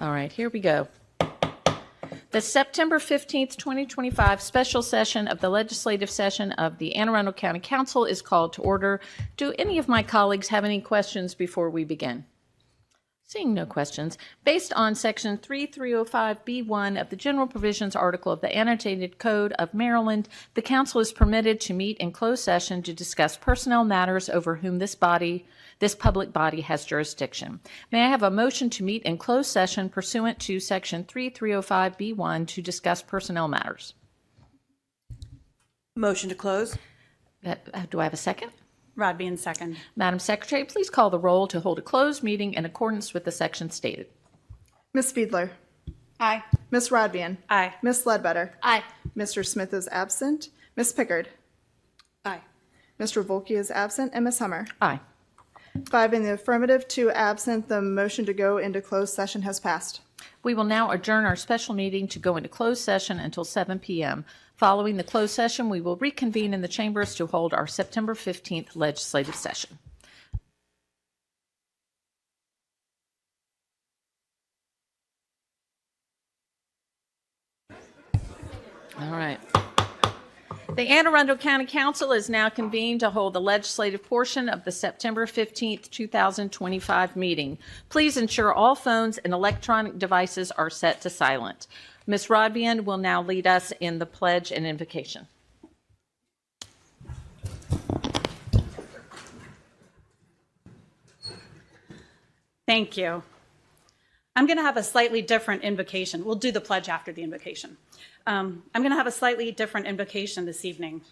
All right, here we go. The September 15th, 2025 special session of the legislative session of the Anne Arundel County Council is called to order. Do any of my colleagues have any questions before we begin? Seeing no questions, based on Section 3305B1 of the General Provisions Article of the Annotated Code of Maryland, the Council is permitted to meet in closed session to discuss personnel matters over whom this public body has jurisdiction. May I have a motion to meet in closed session pursuant to Section 3305B1 to discuss personnel matters? Motion to close. Do I have a second? Rodbian, second. Madam Secretary, please call the roll to hold a closed meeting in accordance with the section stated. Ms. Fiedler. Aye. Ms. Rodbian. Aye. Ms. Ledbetter. Aye. Mr. Smith is absent. Ms. Pickard. Aye. Mr. Volke is absent. And Ms. Hummer. Aye. 5 in the affirmative, 2 absent. The motion to go into closed session has passed. We will now adjourn our special meeting to go into closed session until 7 p.m. Following the closed session, we will reconvene in the chambers to hold our September 15th legislative session. All right. The Anne Arundel County Council is now convened to hold the legislative portion of the September 15th, 2025 meeting. Please ensure all phones and electronic devices are set to silent. Ms. Rodbian will now lead us in the pledge and invocation. Thank you. I'm going to have a slightly different invocation. We'll do the pledge after the invocation. I'm going to have a slightly different invocation this evening.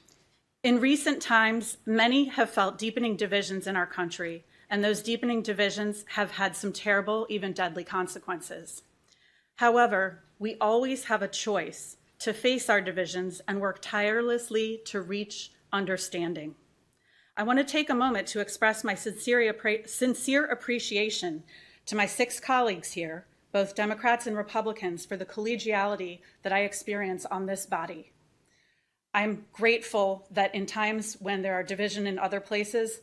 In recent times, many have felt deepening divisions in our country, and those deepening divisions have had some terrible, even deadly consequences. However, we always have a choice to face our divisions and work tirelessly to reach understanding. I want to take a moment to express my sincere appreciation to my 6 colleagues here, both Democrats and Republicans, for the collegiality that I experience on this body. I'm grateful that in times when there are division in other places,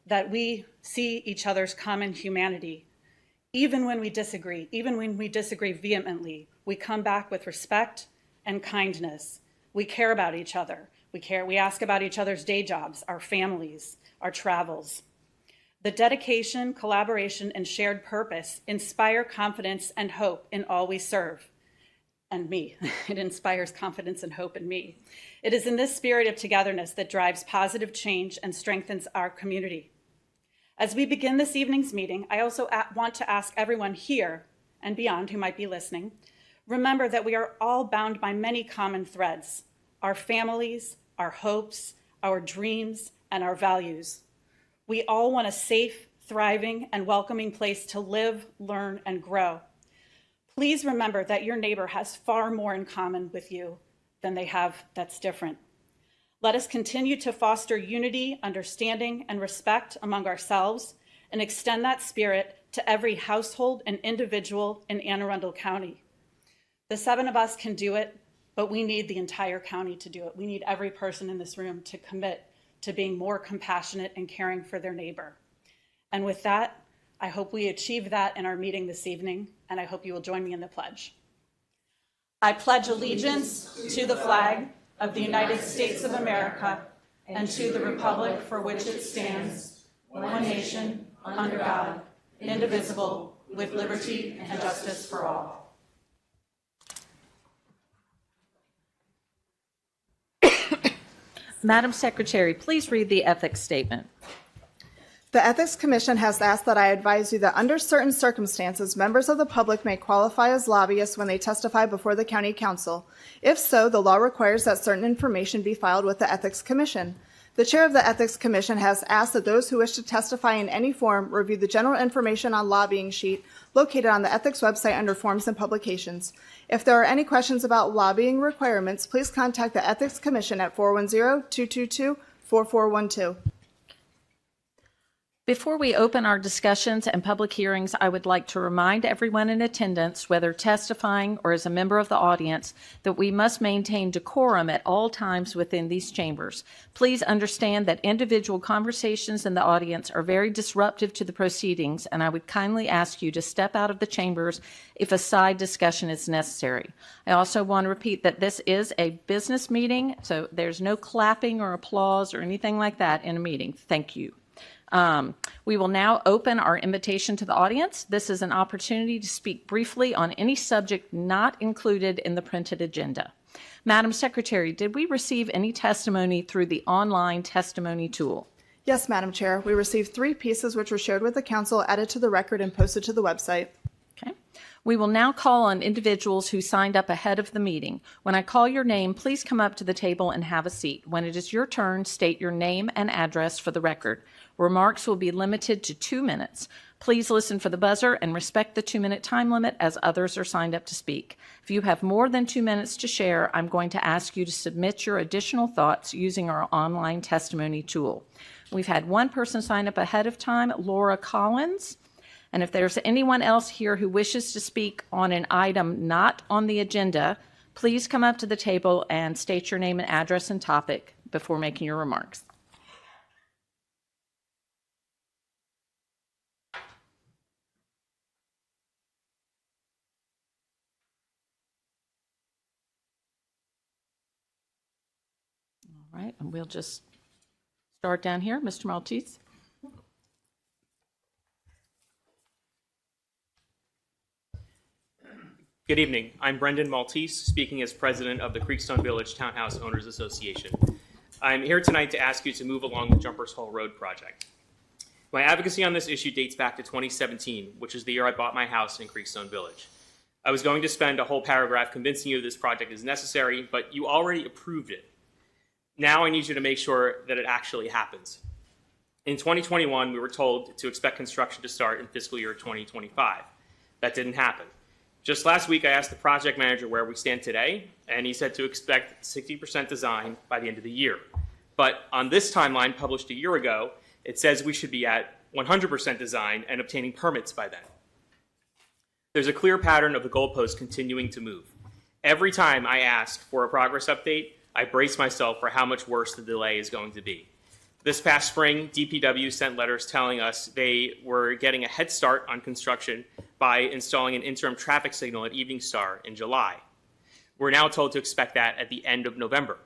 that we see each other's common humanity. Even when we disagree vehemently, we come back with respect and kindness. We care about each other. We ask about each other's day jobs, our families, our travels. The dedication, collaboration, and shared purpose inspire confidence and hope in all we serve. And me. It inspires confidence and hope in me. It is in this spirit of togetherness that drives positive change and strengthens our community. As we begin this evening's meeting, I also want to ask everyone here and beyond who might be listening, remember that we are all bound by many common threads: our families, our hopes, our dreams, and our values. We all want a safe, thriving, and welcoming place to live, learn, and grow. Please remember that your neighbor has far more in common with you than they have that's different. Let us continue to foster unity, understanding, and respect among ourselves and extend that spirit to every household and individual in Anne Arundel County. The 7 of us can do it, but we need the entire county to do it. We need every person in this room to commit to being more compassionate and caring for their neighbor. And with that, I hope we achieve that in our meeting this evening, and I hope you will join me in the pledge. I pledge allegiance to the flag of the United States of America and to the republic for which it stands, one nation, under God, indivisible, with liberty and justice for all. Madam Secretary, please read the ethics statement. The Ethics Commission has asked that I advise you that under certain circumstances, members of the public may qualify as lobbyists when they testify before the County Council. If so, the law requires that certain information be filed with the Ethics Commission. The chair of the Ethics Commission has asked that those who wish to testify in any form review the general information on lobbying sheet located on the Ethics website under Forms and Publications. If there are any questions about lobbying requirements, please contact the Ethics Commission at 410-222-4412. Before we open our discussions and public hearings, I would like to remind everyone in attendance, whether testifying or as a member of the audience, that we must maintain decorum at all times within these chambers. Please understand that individual conversations in the audience are very disruptive to the proceedings, and I would kindly ask you to step out of the chambers if a side discussion is necessary. I also want to repeat that this is a business meeting, so there's no clapping or applause or anything like that in a meeting. Thank you. We will now open our invitation to the audience. This is an opportunity to speak briefly on any subject not included in the printed agenda. Madam Secretary, did we receive any testimony through the online testimony tool? Yes, Madam Chair. We received 3 pieces which were shared with the council, added to the record, and posted to the website. Okay. We will now call on individuals who signed up ahead of the meeting. When I call your name, please come up to the table and have a seat. When it is your turn, state your name and address for the record. Remarks will be limited to 2 minutes. Please listen for the buzzer and respect the 2-minute time limit as others are signed up to speak. If you have more than 2 minutes to share, I'm going to ask you to submit your additional thoughts using our online testimony tool. We've had one person sign up ahead of time, Laura Collins. And if there's anyone else here who wishes to speak on an item not on the agenda, please come up to the table and state your name and address and topic before making your remarks. All right, and we'll just start down here. Mr. Maltese. Good evening. I'm Brendan Maltese, speaking as president of the Creekstone Village Townhouse Owners Association. I'm here tonight to ask you to move along the Jumpers Hole Road project. My advocacy on this issue dates back to 2017, which is the year I bought my house in Creekstone Village. I was going to spend a whole paragraph convincing you this project is necessary, but you already approved it. Now I need you to make sure that it actually happens. In 2021, we were told to expect construction to start in fiscal year 2025. That didn't happen. Just last week, I asked the project manager where we stand today, and he said to expect 60% design by the end of the year. But on this timeline, published a year ago, it says we should be at 100% design and obtaining permits by then. There's a clear pattern of the goalposts continuing to move. Every time I ask for a progress update, I brace myself for how much worse the delay is going to be. This past spring, DPW sent letters telling us they were getting a head start on construction by installing an interim traffic signal at Evening Star in July. We're now told to expect that at the end of November.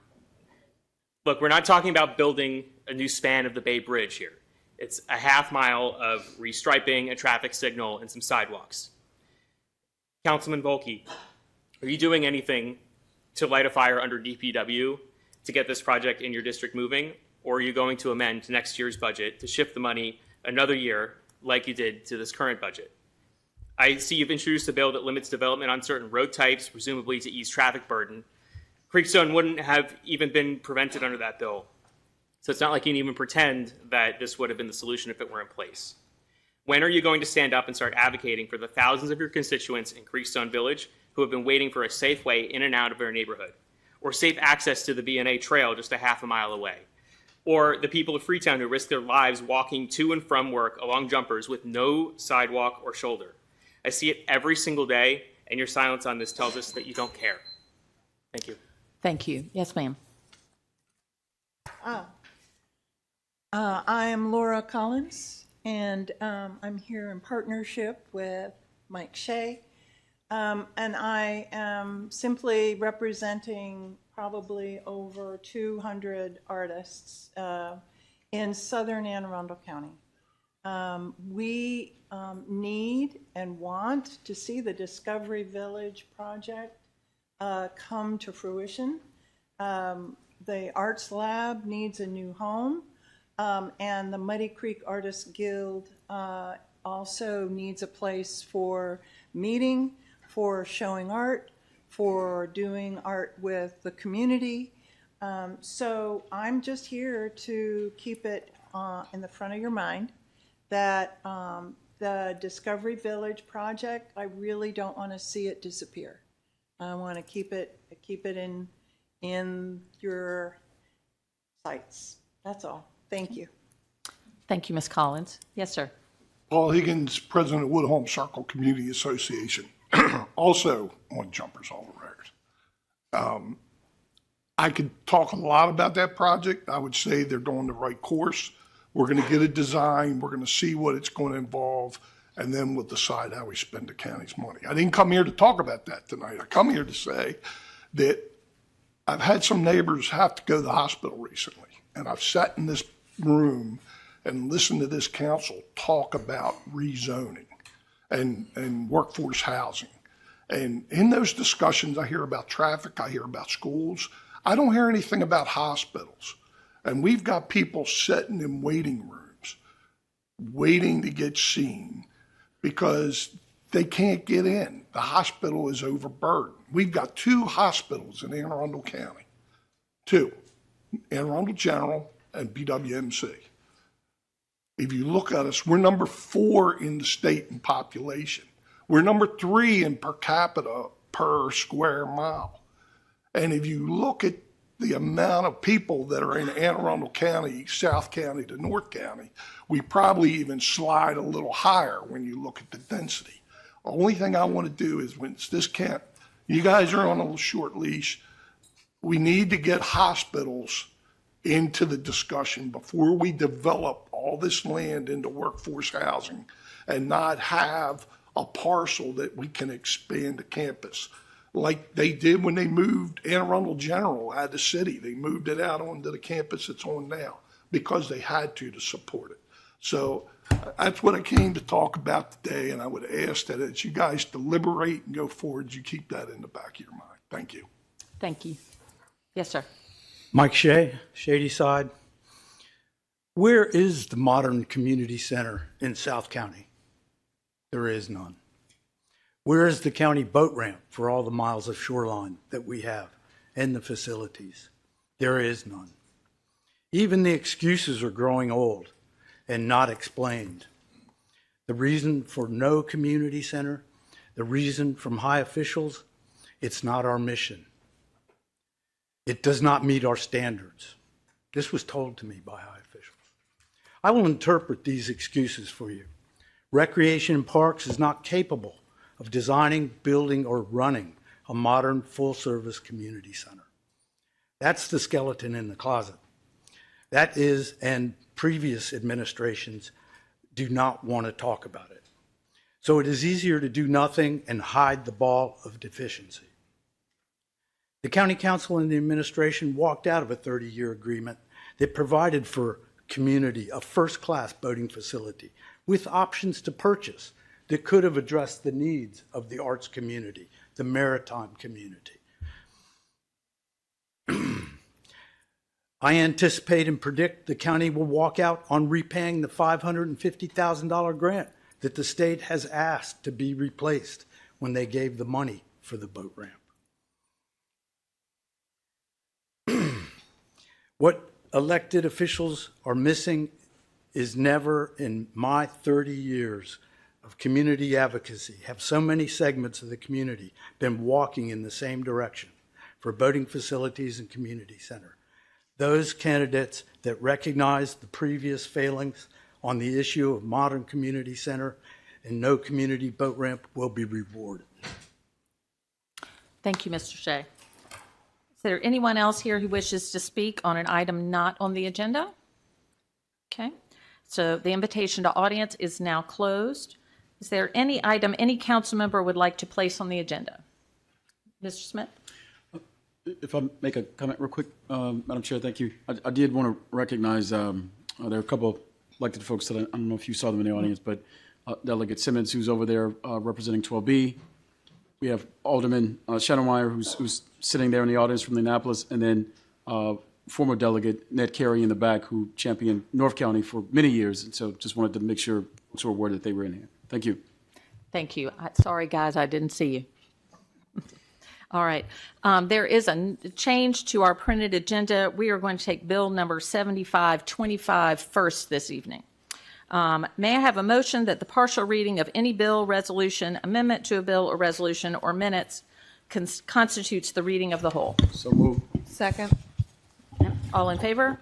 Look, we're not talking about building a new span of the Bay Bridge here. It's a half mile of restriping, a traffic signal, and some sidewalks. Councilman Volke, are you doing anything to light a fire under DPW to get this project in your district moving? Or are you going to amend next year's budget to shift the money another year like you did to this current budget? I see you've introduced a bill that limits development on certain road types, presumably to ease traffic burden. Creekstone wouldn't have even been prevented under that bill. So it's not like you can even pretend that this would have been the solution if it were in place. When are you going to stand up and start advocating for the thousands of your constituents in Creekstone Village who have been waiting for a safe way in and out of their neighborhood? Or safe access to the V&A trail just a half a mile away? Or the people of Freetown who risk their lives walking to and from work along Jumpers with no sidewalk or shoulder? I see it every single day, and your silence on this tells us that you don't care. Thank you. Thank you. Yes, ma'am. I am Laura Collins, and I'm here in partnership with Mike Shea, and I am simply representing probably over 200 artists in southern Anne Arundel County. We need and want to see the Discovery Village project come to fruition. The Arts Lab needs a new home, and the Muddy Creek Artists Guild also needs a place for meeting, for showing art, for doing art with the community. So I'm just here to keep it in the front of your mind that the Discovery Village project, I really don't want to see it disappear. I want to keep it in your sights. That's all. Thank you. Thank you, Ms. Collins. Yes, sir. Paul Higgins, President of Woodholm Circle Community Association, also on Jumpers All Road. I could talk a lot about that project. I would say they're on the right course. We're going to get a design. We're going to see what it's going to involve, and then we'll decide how we spend the county's money. I didn't come here to talk about that tonight. I come here to say that I've had some neighbors have to go to the hospital recently, and I've sat in this room and listened to this council talk about rezoning and workforce housing. And in those discussions, I hear about traffic, I hear about schools. I don't hear anything about hospitals. And we've got people sitting in waiting rooms, waiting to get seen because they can't get in. The hospital is overburdened. We've got 2 hospitals in Anne Arundel County, 2, Anne Arundel General and BWMC. If you look at us, we're number 4 in the state in population. We're number 3 in per capita per square mile. And if you look at the amount of people that are in Anne Arundel County, South County to North County, we probably even slide a little higher when you look at the density. The only thing I want to do is when this can't, you guys are on a little short leash. We need to get hospitals into the discussion before we develop all this land into workforce housing and not have a parcel that we can expand the campus like they did when they moved Anne Arundel General out of the city. They moved it out onto the campus it's on now because they had to support it. So that's what I came to talk about today, and I would ask that as you guys deliberate and go forward, you keep that in the back of your mind. Thank you. Thank you. Yes, sir. Mike Shea, Shady Side. Where is the modern community center in South County? There is none. Where is the county boat ramp for all the miles of shoreline that we have and the facilities? There is none. Even the excuses are growing old and not explained. The reason for no community center, the reason from high officials, it's not our mission. It does not meet our standards. This was told to me by high officials. I will interpret these excuses for you. Recreation and Parks is not capable of designing, building, or running a modern full-service community center. That's the skeleton in the closet. That is, and previous administrations do not want to talk about it. So it is easier to do nothing and hide the ball of deficiency. The county council and the administration walked out of a 30-year agreement that provided for community, a first-class boating facility with options to purchase that could have addressed the needs of the arts community, the maritime community. I anticipate and predict the county will walk out on repaying the $550,000 grant that the state has asked to be replaced when they gave the money for the boat ramp. What elected officials are missing is never in my 30 years of community advocacy have so many segments of the community been walking in the same direction for boating facilities and community center. Those candidates that recognize the previous failings on the issue of modern community center and no community boat ramp will be rewarded. Thank you, Mr. Shea. Is there anyone else here who wishes to speak on an item not on the agenda? Okay, so the invitation to audience is now closed. Is there any item any council member would like to place on the agenda? Mr. Smith? If I make a comment real quick, Madam Chair, thank you. I did want to recognize there are a couple of elected folks that I don't know if you saw them in the audience, but Delegate Simmons, who's over there representing 12B. We have Alderman Shadowmeyer, who's sitting there in the audience from Indianapolis, and then former Delegate Ned Carey in the back, who championed North County for many years. And so just wanted to make sure folks were aware that they were in here. Thank you. Thank you. Sorry, guys, I didn't see you. All right. There is a change to our printed agenda. We are going to take bill number 7525 first this evening. May I have a motion that the partial reading of any bill, resolution, amendment to a bill or resolution, or minutes constitutes the reading of the whole? So moved. Second. All in favor?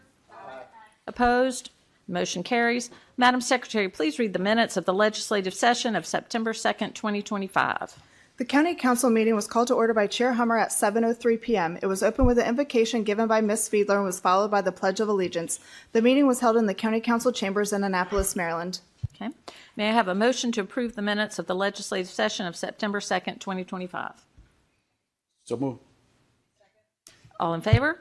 Opposed? Motion carries. Madam Secretary, please read the minutes of the legislative session of September 2nd, 2025. The County Council meeting was called to order by Chair Hummer at 7:03 p.m. It was opened with an invocation given by Ms. Fiedler and was followed by the Pledge of Allegiance. The meeting was held in the County Council chambers in Annapolis, Maryland. Okay. May I have a motion to approve the minutes of the legislative session of September 2nd, 2025? So move. All in favor?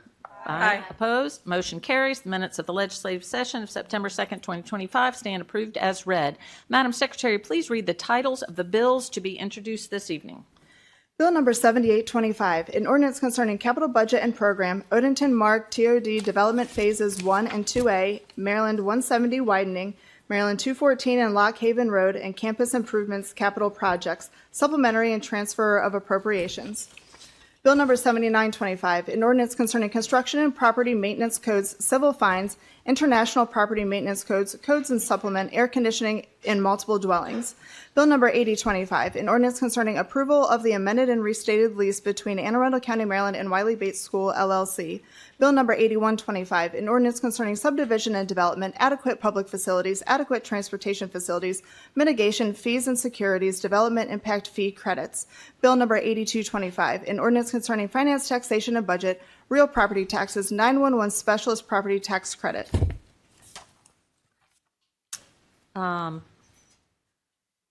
Aye. Opposed? Motion carries. The minutes of the legislative session of September 2nd, 2025 stand approved as read. Madam Secretary, please read the titles of the bills to be introduced this evening. Bill number 7825, an ordinance concerning capital budget and program, Odenton Mark TOD Development Phases 1 and 2A, Maryland 170 widening, Maryland 214 and Lock Haven Road, and campus improvements capital projects, supplementary and transfer of appropriations. Bill number 7925, an ordinance concerning construction and property maintenance codes, civil fines, international property maintenance codes, codes and supplement, air conditioning in multiple dwellings. Bill number 8025, an ordinance concerning approval of the amended and restated lease between Anne Arundel County, Maryland and Wiley Bates School, LLC. Bill number 8125, an ordinance concerning subdivision and development, adequate public facilities, adequate transportation facilities, mitigation, fees and securities, development impact fee credits. Bill number 8225, an ordinance concerning finance, taxation, and budget, real property taxes, 911 specialist property tax credit.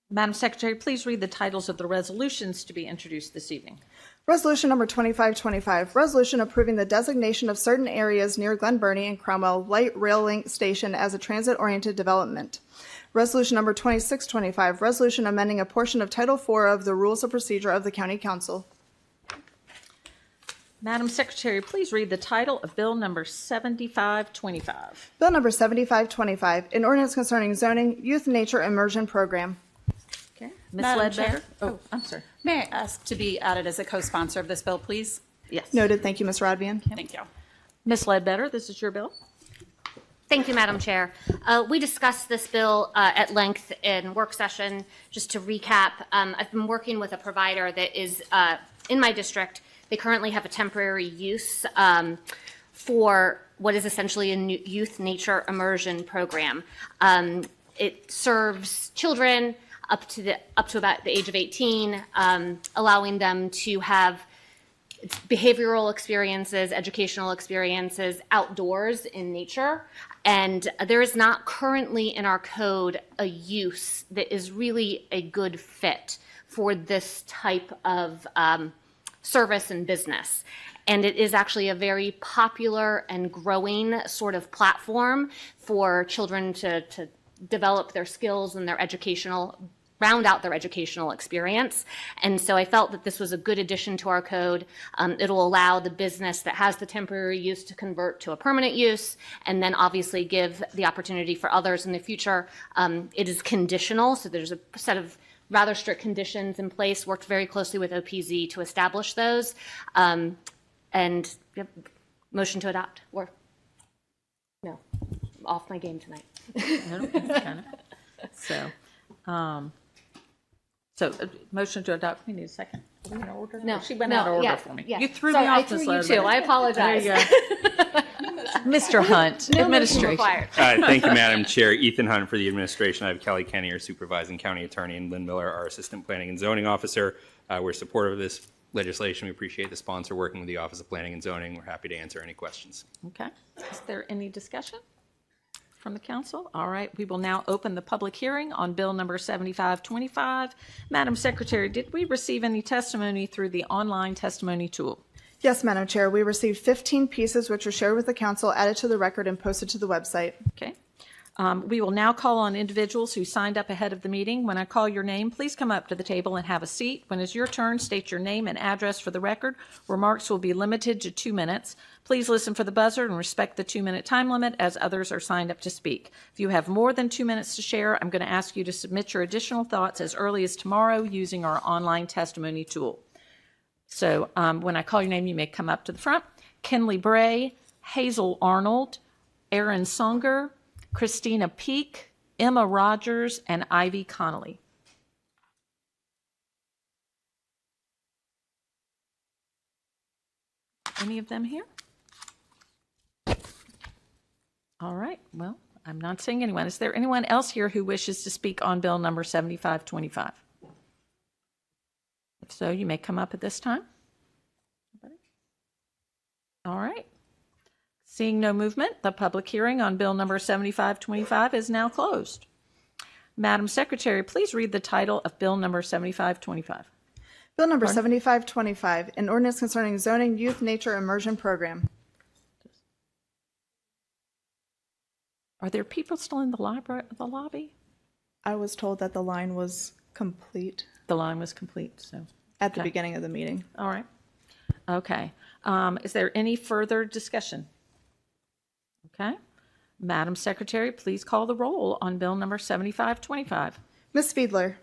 Madam Secretary, please read the titles of the resolutions to be introduced this evening. Resolution number 2525, resolution approving the designation of certain areas near Glen Burnie and Cromwell Light Rail Link Station as a transit-oriented development. Resolution number 2625, resolution amending a portion of Title IV of the Rules of Procedure of the County Council. Madam Secretary, please read the title of Bill number 7525. Bill number 7525, an ordinance concerning zoning youth nature immersion program. Okay. Ms. Madam Ledbetter? Chair. Oh, I'm sorry. May I ask to be added as a co-sponsor of this bill, please? Yes. Noted. Thank you, Ms. Rodvian. Thank you. Ms. Ledbetter, this is your bill. Thank you, Madam Chair. We discussed this bill at length in work session. Just to recap, I've been working with a provider that is in my district. They currently have a temporary use for what is essentially a youth nature immersion program. It serves children up to about the age of 18, allowing them to have behavioral experiences, educational experiences outdoors in nature. And there is not currently in our code a use that is really a good fit for this type of service and business. And it is actually a very popular and growing sort of platform for children to develop their skills and their round out their educational experience. And so I felt that this was a good addition to our code. It'll allow the business that has the temporary use to convert to a permanent use, and then obviously give the opportunity for others in the future. It is conditional, so there's a set of rather strict conditions in place, worked very closely with OPZ to establish those. And yep, motion to adopt, or no, I'm off my game tonight. So, motion to adopt, we need a second. Are we in order? No, She went out of order yeah, for me. yeah. You threw Sorry, me off I this threw you letter. too. I apologize. There you go. Mr. Hunt, No motion administration. required. Thank you, Madam Chair. Ethan Hunt for the administration. I have Kelly Kenny, our supervising county attorney, and Lynn Miller, our assistant planning and zoning officer. We're supportive of this legislation. We appreciate the sponsor working with the Office of Planning and Zoning. We're happy to answer any questions. Okay. Is there any discussion from the council? All right, we will now open the public hearing on bill number 7525. Madam Secretary, did we receive any testimony through the online testimony tool? Yes, Madam Chair. We received 15 pieces which were shared with the council, added to the record, and posted to the website. Okay. We will now call on individuals who signed up ahead of the meeting. When I call your name, please come up to the table and have a seat. When it's your turn, state your name and address for the record. Remarks will be limited to 2 minutes. Please listen for the buzzer and respect the 2-minute time limit as others are signed up to speak. If you have more than 2 minutes to share, I'm going to ask you to submit your additional thoughts as early as tomorrow using our online testimony tool. So when I call your name, you may come up to the front. Kenley Bray, Hazel Arnold, Aaron Songer, Christina Peak, Emma Rogers, and Ivy Connolly. Any of them here? All right, well, I'm not seeing anyone. Is there anyone else here who wishes to speak on Bill number 7525? If so, you may come up at this time. All right. Seeing no movement, the public hearing on Bill number 7525 is now closed. Madam Secretary, please read the title of Bill number 7525. Bill number 7525, an ordinance concerning zoning youth nature immersion program. Are there people still in the lobby? I was told that the line was complete The line was complete, so. at the Okay. beginning of the meeting. All right. Okay. Is there any further discussion? Okay. Madam Secretary, please call the roll on Bill number 7525. Ms. Fiedler.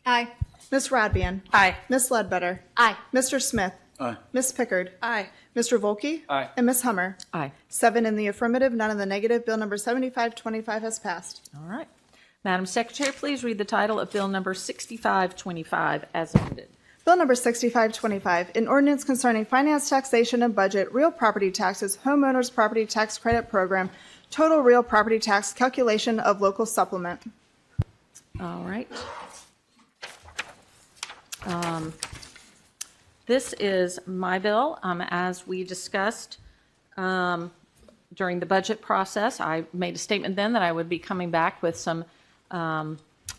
Aye. Ms. Radbian. Aye. Ms. Ledbetter. Aye. Mr. Smith. Aye. Ms. Pickard. Aye. Mr. Volkey. Aye. And Ms. Hummer. Aye. 7 in the affirmative, none in the negative. Bill number 7525 has passed. All right. Madam Secretary, please read the title of Bill number 6525 as amended. Bill number 6525, an ordinance concerning finance, taxation, and budget, real property taxes, homeowners property tax credit program, total real property tax calculation of local supplement. All right. This is my bill. As we discussed during the budget process, I made a statement then that I would be coming back with some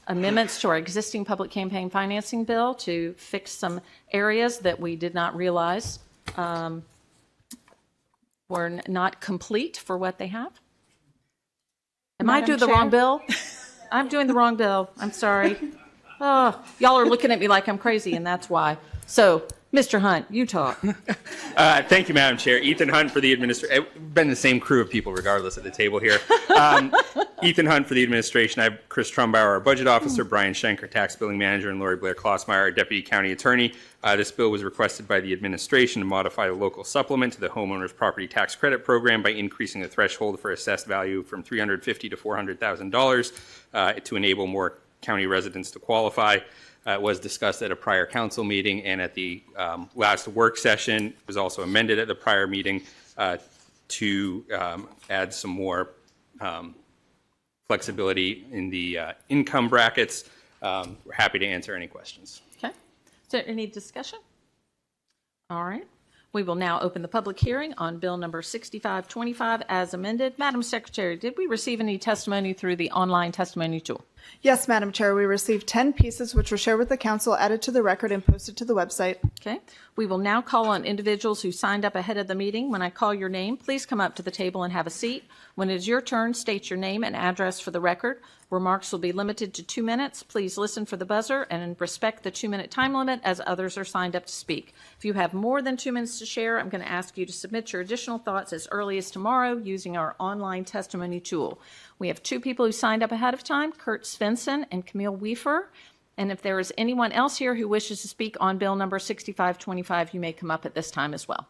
amendments to our existing public campaign financing bill to fix some areas that we did not realize were not complete for what they have. Am I Madam doing the wrong Chair? bill? I'm doing the wrong bill. I'm sorry. Oh, y'all are looking at me like I'm crazy, and that's why. So, Mr. Hunt, you talk. Thank you, Madam Chair. Ethan Hunt for the administration. We've been the same crew of people regardless at the table here. Ethan Hunt for the administration. I have Chris Trumbauer, our budget officer, Brian Schenker, tax billing manager, and Lori Blair Klossmeyer, our deputy county attorney. This bill was requested by the administration to modify the local supplement to the homeowners property tax credit program by increasing the threshold for assessed value from $350,000 to $400,000 to enable more county residents to qualify. It was discussed at a prior council meeting and at the last work session. It was also amended at the prior meeting to add some more flexibility in the income brackets. We're happy to answer any questions. Okay. Is there any discussion? All right. We will now open the public hearing on Bill number 6525 as amended. Madam Secretary, did we receive any testimony through the online testimony tool? Yes, Madam Chair, we received 10 pieces which were shared with the council, added to the record, and posted to the website. Okay. We will now call on individuals who signed up ahead of the meeting. When I call your name, please come up to the table and have a seat. When it is your turn, state your name and address for the record. Remarks will be limited to 2 minutes. Please listen for the buzzer and respect the 2-minute time limit as others are signed up to speak. If you have more than 2 minutes to share, I'm going to ask you to submit your additional thoughts as early as tomorrow using our online testimony tool. We have 2 people who signed up ahead of time, Kurt Svensson and Camille Weefer. And if there is anyone else here who wishes to speak on Bill number 6525, you may come up at this time as well.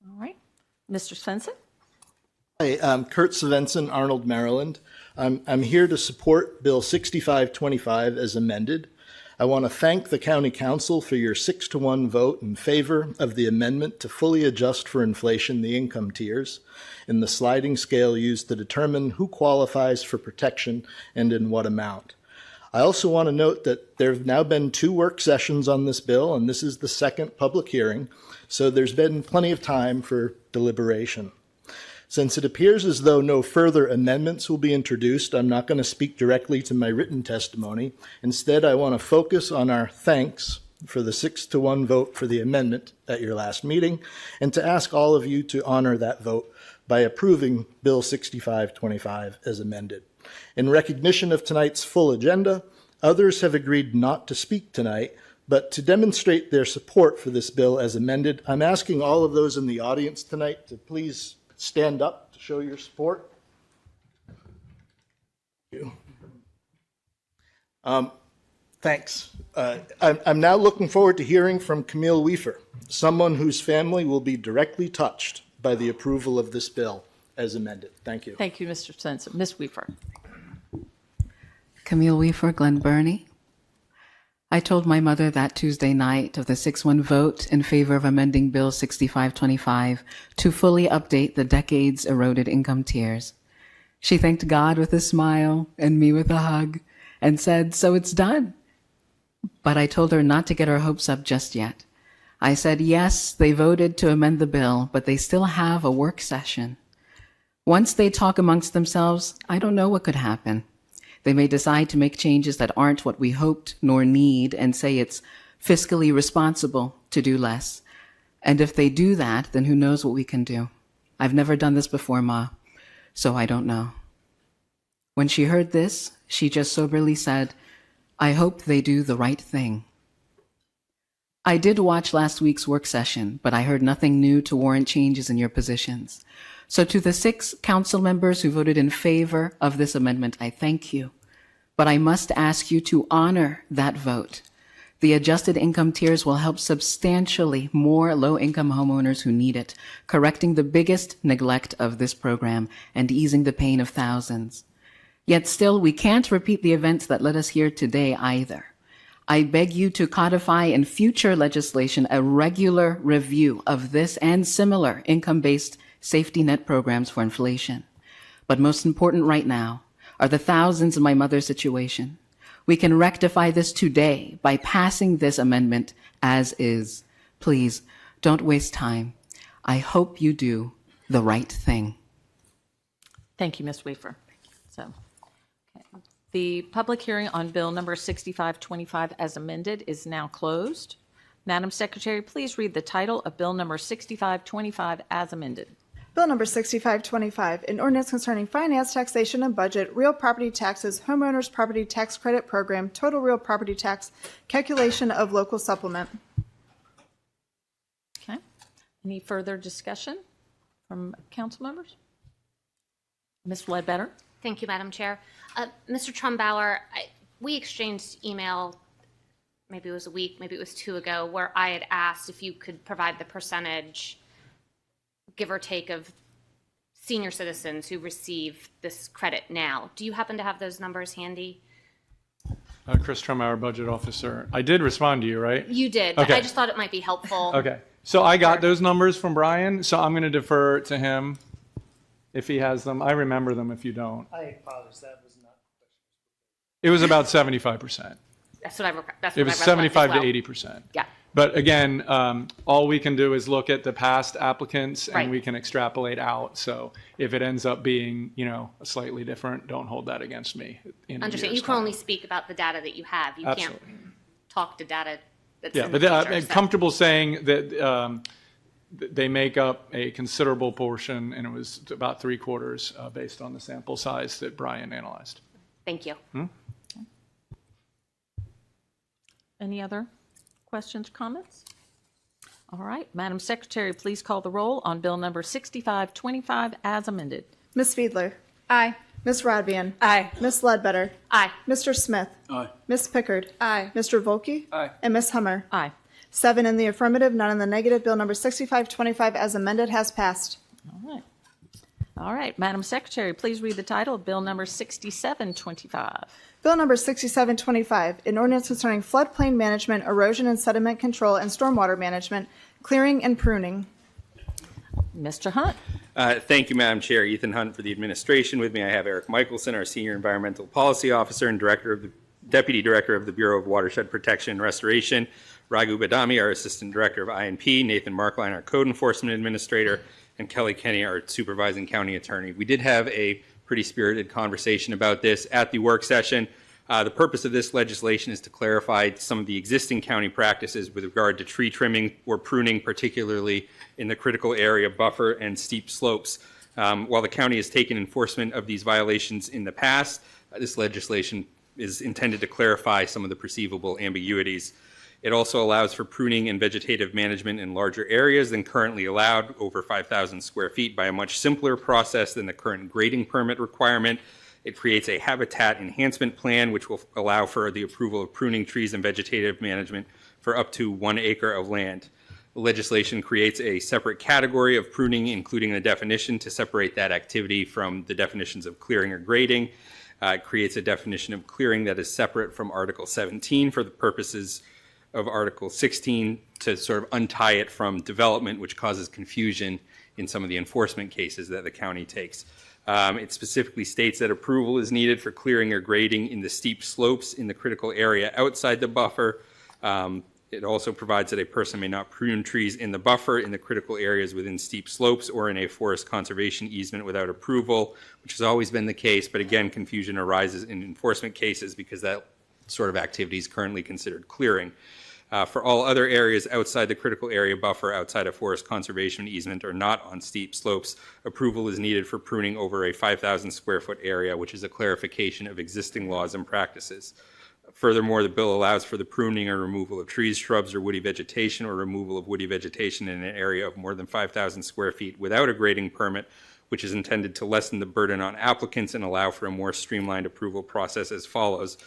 All right. Mr. Svensson? Hi, I'm Kurt Svensson, Arnold, Maryland. I'm here to support Bill 6525 as amended. I want to thank the County Council for your 6-to-1 vote in favor of the amendment to fully adjust for inflation the income tiers in the sliding scale used to determine who qualifies for protection and in what amount. I also want to note that there have now been 2 work sessions on this bill, and this is the second public hearing, so there's been plenty of time for deliberation. Since it appears as though no further amendments will be introduced, I'm not going to speak directly to my written testimony. Instead, I want to focus on our thanks for the 6-to-1 vote for the amendment at your last meeting, and to ask all of you to honor that vote by approving Bill 6525 as amended. In recognition of tonight's full agenda, others have agreed not to speak tonight, but to demonstrate their support for this bill as amended, I'm asking all of those in the audience tonight to please stand up to show your support. Thank you. Thanks. I'm now looking forward to hearing from Camille Weefer, someone whose family will be directly touched by the approval of this bill as amended. Thank you. Thank you, Mr. Svensson. Ms. Weefer? Camille Weefer, Glen Burnie. I told my mother that Tuesday night of the 6-1 vote in favor of amending Bill 6525 to fully update the decades eroded income tiers. She thanked God with a smile and me with a hug and said, "So it's done." But I told her not to get her hopes up just yet. I said, yes, they voted to amend the bill, but they still have a work session. Once they talk amongst themselves, I don't know what could happen. They may decide to make changes that aren't what we hoped nor need and say it's fiscally responsible to do less. And if they do that, then who knows what we can do. I've never done this before, Ma, so I don't know. When she heard this, she just soberly said, "I hope they do the right thing." I did watch last week's work session, but I heard nothing new to warrant changes in your positions. So to the 6 council members who voted in favor of this amendment, I thank you. But I must ask you to honor that vote. The adjusted income tiers will help substantially more low-income homeowners who need it, correcting the biggest neglect of this program and easing the pain of thousands. Yet still, we can't repeat the events that led us here today either. I beg you to codify in future legislation a regular review of this and similar income-based safety net programs for inflation. But most important right now are the thousands in my mother's situation. We can rectify this today by passing this amendment as is. Please, don't waste time. I hope you do the right thing. Thank you, Ms. Weaver. So, okay. The public hearing on Bill number 6525 as amended is now closed. Madam Secretary, please read the title of Bill number 6525 as amended. Bill number 6525, an ordinance concerning finance, taxation, and budget, real property taxes, homeowners property tax credit program, total real property tax, calculation of local supplement. Okay. Any further discussion from council members? Ms. Ledbetter? Thank you, Madam Chair. Mr. Trumbauer, we exchanged email, maybe it was a week, maybe it was 2 ago, where I had asked if you could provide the percentage, give or take, of senior citizens who receive this credit now. Do you happen to have those numbers handy? Chris Trumbauer, Budget Officer. I did respond to you, right? You did, but Okay. I just thought it might be helpful. Okay. So I got those numbers from Brian, so I'm going to defer to him if he has them. I remember them if you don't. I apologize, that was not. It was about 75%. That's what I that's It what was I read as 75 well. to 80%. Yeah. But again, all we can do is look at the past applicants and Right. we can extrapolate out. So if it ends up being, slightly different, don't hold that against me. In a Understand. year's You can time. only speak about the data that you have. You Absolutely. can't talk to data that's Yeah, in the but future. I'm so- comfortable saying that they make up a considerable portion, and it was about 3/4 based on the sample size that Brian analyzed. Thank you. Any other questions, comments? All right. Madam Secretary, please call the roll on Bill number 6525 as amended. Ms. Fiedler. Aye. Ms. Rodbian. Aye. Ms. Ledbetter. Aye. Mr. Smith. Aye. Ms. Pickard. Aye. Mr. Volke. Aye. And Ms. Hummer. Aye. 7 in the affirmative, none in the negative. Bill number 6525 as amended has passed. All right. All right. Madam Secretary, please read the title of Bill number 6725. Bill number 6725, an ordinance concerning floodplain management, erosion and sediment control, and stormwater management, clearing and pruning. Mr. Hunt? Thank you, Madam Chair. Ethan Hunt for the administration. With me, I have Eric Michelson, our Senior Environmental Policy Officer and Deputy Director of the Bureau of Watershed Protection and Restoration, Raghu Badami, our Assistant Director of INP, Nathan Markline, our Code Enforcement Administrator, and Kelly Kenny, our Supervising County Attorney. We did have a pretty spirited conversation about this at the work session. The purpose of this legislation is to clarify some of the existing county practices with regard to tree trimming or pruning, particularly in the critical area buffer and steep slopes. While the county has taken enforcement of these violations in the past, this legislation is intended to clarify some of the perceivable ambiguities. It also allows for pruning and vegetative management in larger areas than currently allowed, over 5,000 square feet, by a much simpler process than the current grading permit requirement. It creates a habitat enhancement plan, which will allow for the approval of pruning trees and vegetative management for up to 1 acre of land. The legislation creates a separate category of pruning, including a definition to separate that activity from the definitions of clearing or grading. It creates a definition of clearing that is separate from Article 17 for the purposes of Article 16 to sort of untie it from development, which causes confusion in some of the enforcement cases that the county takes. It specifically states that approval is needed for clearing or grading in the steep slopes in the critical area outside the buffer. It also provides that a person may not prune trees in the buffer in the critical areas within steep slopes or in a forest conservation easement without approval, which has always been the case, but again, confusion arises in enforcement cases because that sort of activity is currently considered clearing. For all other areas outside the critical area buffer, outside a forest conservation easement, or not on steep slopes, approval is needed for pruning over a 5,000 square foot area, which is a clarification of existing laws and practices. Furthermore, the bill allows for the pruning or removal of trees, shrubs, or woody vegetation, or removal of woody vegetation in an area of more than 5,000 square feet without a grading permit, which is intended to lessen the burden on applicants and allow for a more streamlined approval process as follows.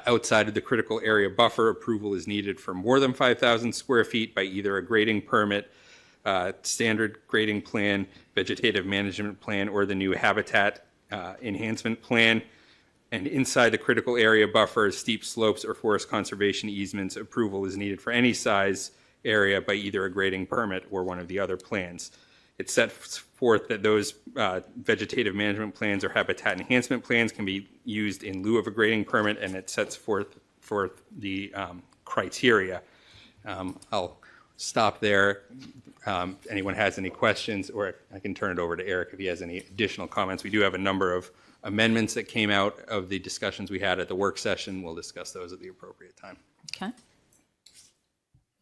Outside of the critical area buffer, approval is needed for more than 5,000 square feet by either a grading permit, standard grading plan, vegetative management plan, or the new habitat enhancement plan. And inside the critical area buffer, steep slopes or forest conservation easements, approval is needed for any size area by either a grading permit or one of the other plans. It sets forth that those vegetative management plans or habitat enhancement plans can be used in lieu of a grading permit, and it sets forth the criteria. I'll stop there. Anyone has any questions, or I can turn it over to Eric if he has any additional comments. We do have a number of amendments that came out of the discussions we had at the work session. We'll discuss those at the appropriate time. Okay.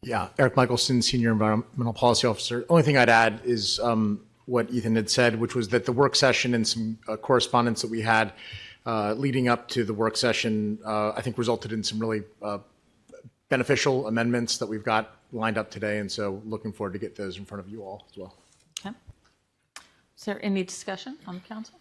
Yeah, Eric Michelson, Senior Environmental Policy Officer. Only thing I'd add is what Ethan had said, which was that the work session and some correspondence that we had leading up to the work session, I think resulted in some really beneficial amendments that we've got lined up today. And so looking forward to get those in front of you all as well. Okay. Is there any discussion on the council?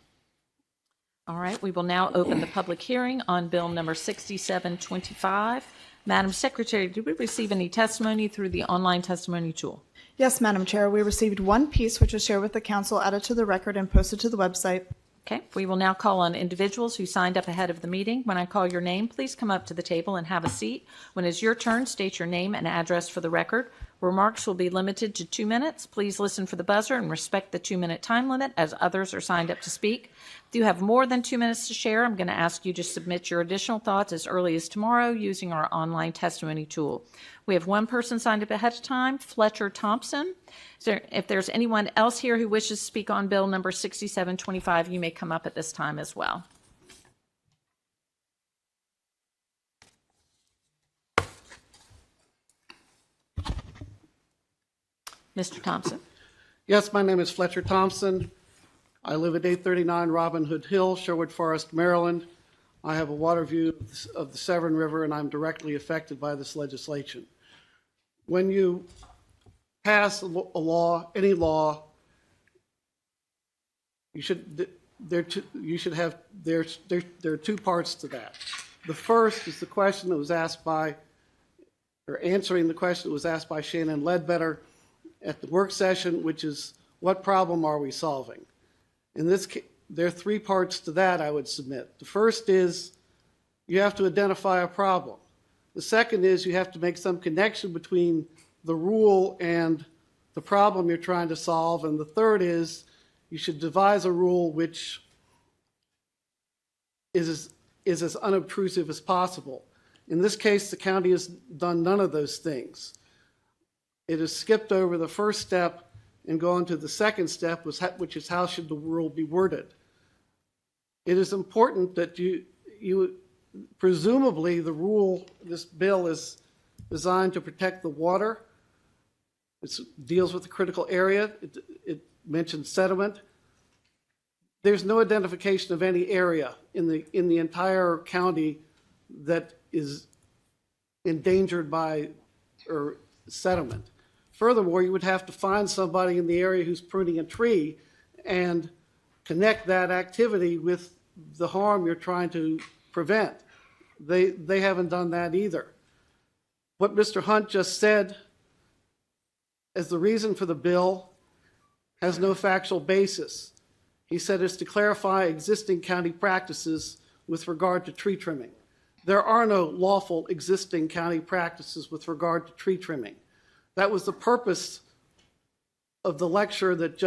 All right, we will now open the public hearing on bill number 6725. Madam Secretary, did we receive any testimony through the online testimony tool? Yes, Madam Chair, we received one piece which was shared with the council, added to the record, and posted to the website. Okay, we will now call on individuals who signed up ahead of the meeting. When I call your name, please come up to the table and have a seat. When it's your turn, state your name and address for the record. Remarks will be limited to 2 minutes. Please listen for the buzzer and respect the 2-minute time limit as others are signed up to speak. If you have more than 2 minutes to share, I'm going to ask you to submit your additional thoughts as early as tomorrow using our online testimony tool. We have one person signed up ahead of time, Fletcher Thompson. If there's anyone else here who wishes to speak on bill number 6725, you may come up at this time as well. Mr. Thompson. Yes, my name is Fletcher Thompson. I live at 839 Robin Hood Hill, Sherwood Forest, Maryland. I have a water view of the Severn River, and I'm directly affected by this legislation. When you pass a law, any law, there are two parts to that. The first is the question that was asked by, or answering the question that was asked by Shannon Ledbetter at the work session, which is, what problem are we solving? In this case, there are three parts to that I would submit. The first is you have to identify a problem. The second is you have to make some connection between the rule and the problem you're trying to solve. And the third is you should devise a rule which is as unobtrusive as possible. In this case, the county has done none of those things. It has skipped over the first step and gone to the second step, which is how should the rule be worded. It is important that you presumably the rule, this bill is designed to protect the water. It deals with the critical area. It mentions sediment. There's no identification of any area in the entire county that is endangered by sediment. Furthermore, you would have to find somebody in the area who's pruning a tree and connect that activity with the harm you're trying to prevent. They haven't done that either. What Mr. Hunt just said as the reason for the bill has no factual basis. He said it's to clarify existing county practices with regard to tree trimming. There are no lawful existing county practices with regard to tree trimming. That was the purpose of the lecture that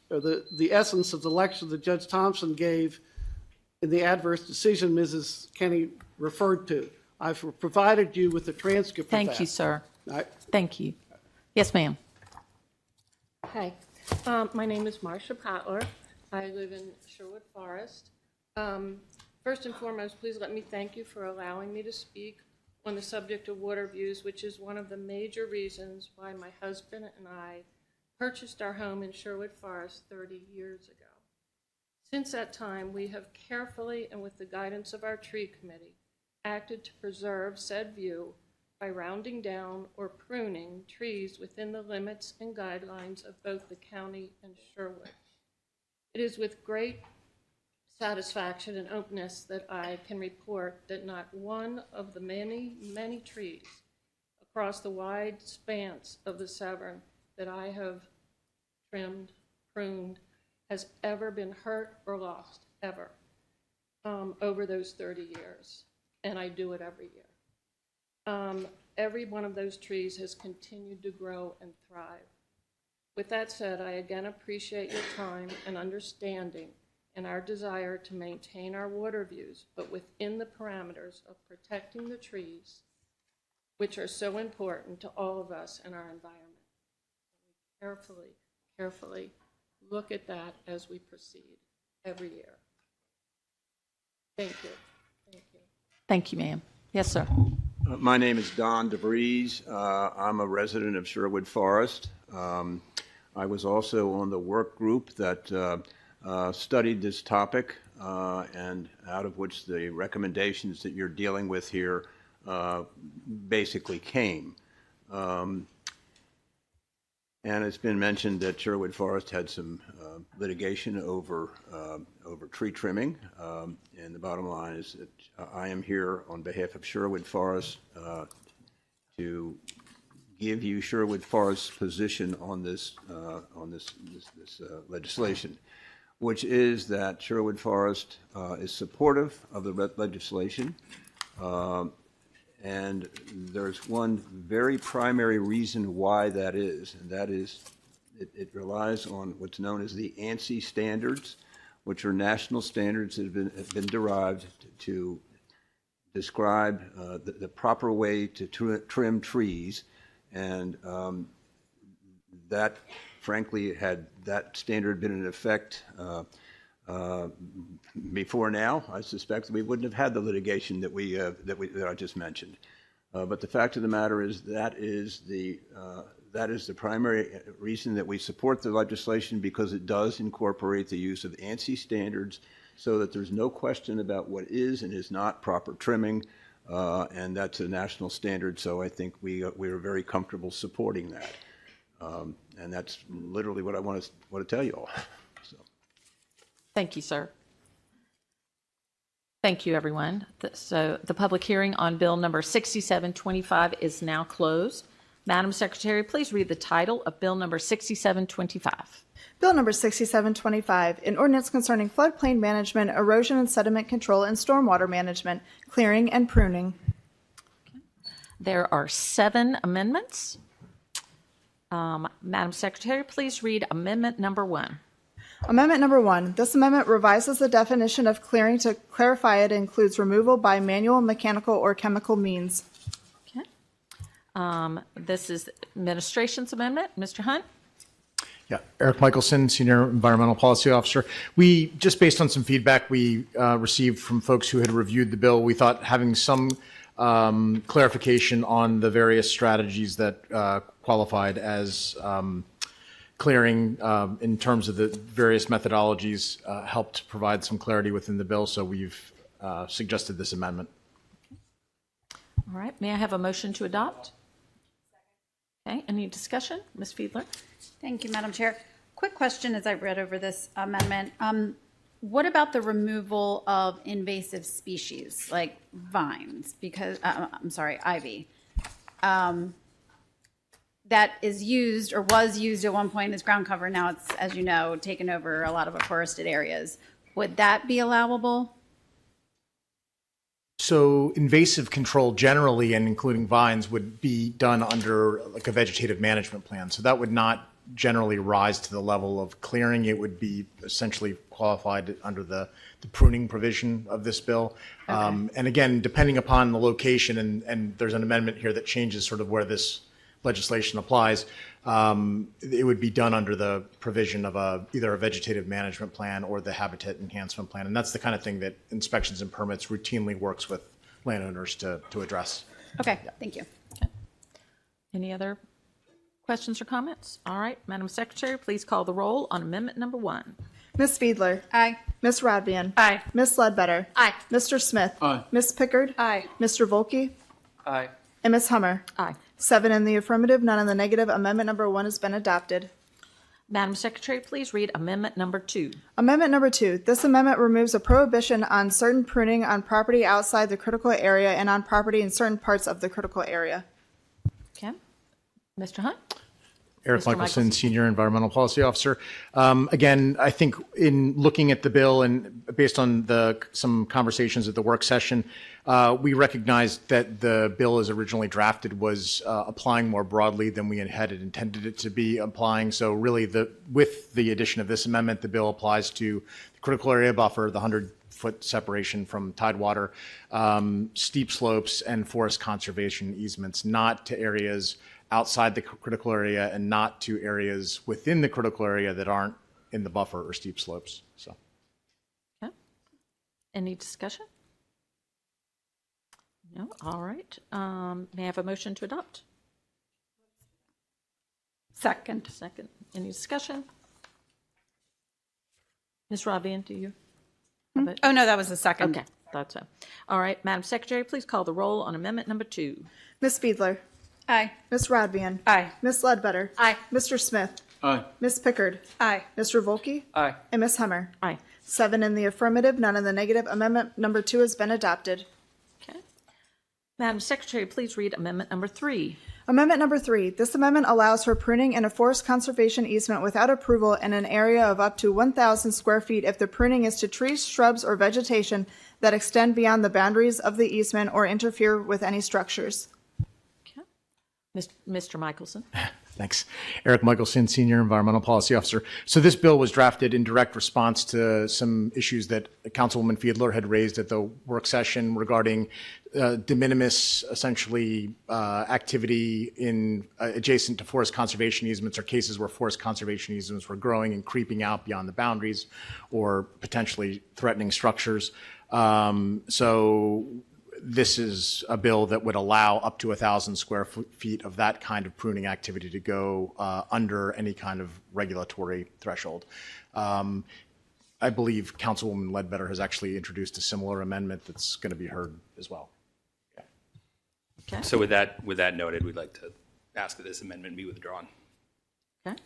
the essence of the lecture that Judge Thompson gave in the adverse decision Mrs. Kenny referred to. I've provided you with a transcript of that. Thank you, sir. All right. Thank you. Yes, ma'am. Hi, my name is Marcia Potler. I live in Sherwood Forest. First and foremost, please let me thank you for allowing me to speak on the subject of water views, which is one of the major reasons why my husband and I purchased our home in Sherwood Forest 30 years ago. Since that time, we have carefully and with the guidance of our tree committee acted to preserve said view by rounding down or pruning trees within the limits and guidelines of both the county and Sherwood. It is with great satisfaction and openness that I can report that not one of the many, many trees across the wide expanse of the Severn that I have trimmed, pruned, has ever been hurt or lost, ever, over those 30 years. And I do it every year. Every one of those trees has continued to grow and thrive. With that said, I again appreciate your time and understanding and our desire to maintain our water views, but within the parameters of protecting the trees, which are so important to all of us in our environment. We carefully look at that as we proceed every year. Thank you. Thank you. Thank you, ma'am. Yes, sir. My name is Don DeVries. I'm a resident of Sherwood Forest. I was also on the work group that studied this topic, and out of which the recommendations that you're dealing with here basically came. And it's been mentioned that Sherwood Forest had some litigation over tree trimming. And the bottom line is that I am here on behalf of Sherwood Forest to give you Sherwood Forest's position on this legislation, which is that Sherwood Forest is supportive of the legislation. And there's one very primary reason why that is, and that is it relies on what's known as the ANSI standards, which are national standards that have been derived to describe the proper way to trim trees. And that, frankly, had that standard been in effect before now, I suspect we wouldn't have had the litigation that I just mentioned. But the fact of the matter is that is the primary reason that we support the legislation, because it does incorporate the use of ANSI standards, so that there's no question about what is and is not proper trimming, and that's a national standard. So I think we are very comfortable supporting that, and that's literally what I want to tell you all. Thank you, sir. Thank you, everyone. So the public hearing on Bill number 6725 is now closed. Madam Secretary, please read the title of Bill number 6725. Bill number 6725, an ordinance concerning floodplain management, erosion and sediment control, and stormwater management, clearing and pruning. There are 7 amendments. Madam Secretary, please read amendment number 1. Amendment number 1. This amendment revises the definition of clearing to clarify it includes removal by manual, mechanical, or chemical means. Okay. This is administration's amendment. Mr. Hunt? Yeah, Eric Michelson, Senior Environmental Policy Officer. We, just based on some feedback we received from folks who had reviewed the bill, we thought having some clarification on the various strategies that qualified as clearing in terms of the various methodologies helped provide some clarity within the bill, so we've suggested this amendment. All right, may I have a motion to adopt? Okay, any discussion? Ms. Fiedler? Thank you, Madam Chair. Quick question as I read over this amendment. What about the removal of invasive species like vines? Because, I'm sorry, ivy. That is used or was used at one point as ground cover. Now it's, as you know, taken over a lot of our forested areas. Would that be allowable? So invasive control generally, and including vines, would be done under like a vegetative management plan. So that would not generally rise to the level of clearing. It would be essentially qualified under the pruning provision of this bill. And again, depending upon the location, and there's an amendment here that changes sort of where this legislation applies, it would be done under the provision of either a vegetative management plan or the habitat enhancement plan. And that's the kind of thing that inspections and permits routinely works with landowners to address. Okay, thank you. Any other questions or comments? All right, Madam Secretary, please call the roll on amendment number 1. Ms. Fiedler. Aye. Ms. Radbian. Aye. Ms. Ledbetter. Aye. Mr. Smith. Aye. Ms. Pickard. Aye. Mr. Volkey. Aye. And Ms. Hummer. Aye. 7 in the affirmative, none in the negative. Amendment number 1 has been adopted. Madam Secretary, please read amendment number 2. Amendment number 2. This amendment removes a prohibition on certain pruning on property outside the critical area and on property in certain parts of the critical area. Okay. Mr. Hunt? Eric Mr. Michelson, Michelson. Senior Environmental Policy Officer. Again, I think in looking at the bill and based on some conversations at the work session, we recognized that the bill as originally drafted was applying more broadly than we had intended it to be applying. So really, with the addition of this amendment, the bill applies to the critical area buffer, the 100-foot separation from tidewater, steep slopes, and forest conservation easements, not to areas outside the critical area and not to areas within the critical area that aren't in the buffer or steep slopes. So, Okay. Any discussion? No? All right. May I have a motion to adopt? Second. Second. Any discussion? Ms. Radbian, do you? have it? Oh, no, that was the second. Okay, thought so. All right, Madam Secretary, please call the roll on amendment number 2. Ms. Fiedler. Aye. Ms. Radbian. Aye. Ms. Ledbetter. Aye. Mr. Smith. Aye. Ms. Pickard. Aye. Mr. Volkey. Aye. And Ms. Hummer. Aye. 7 in the affirmative, none in the negative. Amendment number 2 has been adopted. Okay. Madam Secretary, please read amendment number 3. Amendment number 3. This amendment allows for pruning in a forest conservation easement without approval in an area of up to 1,000 square feet if the pruning is to trees, shrubs, or vegetation that extend beyond the boundaries of the easement or interfere with any structures. Okay. Mr. Michelson? thanks. Eric Michelson, Senior Environmental Policy Officer. So this bill was drafted in direct response to some issues that Councilwoman Fiedler had raised at the work session regarding de minimis, essentially, activity in adjacent to forest conservation easements or cases where forest conservation easements were growing and creeping out beyond the boundaries or potentially threatening structures. So this is a bill that would allow up to 1,000 square feet of that kind of pruning activity to go under any kind of regulatory threshold. I believe Councilwoman Ledbetter has actually introduced a similar amendment that's going to be heard as well. Okay. So with that noted, we'd like to ask that this amendment be withdrawn. Okay.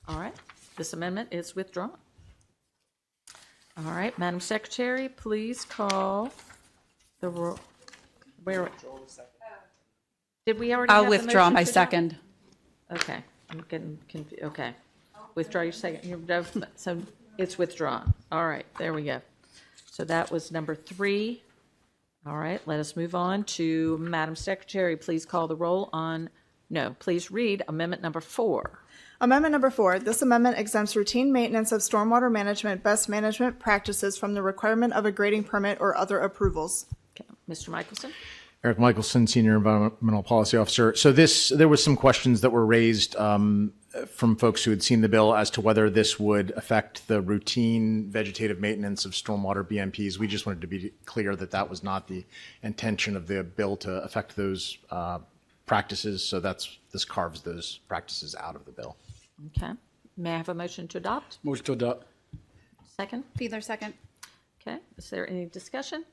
All right. This amendment is withdrawn. All right, Madam Secretary, please call the roll. Where? Did we already? I'll have the withdraw motion my to adopt? second. Okay, I'm getting confused. Okay, withdraw your second. So it's withdrawn. All right, there we go. So that was number 3. All right, let us move on to Madam Secretary. Please call the roll on. No, please read amendment number 4. Amendment number 4. This amendment exempts routine maintenance of stormwater management best management practices from the requirement of a grading permit or other approvals. Okay, Mr. Michelson. Eric Michelson, Senior Environmental Policy Officer. So there was some questions that were raised from folks who had seen the bill as to whether this would affect the routine vegetative maintenance of stormwater BMPs. We just wanted to be clear that that was not the intention of the bill to affect those practices. So this carves those practices out of the bill. Okay. May I have a motion to adopt? Motion to adopt. Second? Fiedler, second. Okay. Is there any discussion?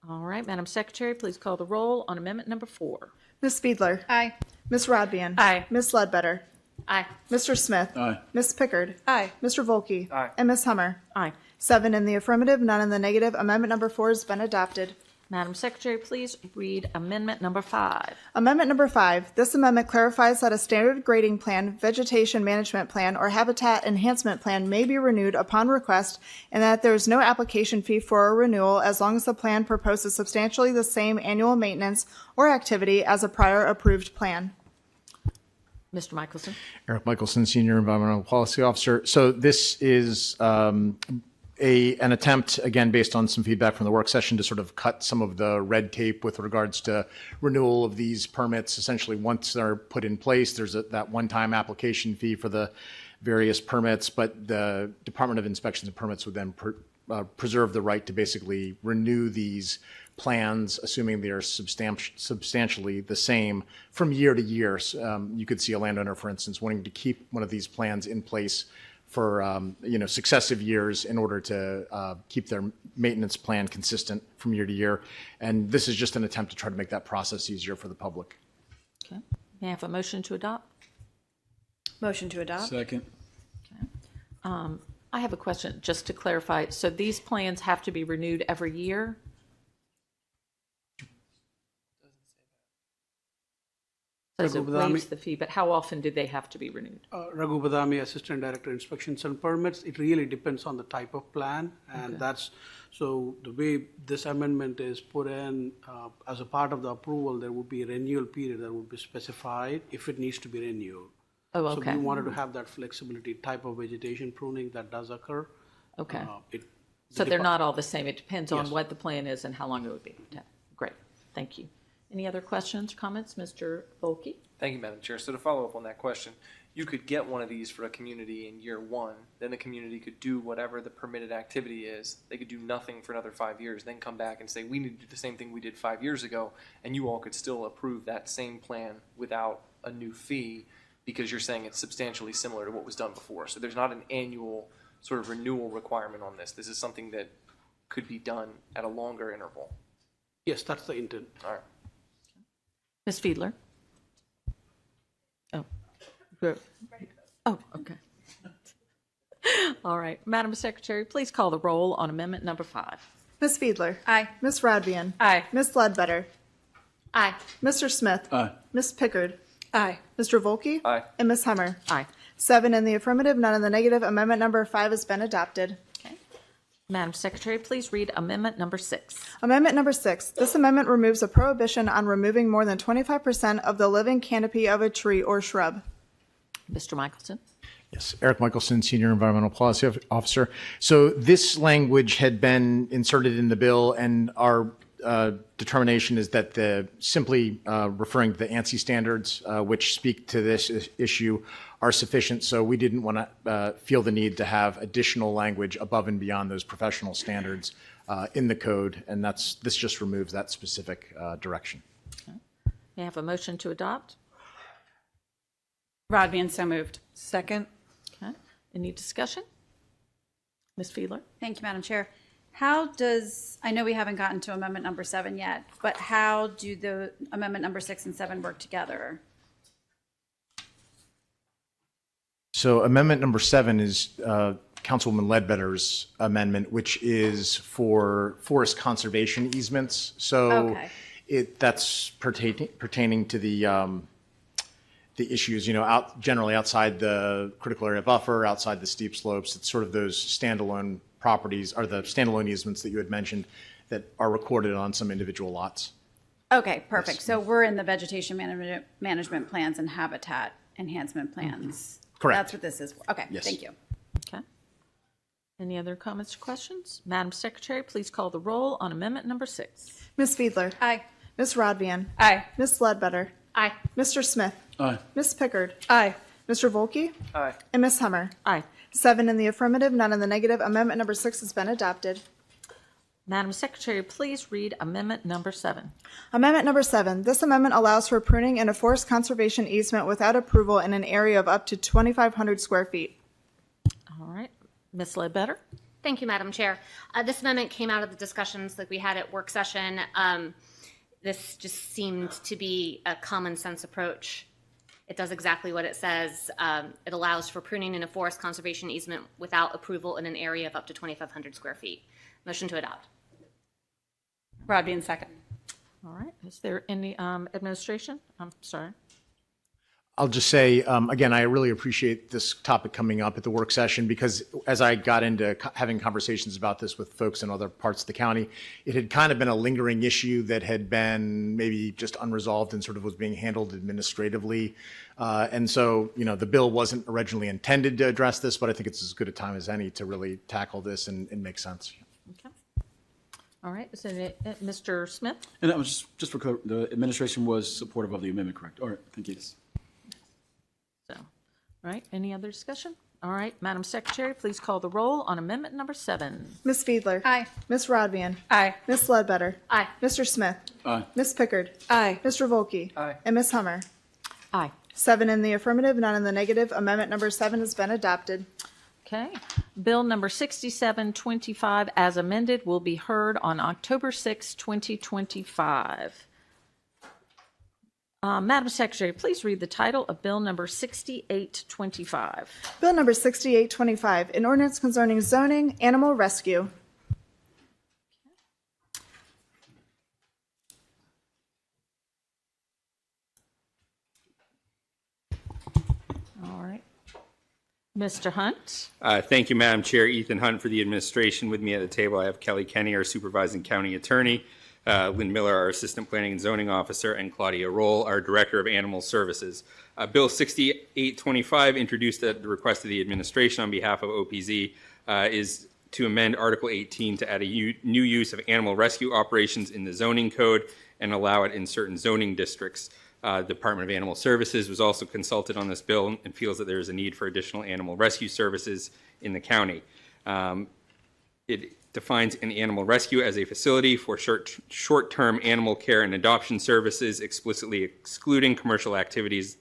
All right, Madam Secretary, please call the roll on amendment number 4. Ms. Fiedler. Aye. Ms. Radbian. Aye. Ms. Ledbetter. Aye. Mr. Smith. Aye. Ms. Pickard. Aye. Mr. Volkey. Aye. And Ms. Hummer. Aye. 7 in the affirmative, none in the negative. Amendment number 4 has been adopted. Madam Secretary, please read amendment number 5. Amendment number 5. This amendment clarifies that a standard grading plan, vegetation management plan, or habitat enhancement plan may be renewed upon request, and that there is no application fee for a renewal as long as the plan proposes substantially the same annual maintenance or activity as a prior approved plan. Mr. Michelson. Eric Michelson, Senior Environmental Policy Officer. So this is an attempt, again, based on some feedback from the work session, to sort of cut some of the red tape with regards to renewal of these permits. Essentially, once they're put in place, there's that one-time application fee for the various permits, but the Department of Inspections and Permits would then preserve the right to basically renew these plans, assuming they are substantially the same from year to year. You could see a landowner, for instance, wanting to keep one of these plans in place for successive years in order to keep their maintenance plan consistent from year to year. And this is just an attempt to try to make that process easier for the public. Okay. May I have a motion to adopt? Motion to adopt. Second. I have a question, just to clarify. So these plans have to be renewed every year? Says it waives the fee, but how often do they have to be renewed? Raghu Badami, Assistant Director, Inspections and Permits. It really depends on the type of plan, and that's, so the way this amendment is put in, as a part of the approval, there would be a renewal period that would be specified if it needs to be renewed. Oh, okay. So we wanted to have that flexibility, type of vegetation pruning that does occur. Okay. So they're not all the same. It depends on Yes. what the plan is and how long it would be. Okay. Great. Thank you. Any other questions, comments? Mr. Volkey? Thank you, Madam Chair. So to follow up on that question, you could get one of these for a community in year 1. Then the community could do whatever the permitted activity is. They could do nothing for another 5 years, then come back and say, we need to do the same thing we did 5 years ago, and you all could still approve that same plan without a new fee because you're saying it's substantially similar to what was done before. So there's not an annual sort of renewal requirement on this. This is something that could be done at a longer interval. Yes, that's the intent. All right. Ms. Fiedler? Oh, good. Oh, okay. All right. Madam Secretary, please call the roll on amendment number 5. Ms. Fiedler. Aye. Ms. Radvian. Aye. Ms. Ledbetter. Aye. Mr. Smith. Aye. Ms. Pickard. Aye. Mr. Volkey. Aye. And Ms. Hummer. Aye. 7 in the affirmative, none in the negative. Amendment number 5 has been adopted. Madam Secretary, please read amendment number 6. Amendment number 6. This amendment removes a prohibition on removing more than 25% of the living canopy of a tree or shrub. Mr. Michelson? Yes, Eric Michelson, Senior Environmental Policy Officer. So this language had been inserted in the bill, and our determination is that simply referring to the ANSI standards, which speak to this issue, are sufficient. So we didn't want to feel the need to have additional language above and beyond those professional standards in the code, and this just removes that specific direction. Okay. May I have a motion to adopt? Rodvian, so moved. Second. Okay. Any discussion? Ms. Fiedler? Thank you, Madam Chair. How does, I know we haven't gotten to amendment number 7 yet, but how do the amendment number 6 and 7 work together? So amendment number 7 is Councilwoman Ledbetter's amendment, which is for forest conservation easements. So that's pertaining to the issues, generally outside the critical area buffer, outside the steep slopes. It's sort of those standalone properties, or the standalone easements that you had mentioned, that are recorded on some individual lots. Okay, perfect. Yes. So we're in the vegetation management plans and habitat enhancement plans. Correct. That's what this is for. Okay, yes. Thank you. Okay. Any other comments or questions? Madam Secretary, please call the roll on amendment number 6. Ms. Fiedler. Aye. Ms. Rodvian. Aye. Ms. Ledbetter. Aye. Mr. Smith. Aye. Ms. Pickard. Aye. Mr. Volkey. Aye. And Ms. Hummer. Aye. 7 in the affirmative, none in the negative. Amendment number 6 has been adopted. Madam Secretary, please read amendment number 7. Amendment number 7. This amendment allows for pruning in a forest conservation easement without approval in an area of up to 2,500 square feet. All right. Ms. Ledbetter? Thank you, Madam Chair. This amendment came out of the discussions that we had at work session. This just seemed to be a common sense approach. It does exactly what it says. It allows for pruning in a forest conservation easement without approval in an area of up to 2,500 square feet. Motion to adopt. Rod being second. All right. Is there any administration? I'm sorry. I'll just say, again, I really appreciate this topic coming up at the work session because as I got into having conversations about this with folks in other parts of the county, it had kind of been a lingering issue that had been maybe just unresolved and sort of was being handled administratively. And so, the bill wasn't originally intended to address this, but I think it's as good a time as any to really tackle this and make sense. Okay. All right. Is it Mr. Smith? And that was just for the administration was supportive of the amendment, correct? All right, thank you. So, all right. Any other discussion? All right. Madam Secretary, please call the roll on amendment number 7. Ms. Fiedler. Aye. Ms. Rodvian. Aye. Ms. Ledbetter. Aye. Mr. Smith. Aye. Ms. Pickard. Aye. Mr. Volkey. Aye. And Ms. Hummer. Aye. 7 in the affirmative, none in the negative. Amendment number 7 has been adopted. Okay. Bill number 6725 as amended will be heard on October 6, 2025. Madam Secretary, please read the title of Bill number 6825. Bill number 6825, an ordinance concerning zoning, animal rescue. All right. Mr. Hunt? Thank you, Madam Chair. Ethan Hunt for the administration. With me at the table, I have Kelly Kenny, our supervising county attorney, Lynn Miller, our assistant planning and zoning officer, and Claudia Roll, our director of animal services. Bill 6825, introduced at the request of the administration on behalf of OPZ, is to amend Article 18 to add a new use of animal rescue operations in the zoning code and allow it in certain zoning districts. Department of Animal Services was also consulted on this bill and feels that there is a need for additional animal rescue services in the county. It defines an animal rescue as a facility for short-term animal care and adoption services, explicitly excluding commercial activities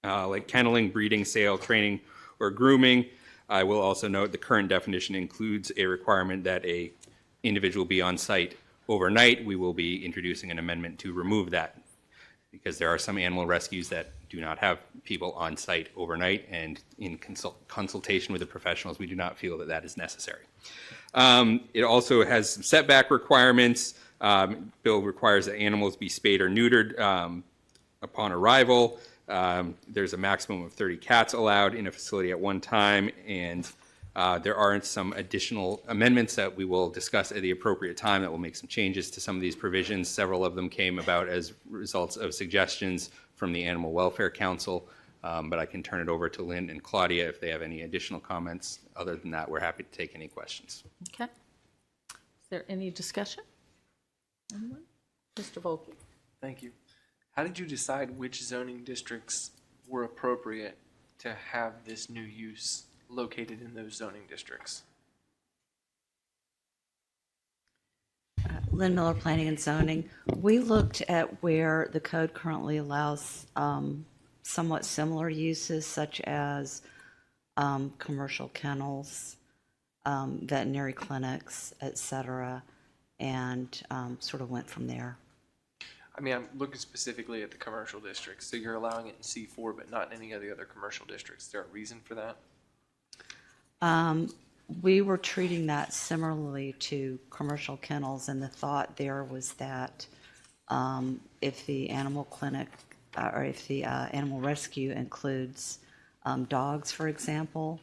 like kenneling, breeding, sale, training, or grooming. I will also note the current definition includes a requirement that a individual be on site overnight. We will be introducing an amendment to remove that, because there are some animal rescues that do not have people on site overnight, and in consultation with the professionals, we do not feel that that is necessary. It also has some setback requirements. Bill requires that animals be spayed or neutered upon arrival. There's a maximum of 30 cats allowed in a facility at one time, and there are some additional amendments that we will discuss at the appropriate time that will make some changes to some of these provisions. Several of them came about as results of suggestions from the Animal Welfare Council, but I can turn it over to Lynn and Claudia if they have any additional comments. Other than that, we're happy to take any questions. Okay. Is there any discussion? Anyone? Mr. Volkey? Thank you. How did you decide which zoning districts were appropriate to have this new use located in those zoning districts? Lynn Miller, Planning and Zoning. We looked at where the code currently allows somewhat similar uses, such as commercial kennels, veterinary clinics, et cetera, and sort of went from there. I mean, I'm looking specifically at the commercial districts. So you're allowing it in C4, but not in any of the other commercial districts. Is there a reason for that? We were treating that similarly to commercial kennels, and the thought there was that if the animal clinic or if the animal rescue includes dogs, for example,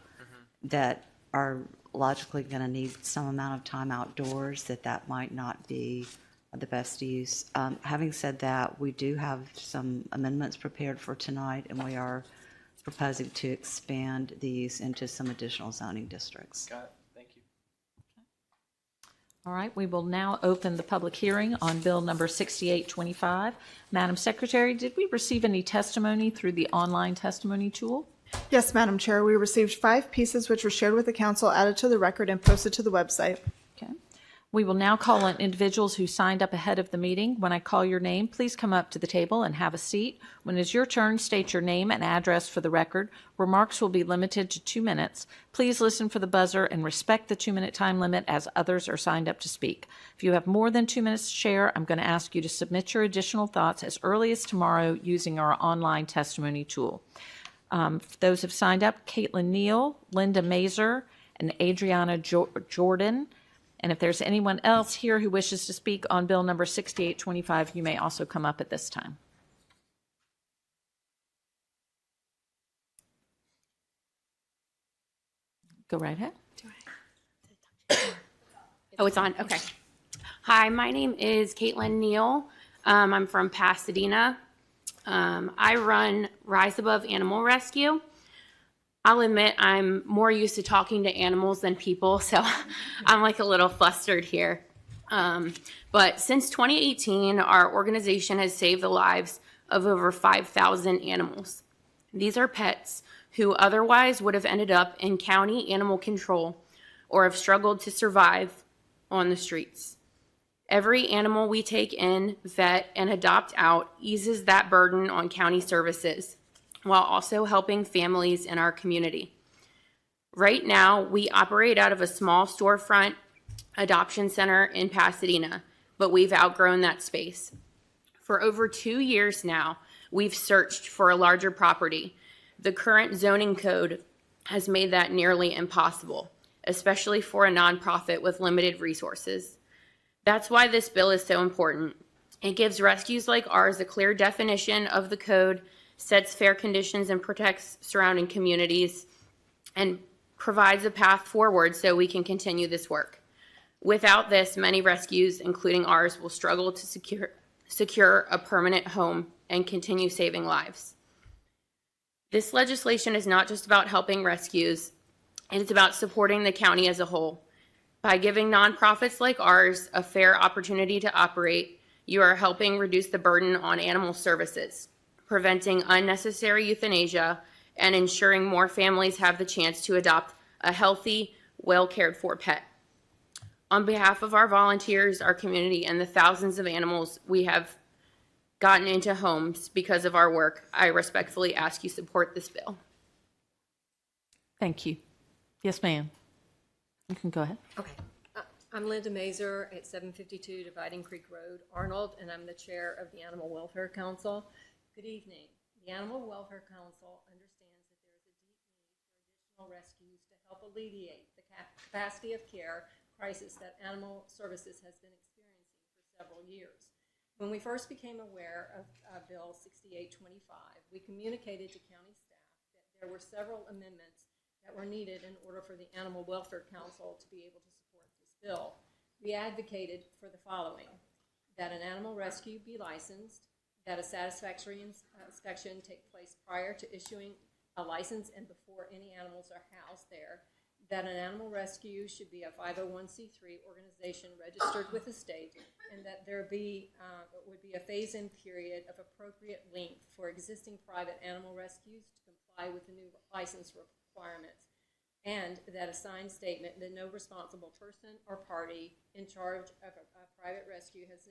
that are logically going to need some amount of time outdoors, that might not be the best use. Having said that, we do have some amendments prepared for tonight, and we are proposing to expand these into some additional zoning districts. Got it. Thank you. All right, we will now open the public hearing on Bill number 6825. Madam Secretary, did we receive any testimony through the online testimony tool? Yes, Madam Chair, we received 5 pieces which were shared with the council, added to the record, and posted to the website. Okay. We will now call on individuals who signed up ahead of the meeting. When I call your name, please come up to the table and have a seat. When it's your turn, state your name and address for the record. Remarks will be limited to 2 minutes. Please listen for the buzzer and respect the 2-minute time limit as others are signed up to speak. If you have more than 2 minutes to share, I'm going to ask you to submit your additional thoughts as early as tomorrow using our online testimony tool. For those who have signed up, Caitlin Neal, Linda Mazer, and Adriana Jordan, And if there's anyone else here who wishes to speak on Bill number 6825, you may also come up at this time. Go right ahead. Oh, it's on? Okay. Hi, my name is Caitlin Neal. I'm from Pasadena. I run Rise Above Animal Rescue. I'll admit I'm more used to talking to animals than people, so I'm like a little flustered here. But since 2018, our organization has saved the lives of over 5,000 animals. These are pets who otherwise would have ended up in county animal control or have struggled to survive on the streets. Every animal we take in, vet, and adopt out eases that burden on county services, while also helping families in our community. Right now, we operate out of a small storefront adoption center in Pasadena, but we've outgrown that space. For over 2 years now, we've searched for a larger property. The current zoning code has made that nearly impossible, especially for a nonprofit with limited resources. That's why this bill is so important. It gives rescues like ours a clear definition of the code, sets fair conditions, and protects surrounding communities, and provides a path forward so we can continue this work. Without this, many rescues, including ours, will struggle to secure a permanent home and continue saving lives. This legislation is not just about helping rescues, and it's about supporting the county as a whole. By giving nonprofits like ours a fair opportunity to operate, you are helping reduce the burden on animal services, preventing unnecessary euthanasia, and ensuring more families have the chance to adopt a healthy, well-cared-for pet. On behalf of our volunteers, our community, and the thousands of animals we have gotten into homes because of our work, I respectfully ask you support this bill. Thank you. Yes, ma'am. You can go ahead. Okay. I'm Linda Mazer at 752 Dividing Creek Road, Arnold, and I'm the chair of the Animal Welfare Council. Good evening. The Animal Welfare Council understands that there is a deep need for additional rescues to help alleviate the capacity of care crisis that animal services has been experiencing for several years. When we first became aware of Bill 6825, we communicated to county staff that there were several amendments that were needed in order for the Animal Welfare Council to be able to support this bill. We advocated for the following: that an animal rescue be licensed, that a satisfactory inspection take place prior to issuing a license and before any animals are housed there, that an animal rescue should be a 501c3 organization registered with the state, and that there would be a phase-in period of appropriate length for existing private animal rescues to comply with the new license requirements, and that a signed statement that no responsible person or party in charge of a private rescue has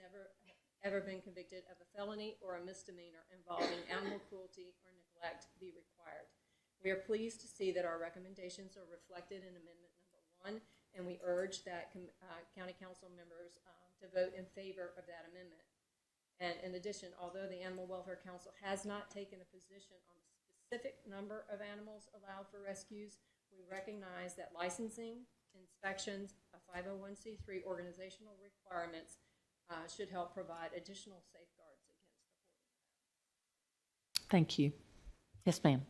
ever been convicted of a felony or a misdemeanor involving animal cruelty or neglect be required. We are pleased to see that our recommendations are reflected in Amendment Number 1, and we urge that County Council members to vote in favor of that amendment. And in addition, although the Animal Welfare Council has not taken a position on the specific number of animals allowed for rescues, we recognize that licensing, inspections, a 501c3 organizational requirements should help provide additional safeguards against the hoarding. Thank you. Yes, ma'am.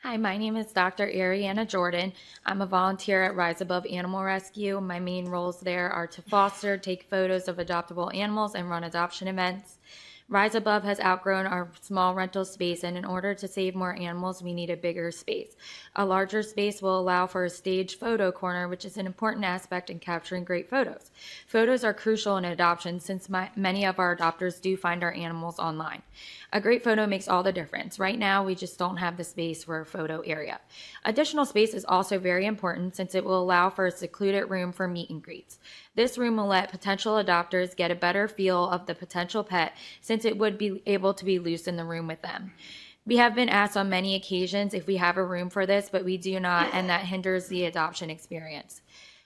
Hi, my name is Dr. Ariana Jordan. I'm a volunteer at Rise Above Animal Rescue. My main roles there are to foster, take photos of adoptable animals, and run adoption events. Rise Above has outgrown our small rental space, and in order to save more animals, we need a bigger space. A larger space will allow for a staged photo corner, which is an important aspect in capturing great photos. Photos are crucial in adoption since many of our adopters do find our animals online. A great photo makes all the difference. Right now, we just don't have the space for a photo area. Additional space is also very important since it will allow for a secluded room for meet and greets. This room will let potential adopters get a better feel of the potential pet since it would be able to be loose in the room with them. We have been asked on many occasions if we have a room for this, but we do not, and that hinders the adoption experience.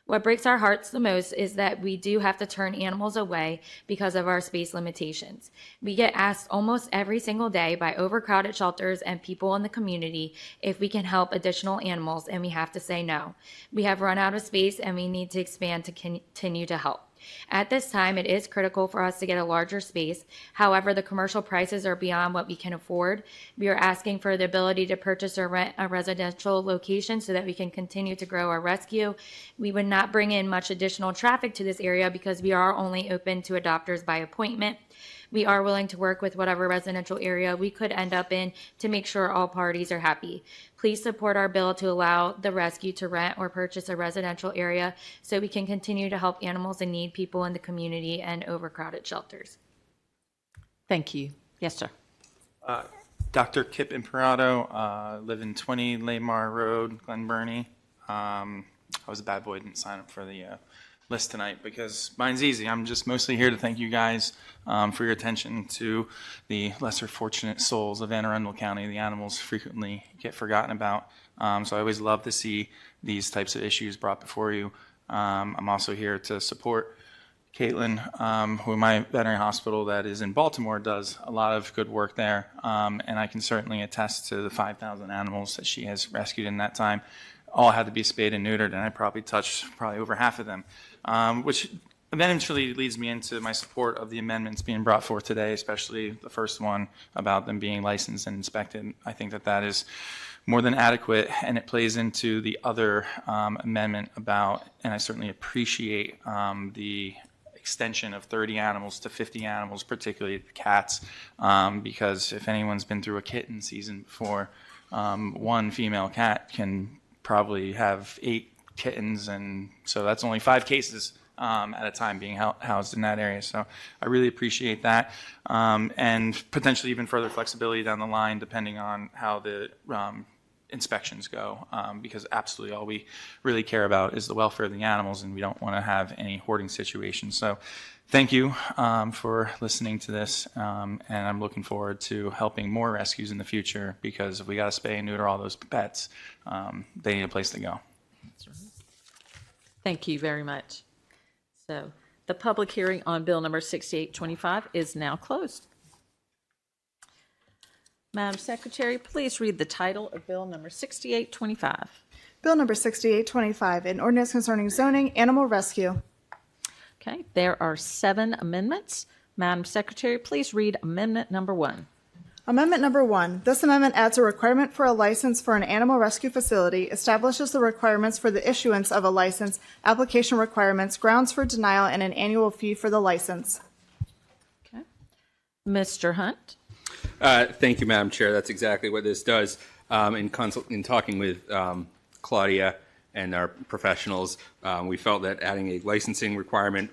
What breaks our hearts the most is that we do have to turn animals away because of our space limitations. We get asked almost every single day by overcrowded shelters and people in the community if we can help additional animals, and we have to say no. We have run out of space and we need to expand to continue to help. At this time, it is critical for us to get a larger space. However, the commercial prices are beyond what we can afford. We are asking for the ability to purchase or rent a residential location so that we can continue to grow our rescue. We would not bring in much additional traffic to this area because we are only open to adopters by appointment. We are willing to work with whatever residential area we could end up in to make sure all parties are happy. Please support our bill to allow the rescue to rent or purchase a residential area so we can continue to help animals in need, people in the community, and overcrowded shelters. Thank you. Yes, sir. Dr. Kip Imperato, live in 20 Laymar Road, Glen Burnie. I was a bad boy, didn't sign up for the list tonight because mine's easy. I'm just mostly here to thank you guys for your attention to the lesser fortunate souls of Anne Arundel County. The animals frequently get forgotten about. So I always love to see these types of issues brought before you. I'm also here to support Caitlin, who my veterinary hospital that is in Baltimore does a lot of good work there. And I can certainly attest to the 5,000 animals that she has rescued in that time. All had to be spayed and neutered, and I probably touched over half of them, which eventually leads me into my support of the amendments being brought forth today, especially the first one about them being licensed and inspected. I think that that is more than adequate, and it plays into the other amendment about, and I certainly appreciate the extension of 30 animals to 50 animals, particularly the cats, because if anyone's been through a kitten season before, one female cat can probably have 8 kittens, and so that's only 5 cases at a time being housed in that area. So I really appreciate that, and potentially even further flexibility down the line depending on how the inspections go, because absolutely all we really care about is the welfare of the animals, and we don't want to have any hoarding situations. So thank you for listening to this, and I'm looking forward to helping more rescues in the future, because if we got to spay and neuter all those pets, they need a place to go. Thank you very much. So the public hearing on Bill number 6825 is now closed. Madam Secretary, please read the title of Bill number 6825. Bill number 6825, an ordinance concerning zoning, animal rescue. Okay, there are 7 amendments. Madam Secretary, please read amendment number 1. Amendment number 1. This amendment adds a requirement for a license for an animal rescue facility, establishes the requirements for the issuance of a license, application requirements, grounds for denial, and an annual fee for the license. Okay. Mr. Hunt? Thank you, Madam Chair. That's exactly what this does. In talking with Claudia and our professionals, we felt that adding a licensing requirement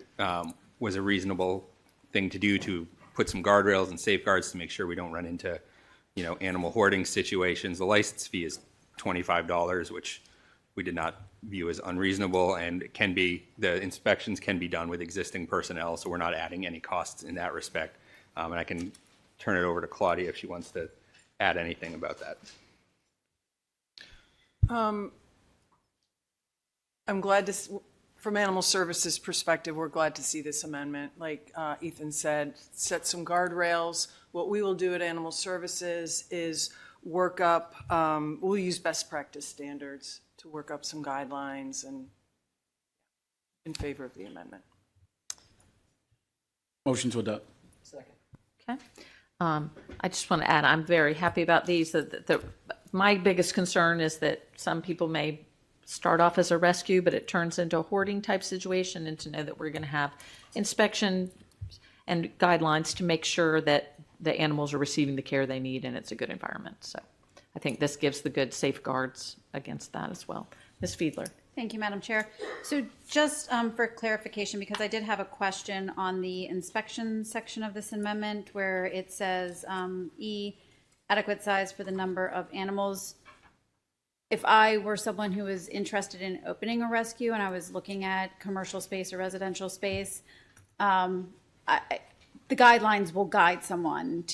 was a reasonable thing to do to put some guardrails and safeguards to make sure we don't run into, animal hoarding situations. The license fee is $25, which we did not view as unreasonable, and the inspections can be done with existing personnel, so we're not adding any costs in that respect. And I can turn it over to Claudia if she wants to add anything about that. I'm glad to, from Animal Services perspective, we're glad to see this amendment. Like Ethan said, set some guardrails. What we will do at Animal Services is work up, we'll use best practice standards to work up some guidelines and in favor of the amendment. Motion to adopt. Second. Okay. I just want to add, I'm very happy about these. My biggest concern is that some people may start off as a rescue, but it turns into a hoarding type situation, and to know that we're going to have inspection and guidelines to make sure that the animals are receiving the care they need and it's a good environment. So I think this gives the good safeguards against that as well. Ms. Fiedler. Thank you, Madam Chair. So just for clarification, because I did have a question on the inspection section of this amendment where it says E, adequate size for the number of animals. If I were someone who was interested in opening a rescue and I was looking at commercial space or residential space, the guidelines will guide someone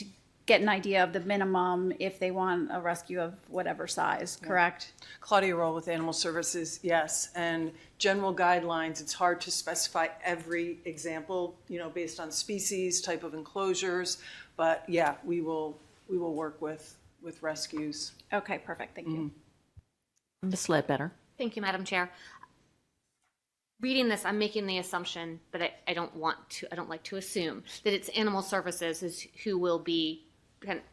get an idea of the minimum if they want a rescue of whatever size, correct? Claudia Roll with Animal Services, yes. And general guidelines, it's hard to specify every example, based on species, type of enclosures. But yeah, we will work with rescues. Okay, perfect. Thank you. Ms. Ledbetter. Thank you, Madam Chair. Reading this, I'm making the assumption, but I don't like to assume that it's Animal Services who will be kind of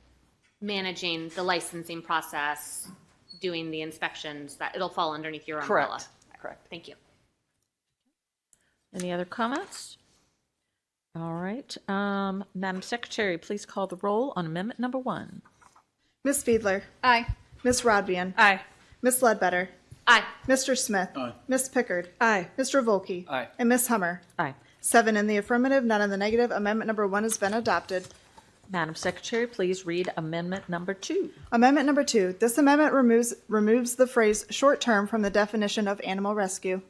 managing the licensing process, doing the inspections, that it'll fall underneath your umbrella. Correct. Thank you. Any other comments? All right. Madam Secretary, please call the roll on amendment number 1. Ms. Fiedler. Aye. Ms. Rodbian. Aye. Ms. Ledbetter. Aye. Mr. Smith. Aye. Ms. Pickard. Aye. Mr. Volkey. Aye. And Ms. Hummer. Aye. 7 in the affirmative, none in the negative. Amendment number 1 has been adopted. Madam Secretary, please read amendment number 2. Amendment number 2. This amendment removes the phrase short-term from the definition of animal rescue.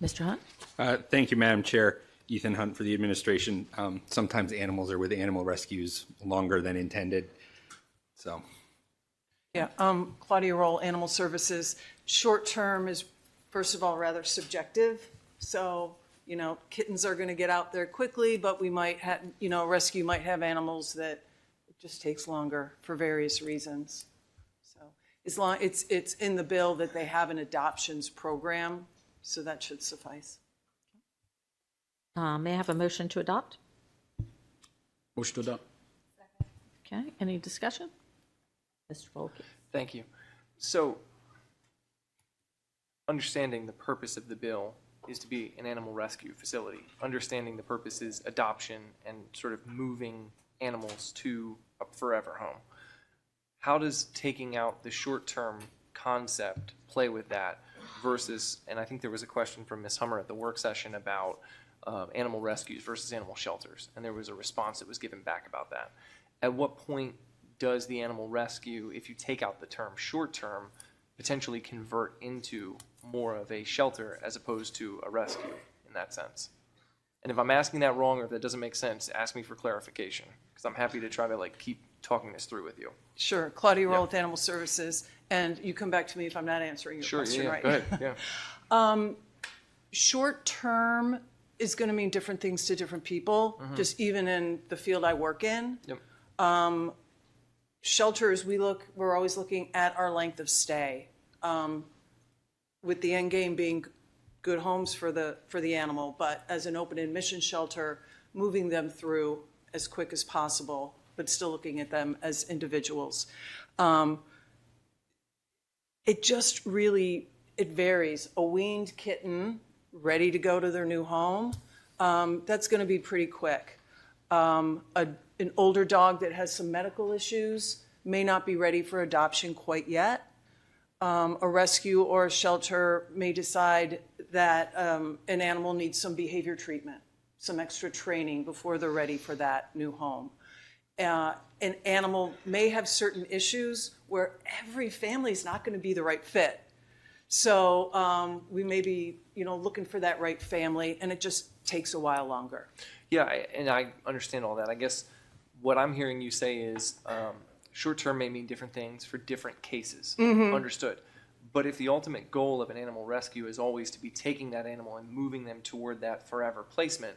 Mr. Hunt? Thank you, Madam Chair. Ethan Hunt for the administration. Sometimes animals are with animal rescues longer than intended. So, Yeah, Claudia Roll, Animal Services. Short term is, first of all, rather subjective. So, kittens are going to get out there quickly, but we might have, a rescue might have animals that it just takes longer for various reasons. So, as long it's in the bill that they have an adoptions program, so that should suffice. May I have a motion to adopt? Motion to adopt. Okay. Any discussion? Mr. Volkey? Thank you. So, understanding the purpose of the bill is to be an animal rescue facility. Understanding the purpose is adoption and sort of moving animals to a forever home. How does taking out the short-term concept play with that versus, and I think there was a question from Ms. Hummer at the work session about animal rescues versus animal shelters, and there was a response that was given back about that. At what point does the animal rescue, if you take out the term short-term, potentially convert into more of a shelter as opposed to a rescue in that sense? And if I'm asking that wrong or if that doesn't make sense, ask me for clarification, because I'm happy to try to keep talking this through with you. Sure, Claudia Roll with Animal Services, and you come back to me if I'm not answering your question right. Go ahead. Yeah. Short term is going to mean different things to different people, just even in the field I work in. Yep. Shelters, we're always looking at our length of stay, with the end game being good homes for the animal, but as an open admission shelter, moving them through as quick as possible, but still looking at them as individuals. It just really, it varies. A weaned kitten ready to go to their new home, that's going to be pretty quick. An older dog that has some medical issues may not be ready for adoption quite yet. A rescue or a shelter may decide that an animal needs some behavior treatment, some extra training before they're ready for that new home. An animal may have certain issues where every family is not going to be the right fit. So we may be, looking for that right family, and it just takes a while longer. Yeah, and I understand all that. I guess what I'm hearing you say is short-term may mean different things for different cases. Understood. But if the ultimate goal of an animal rescue is always to be taking that animal and moving them toward that forever placement,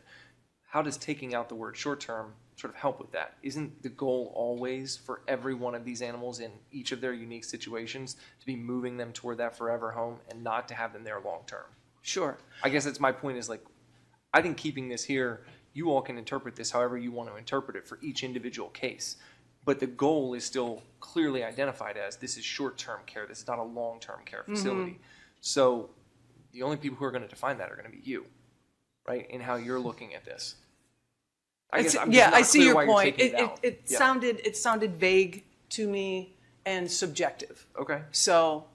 how does taking out the word short-term sort of help with that? Isn't the goal always for every one of these animals in each of their unique situations to be moving them toward that forever home and not to have them there long-term? Sure. I guess that's my point is I think keeping this here, you all can interpret this however you want to interpret it for each individual case. But the goal is still clearly identified as this is short-term care. This is not a long-term care facility. So the only people who are going to define that are going to be you, right, in how you're looking at this. I see your point. It sounded vague to me and subjective. Okay. So,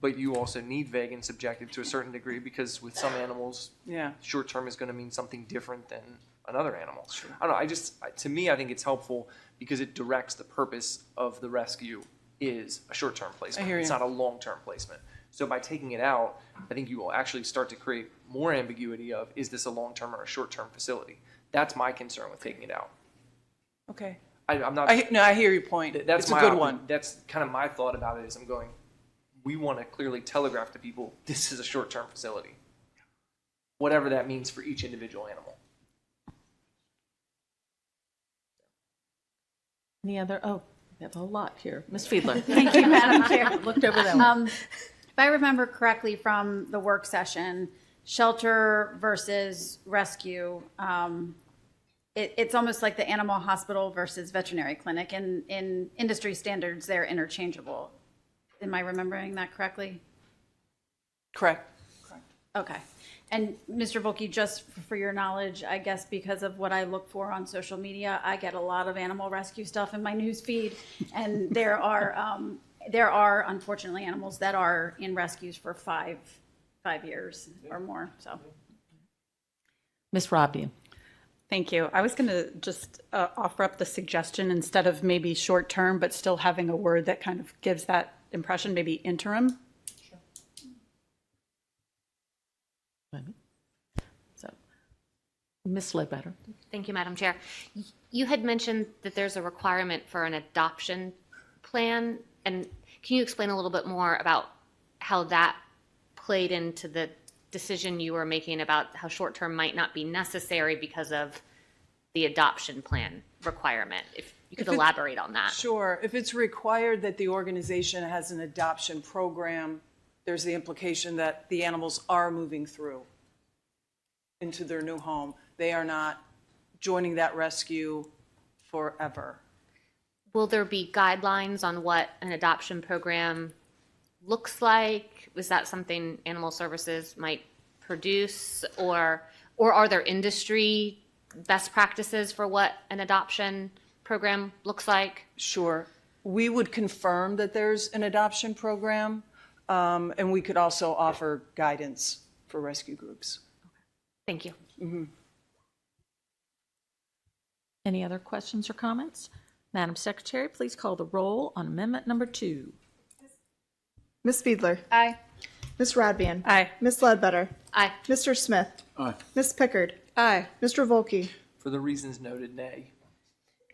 but you also need vague and subjective to a certain degree because with some animals, yeah, short term is going to mean something different than another animal. Sure. I don't know. To me, I think it's helpful because it directs the purpose of the rescue is a short term placement. I hear you. It's not a long term placement. So by taking it out, I think you will actually start to create more ambiguity of is this a long term or a short term facility? That's my concern with taking it out. Okay. I'm not. I hear your point. That's It's a my good one. That's kind of my thought about it. Is I'm going. We want to clearly telegraph to people this is a short-term facility, whatever that means for each individual animal. Any other? Oh, we have a whole lot here. Ms. Fiedler. Thank you, Madam Chair. Looked over that one. If I remember correctly from the work session, shelter versus rescue, it's almost like the animal hospital versus veterinary clinic. In industry standards, they're interchangeable. Am I remembering that correctly? Correct. Okay. And Mr. Volke, just for your knowledge, I guess because of what I look for on social media, I get a lot of animal rescue stuff in my news feed, and there are unfortunately animals that are in rescues for five years or more. So, Ms. Rabia. Thank you. I was going to just offer up the suggestion instead of maybe short term, but still having a word that kind of gives that impression, maybe interim. So, Ms. Ledbetter. Thank you, Madam Chair. You had mentioned that there's a requirement for an adoption plan, and can you explain a little bit more about how that played into the decision you were making about how short-term might not be necessary because of the adoption plan requirement? If you could elaborate on that. Sure. If it's required that the organization has an adoption program, there's the implication that the animals are moving through into their new home. They are not joining that rescue forever. Will there be guidelines on what an adoption program looks like? Was that something Animal Services might produce, or are there industry best practices for what an adoption program looks like? Sure. We would confirm that there's an adoption program, and we could also offer guidance for rescue groups. Thank you. Mm-hmm. Any other questions or comments? Madam Secretary, please call the roll on amendment number 2. Ms. Fiedler. Aye. Ms. Radbian. Aye. Ms. Ledbetter. Aye. Mr. Smith. Aye. Ms. Pickard. Aye. Mr. Volke. For the reasons noted, nay.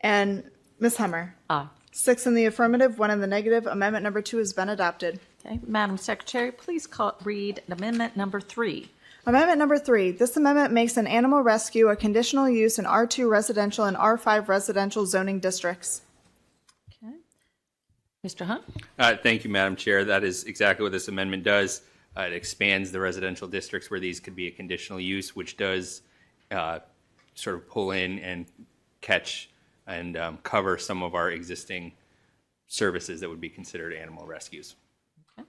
And Ms. Hummer. Aye. 6 in the affirmative, 1 in the negative. Amendment number 2 has been adopted. Okay, Madam Secretary, please read amendment number 3. Amendment number 3. This amendment makes an animal rescue a conditional use in R2 residential and R5 residential zoning districts. Okay. Mr. Hunt? Thank you, Madam Chair. That is exactly what this amendment does. It expands the residential districts where these could be a conditional use, which does sort of pull in and catch and cover some of our existing services that would be considered animal rescues. Okay.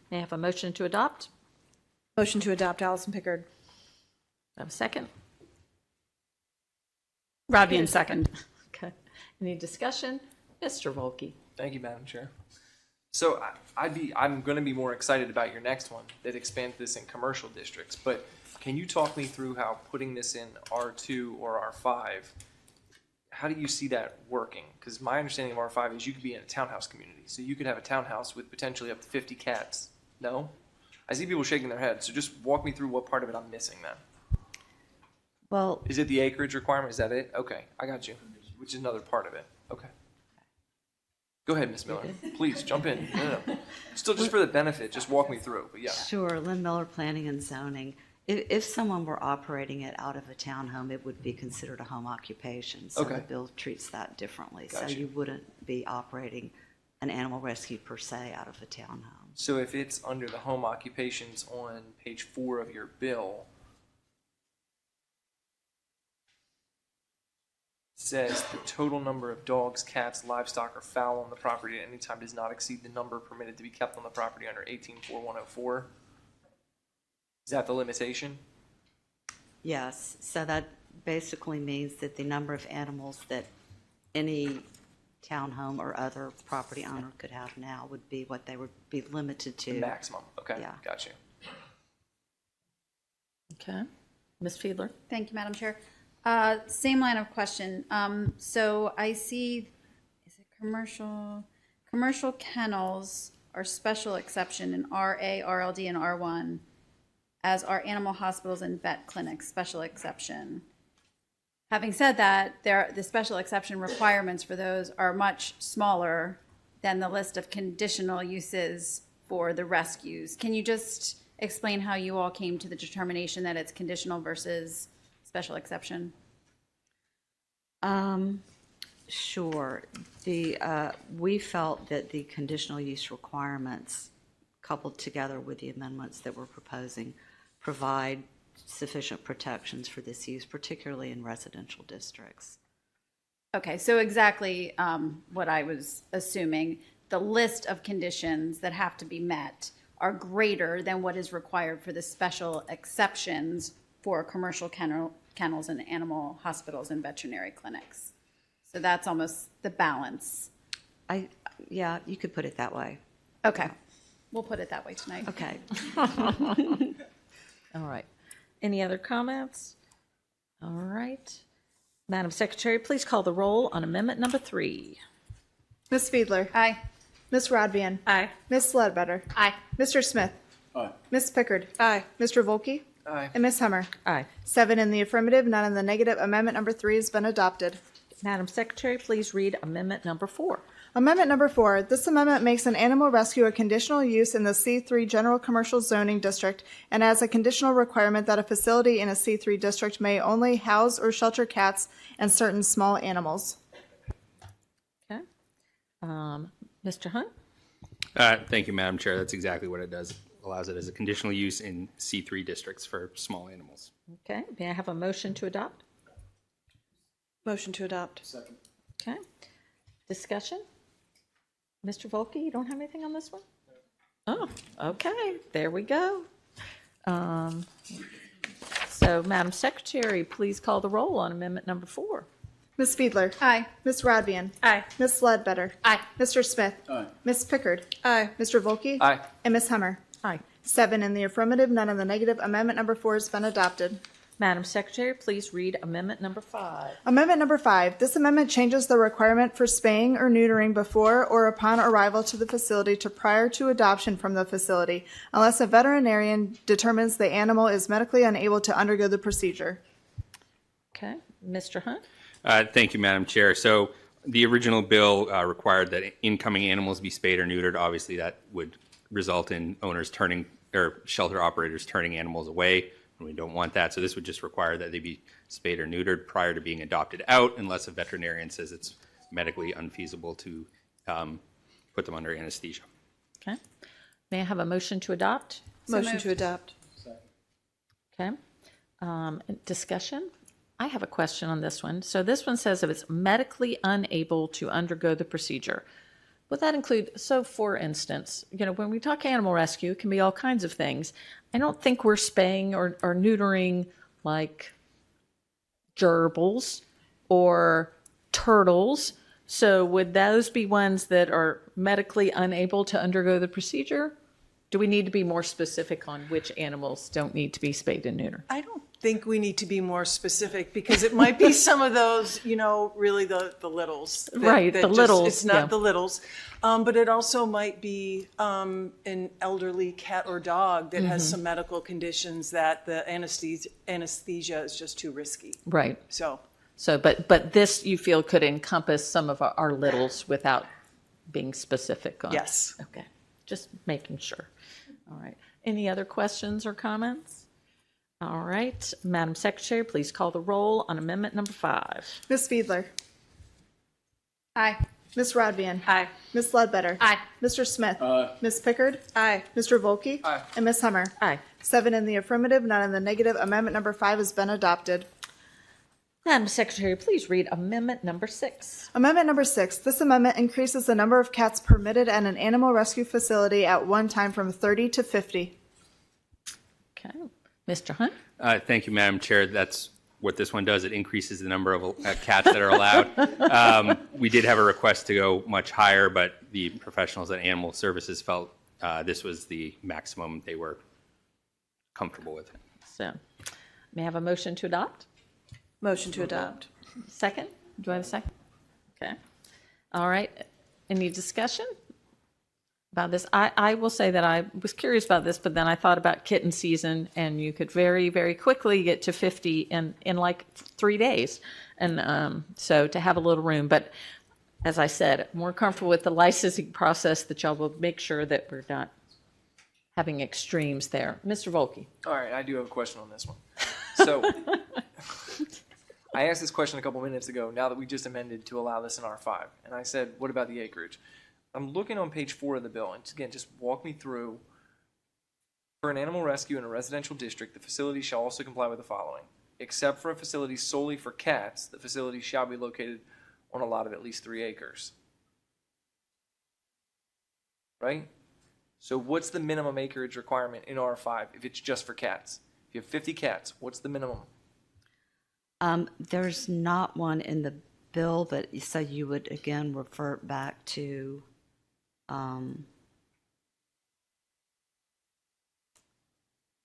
May I have a motion to adopt? Motion to adopt, Allison Pickard. Do I have a second? Rabbian, second. Okay. Any discussion? Mr. Volke. Thank you, Madam Chair. So I'm going to be more excited about your next one that expands this in commercial districts. But can you talk me through how putting this in R2 or R5, how do you see that working? Because my understanding of R5 is you could be in a townhouse community. So you could have a townhouse with potentially up to 50 cats. No? I see people shaking their heads. So just walk me through what part of it I'm missing then. Well, Is it the acreage requirement? Is that it? Okay, I got you. Which is another part of it. Okay. Go ahead, Ms. Miller. Please, jump in. No. Still, just for the benefit, just walk me through. But yeah. sure, Lynn Miller, Planning and Zoning. If someone were operating it out of a townhome, it would be considered a home occupation. So Okay. the bill treats that differently. So Gotcha. you wouldn't be operating an animal rescue per se out of a townhome. So if it's under the home occupations on page 4 of your bill, it says the total number of dogs, cats, livestock, or fowl on the property at any time does not exceed the number permitted to be kept on the property under 18.4104. Is that the limitation? Yes, so that basically means that the number of animals that any townhome or other property owner could have now would be what they would be limited to. The maximum. Okay, Yeah. got you. Okay. Ms. Fiedler? Thank you, Madam Chair. Same line of question. So I see, is it commercial kennels are special exception in RA, RLD, and R1, as are animal hospitals and vet clinics, special exception. Having said that, the special exception requirements for those are much smaller than the list of conditional uses for the rescues. Can you just explain how you all came to the determination that it's conditional versus special exception? Sure. We felt that the conditional use requirements, coupled together with the amendments that we're proposing, provide sufficient protections for this use, particularly in residential districts. Okay, so exactly what I was assuming. The list of conditions that have to be met are greater than what is required for the special exceptions for commercial kennels and animal hospitals and veterinary clinics. So that's almost the balance. Yeah, you could put it that way. Okay, we'll put it that way tonight. Okay. All right. Any other comments? All right. Madam Secretary, please call the roll on amendment number 3. Ms. Fiedler. Aye. Ms. Rodvian. Aye. Ms. Ledbetter. Aye. Mr. Smith. Aye. Ms. Pickard. Aye. Mr. Volkey. Aye. And Ms. Hummer. Aye. 7 in the affirmative, none in the negative. Amendment number 3 has been adopted. Madam Secretary, please read amendment number 4. Amendment number 4. This amendment makes an animal rescue a conditional use in the C3 General Commercial Zoning District and as a conditional requirement that a facility in a C3 district may only house or shelter cats and certain small animals. Okay. Mr. Hunt? Thank you, Madam Chair. That's exactly what it does. It allows it as a conditional use in C3 districts for small animals. Okay. May I have a motion to adopt? Motion to adopt. Second. Okay. Discussion? Mr. Volkey, you don't have anything on this one? Oh, okay. There we go. So, Madam Secretary, please call the roll on amendment number 4. Ms. Fiedler. Aye. Ms. Rodvian. Aye. Ms. Ledbetter. Aye. Mr. Smith. Aye. Ms. Pickard. Aye. Mr. Volkey. Aye. And Ms. Hummer. Aye. 7 in the affirmative, none in the negative. Amendment number 4 has been adopted. Madam Secretary, please read amendment number 5. Amendment number 5. This amendment changes the requirement for spaying or neutering before or upon arrival to the facility to prior to adoption from the facility, unless a veterinarian determines the animal is medically unable to undergo the procedure. Okay. Mr. Hunt? Thank you, Madam Chair. So the original bill required that incoming animals be spayed or neutered. Obviously, that would result in owners turning or shelter operators turning animals away. We don't want that, so this would just require that they be spayed or neutered prior to being adopted out, unless a veterinarian says it's medically unfeasible to put them under anesthesia. Okay. May I have a motion to adopt? Motion to adopt. Okay. Discussion? I have a question on this one. So this one says if it's medically unable to undergo the procedure. Would that include, so for instance, when we talk animal rescue, it can be all kinds of things. I don't think we're spaying or neutering like gerbils or turtles. So would those be ones that are medically unable to undergo the procedure? Do we need to be more specific on which animals don't need to be spayed and neutered? I don't think we need to be more specific because it might be some of those, really the littles. Right, the littles, It's not yeah. the littles. But it also might be an elderly cat or dog that has some medical conditions that the anesthesia is just too risky. Right. So, But this you feel could encompass some of our littles without being specific on? yes. Okay, just making sure. All right. Any other questions or comments? All right. Madam Secretary, please call the roll on amendment number 5. Ms. Fiedler. Aye. Ms. Rodvian. Aye. Ms. Ledbetter. Aye. Mr. Smith. Aye. Ms. Pickard. Aye. Mr. Volkey. Aye. And Ms. Hummer. Aye. 7 in the affirmative, none in the negative. Amendment number 5 has been adopted. Madam Secretary, please read amendment number 6. Amendment number 6. This amendment increases the number of cats permitted at an animal rescue facility at one time from 30 to 50. Okay. Mr. Hunt? Thank you, Madam Chair. That's what this one does. It increases the number of cats that are allowed. We did have a request to go much higher, but the professionals at Animal Services felt this was the maximum they were comfortable with. So, may I have a motion to adopt? Motion to adopt. Second? Do I have a second? Okay. All right. Any discussion? about this. I will say that I was curious about this, but then I thought about kitten season, and you could very, very quickly get to 50 in like 3 days. And so to have a little room, but as I said, more comfortable with the licensing process, that y'all will make sure that we're not having extremes there. Mr. Volke. All right, I do have a question on this one. So I asked this question a couple minutes ago, now that we just amended to allow this in R5. And I said, what about the acreage? I'm looking on page 4 of the bill, and again, just walk me through. For an animal rescue in a residential district, the facility shall also comply with the following. Except for a facility solely for cats, the facility shall be located on a lot of at least 3 acres. Right? So what's the minimum acreage requirement in R5 if it's just for cats? If you have 50 cats, what's the minimum? There's not one in the bill, but so you would again revert back to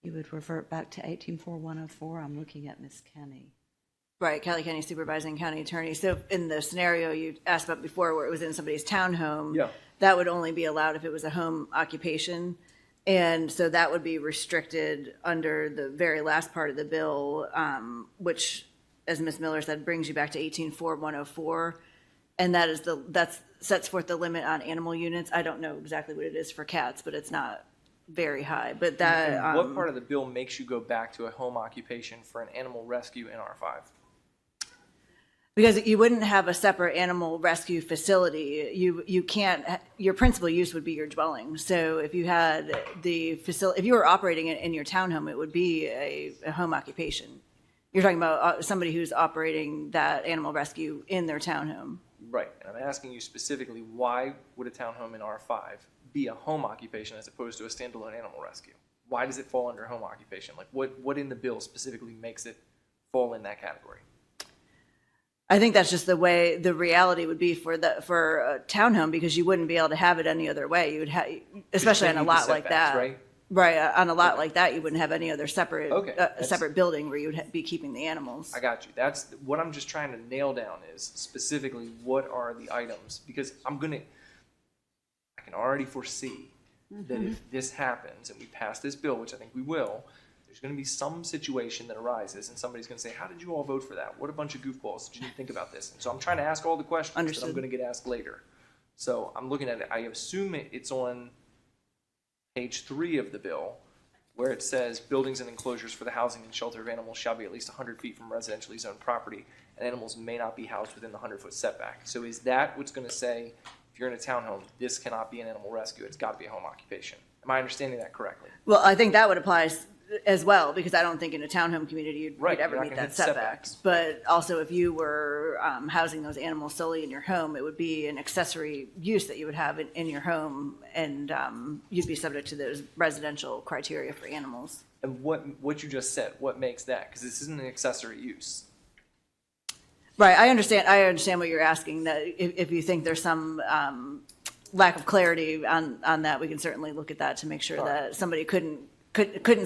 you would revert back to 184104. I'm looking at Miss Kenny. Right, Cali County Supervising County Attorney. So in the scenario you asked about before where it was in somebody's townhome, Yeah. that would only be allowed if it was a home occupation. And so that would be restricted under the very last part of the bill, which, as Ms. Miller said, brings you back to 184104. And that is that sets forth the limit on animal units. I don't know exactly what it is for cats, but it's not very high. But that And what part of the bill makes you go back to a home occupation for an animal rescue in R5? Because you wouldn't have a separate animal rescue facility. You can't, your principal use would be your dwelling. So if you had the facility, if you were operating it in your townhome, it would be a home occupation. You're talking about somebody who's operating that animal rescue in their townhome. Right, and I'm asking you specifically, why would a townhome in R5 be a home occupation as opposed to a standalone animal rescue? Why does it fall under home occupation? Like what in the bill specifically makes it fall in that category? I think that's just the way the reality would be for a townhome, because you wouldn't be able to have it any other way. You would have, especially on a lot like that. Right? Right, on a lot like that, you wouldn't have any other separate Okay, separate building where you would be keeping the animals. I got you. That's what I'm just trying to nail down is specifically what are the items, because I can already foresee that if this happens and we pass this bill, which I think we will, there's going to be some situation that arises and somebody's going to say, how did you all vote for that? What a bunch of goofballs. Did you think about this? And so I'm trying to ask all the questions that I'm going to get asked later. So I'm looking at it. I assume it's on page 3 of the bill, where it says buildings and enclosures for the housing and shelter of animals shall be at least 100 feet from residentially zoned property, and animals may not be housed within the 100-foot setback. So is that what's going to say, if you're in a townhome, this cannot be an animal rescue, it's got to be a home occupation? Am I understanding that correctly? Well, I think that would apply as well, because I don't think in a townhome community you'd Right, ever you're not meet gonna that hit setback. setbacks. But also, if you were housing those animals solely in your home, it would be an accessory use that you would have in your home, and you'd be subject to those residential criteria for animals. And what you just said, what makes that? Because this isn't an accessory use. Right, I understand what you're asking, that if you think there's some lack of clarity on that, we can certainly look at that to make sure that somebody couldn't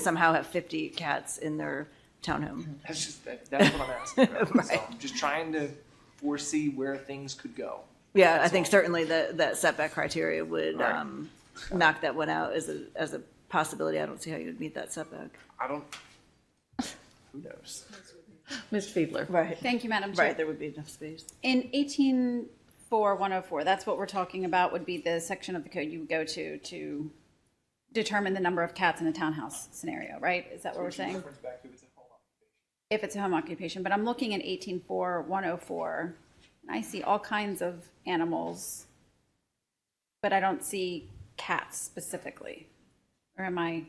somehow have 50 cats in their townhome. That's what I'm asking about. Right. So I'm just trying to foresee where things could go. Yeah, I think certainly that setback criteria would knock that one out as a possibility. I don't see how you would meet that setback. Who knows? Ms. Fiedler. Right. Thank you, Madam Chair. Right, there would be enough space. In 184104, that's what we're talking about, would be the section of the code you would go to determine the number of cats in a townhouse scenario, right? Is that what we're saying? If it's a home occupation. But I'm looking at 184104, and I see all kinds of animals, but I don't see cats specifically. Or am I?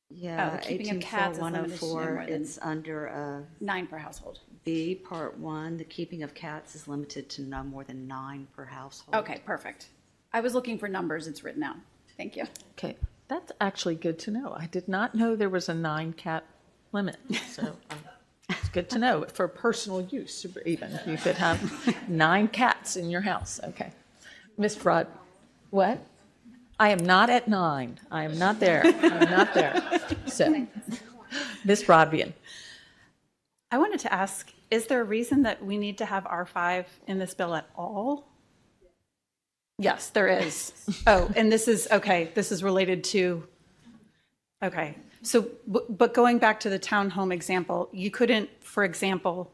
Yeah, the keeping of cats is limited to no 184104, more than it's under 9 per household. B, Part 1, the keeping of cats is limited to no more than 9 per household. Okay, perfect. I was looking for numbers, it's written out. Thank you. Okay, that's actually good to know. I did not know there was a 9-cat limit, so it's good to know for personal use. Even you could have 9 cats in your house. Okay, Ms. Fraud, what? I am not at 9. I am not there. I'm not there. So, Ms. Rodvian. I wanted to ask Is there a reason that we need to have R5 in this bill at all? Yes, there is. Oh, and this is, okay, this is related to, okay. So, but going back to the townhome example, you couldn't, for example,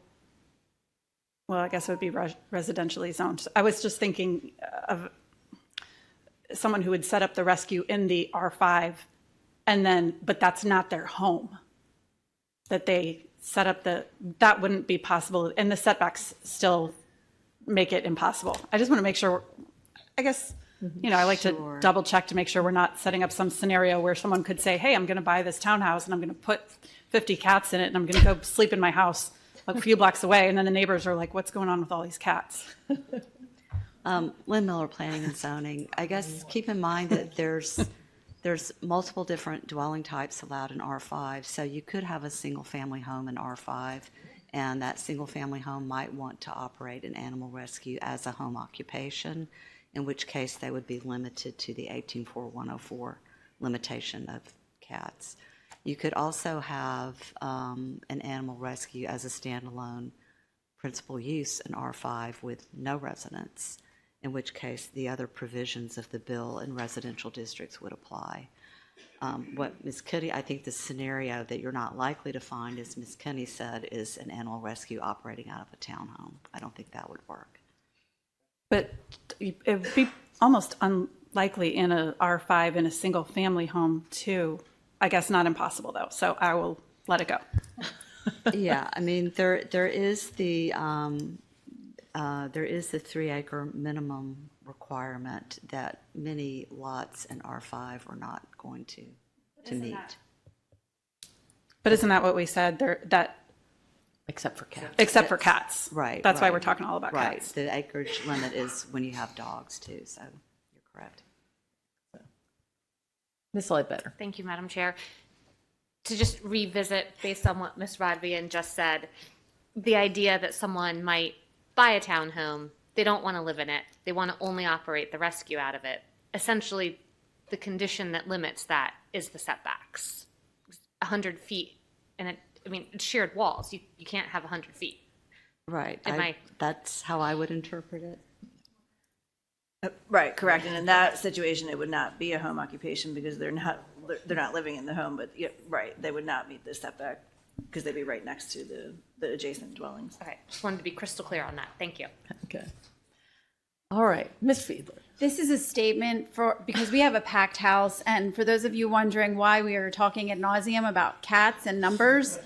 well, I guess it would be residentially zoned. I was just thinking of someone who would set up the rescue in the R5 and then, but that's not their home. That they set up that wouldn't be possible. And the setbacks still make it impossible. I just want to make sure, I guess, I like to double check to make sure we're not setting up some scenario where someone could say, hey, I'm going to buy this townhouse and I'm going to put 50 cats in it and I'm going to go sleep in my house a few blocks away. And then the neighbors are like, what's going on with all these cats? Lynn Miller, Planning and Zoning. I guess keep in mind that there's multiple different dwelling types allowed in R5. So you could have a single-family home in R5, and that single-family home might want to operate an animal rescue as a home occupation, in which case they would be limited to the 184104 limitation of cats. You could also have an animal rescue as a standalone principal use in R5 with no residents, in which case the other provisions of the bill in residential districts would apply. What Ms. Kitty, I think the scenario that you're not likely to find, as Ms. Kenny said, is an animal rescue operating out of a townhome. I don't think that would work. But it would be almost unlikely in a R5 in a single family home too. I guess not impossible though, so I will let it go. Yeah, I mean, there is the 3-acre minimum requirement that many lots in R5 are not going to meet. But isn't that what we said there, that Except for cats. Except for cats. Right. That's why right. we're talking all about right. cats. The acreage limit is when you have dogs too, so you're correct. Ms. Ledbetter. Thank you, Madam Chair. To just revisit, based on what Ms. Rodvian just said, the idea that someone might buy a townhome, they don't want to live in it, they want to only operate the rescue out of it. Essentially, the condition that limits that is the setbacks. 100 feet, and it's shared walls. You can't have 100 feet. Right. Am That's how I would interpret it. Right, correct. And in that situation, it would not be a home occupation because they're not living in the home, but yeah, right, they would not meet the setback because they'd be right next to the adjacent dwellings. Okay, just wanted to be crystal clear on that. Thank you. Okay. All right, Ms. Fiedler. This is a statement because we have a packed house, and for those of you wondering why we are talking ad nauseum about cats and numbers,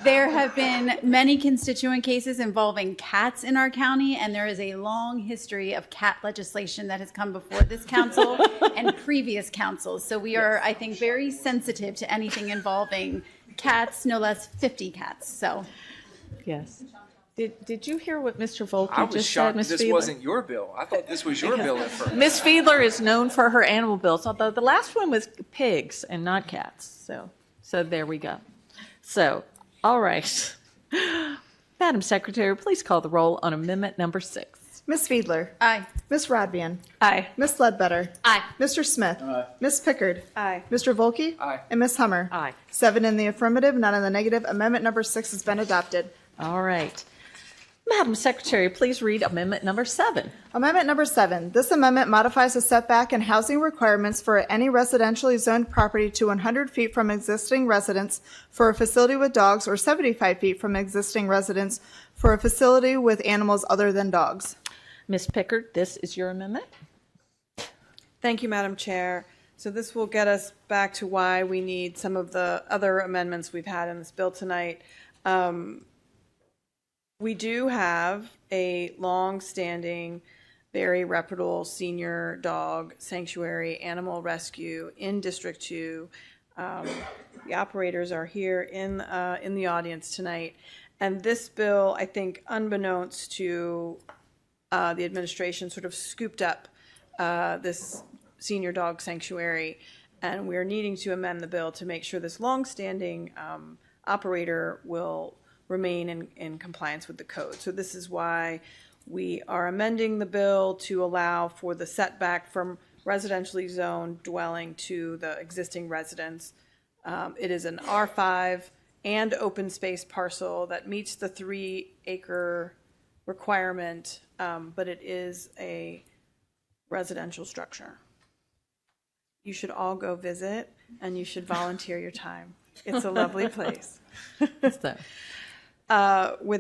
there have been many constituent cases involving cats in our county, and there is a long history of cat legislation that has come before this council and previous councils. So we are, I think, very sensitive to anything involving cats, no less 50 cats. So, yes. Did you hear what Mr. Volke I was just shocked said, Ms. this Fiedler? wasn't your bill. I thought this was your bill at first. Ms. Fiedler is known for her animal bills, although the last one was pigs and not cats. So there we go. So, all right. Madam Secretary, please call the roll on amendment number 6. Ms. Fiedler. Aye. Ms. Rodvian. Aye. Ms. Ledbetter. Aye. Mr. Smith. Aye. Ms. Pickard. Aye. Mr. Volke. Aye. And Ms. Hummer. Aye. 7 in the affirmative, none in the negative. Amendment number 6 has been adopted. All right. Madam Secretary, please read amendment number 7. Amendment number 7. This amendment modifies the setback and housing requirements for any residentially zoned property to 100 feet from existing residence for a facility with dogs or 75 feet from existing residence for a facility with animals other than dogs. Ms. Pickard, this is your amendment. Thank you, Madam Chair. So this will get us back to why we need some of the other amendments we've had in this bill tonight. We do have a long-standing, very reputable senior dog sanctuary animal rescue in District 2. The operators are here in the audience tonight. And this bill, I think, unbeknownst to the administration, sort of scooped up this senior dog sanctuary. And we're needing to amend the bill to make sure this long-standing operator will remain in compliance with the code. So this is why we are amending the bill to allow for the setback from residentially zoned dwelling to the existing residence. It is an R5 and open space parcel that meets the 3-acre requirement, but it is a residential structure. You should all go visit, and you should volunteer your time. It's a lovely place. With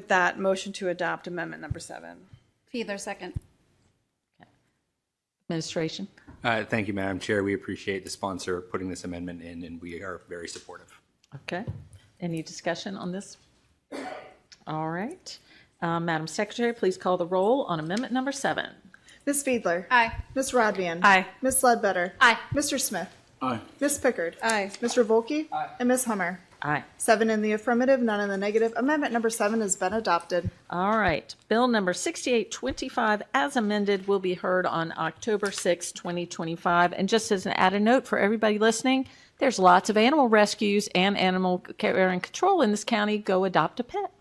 that, motion to adopt amendment number 7. Fiedler, second. Administration. Thank you, Madam Chair. We appreciate the sponsor putting this amendment in, and we are very supportive. Okay. Any discussion on this? All right. Madam Secretary, please call the roll on amendment number 7. Ms. Fiedler. Aye. Ms. Rodvian. Aye. Ms. Ledbetter. Aye. Mr. Smith. Aye. Ms. Pickard. Aye. Mr. Volkey. Aye. And Ms. Hummer. Aye. 7 in the affirmative, none in the negative. Amendment number 7 has been adopted. All right. Bill number 6825, as amended, will be heard on October 6, 2025. And just as an added note for everybody listening, there's lots of animal rescues and animal care and control in this county. Go adopt a pet.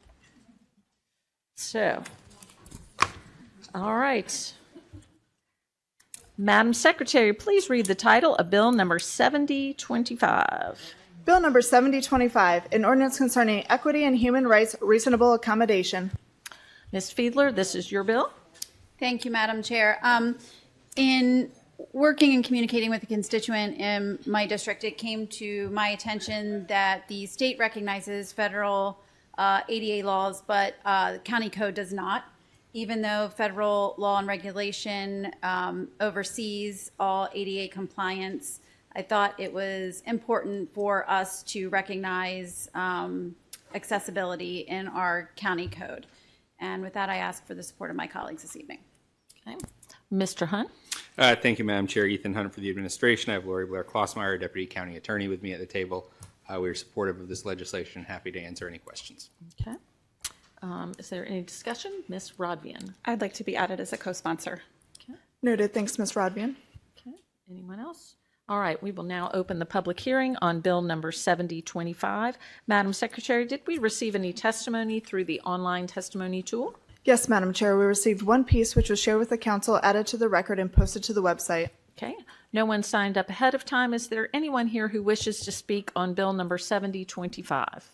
So, all right. Madam Secretary, please read the title of Bill number 7025. Bill number 7025, an ordinance concerning equity and human rights reasonable accommodation. Ms. Fiedler, this is your bill. Thank you, Madam Chair. In working and communicating with a constituent in my district, it came to my attention that the state recognizes federal ADA laws, but the county code does not. Even though federal law and regulation oversees all ADA compliance, I thought it was important for us to recognize accessibility in our county code. And with that, I ask for the support of my colleagues this evening. Okay. Mr. Hunt. Thank you, Madam Chair. Ethan Hunt for the administration. I have Lori Blair-Klossmeyer, Deputy County Attorney, with me at the table. We are supportive of this legislation and happy to answer any questions. Okay. Is there any discussion? Ms. Rodvian. I'd like to be added as a co-sponsor. Okay. Noted. Thanks, Ms. Rodvian. Okay. Anyone else? All right. We will now open the public hearing on Bill number 7025. Madam Secretary, did we receive any testimony through the online testimony tool? Yes, Madam Chair. We received one piece which was shared with the council, added to the record, and posted to the website. Okay. No one signed up ahead of time. Is there anyone here who wishes to speak on Bill number 7025?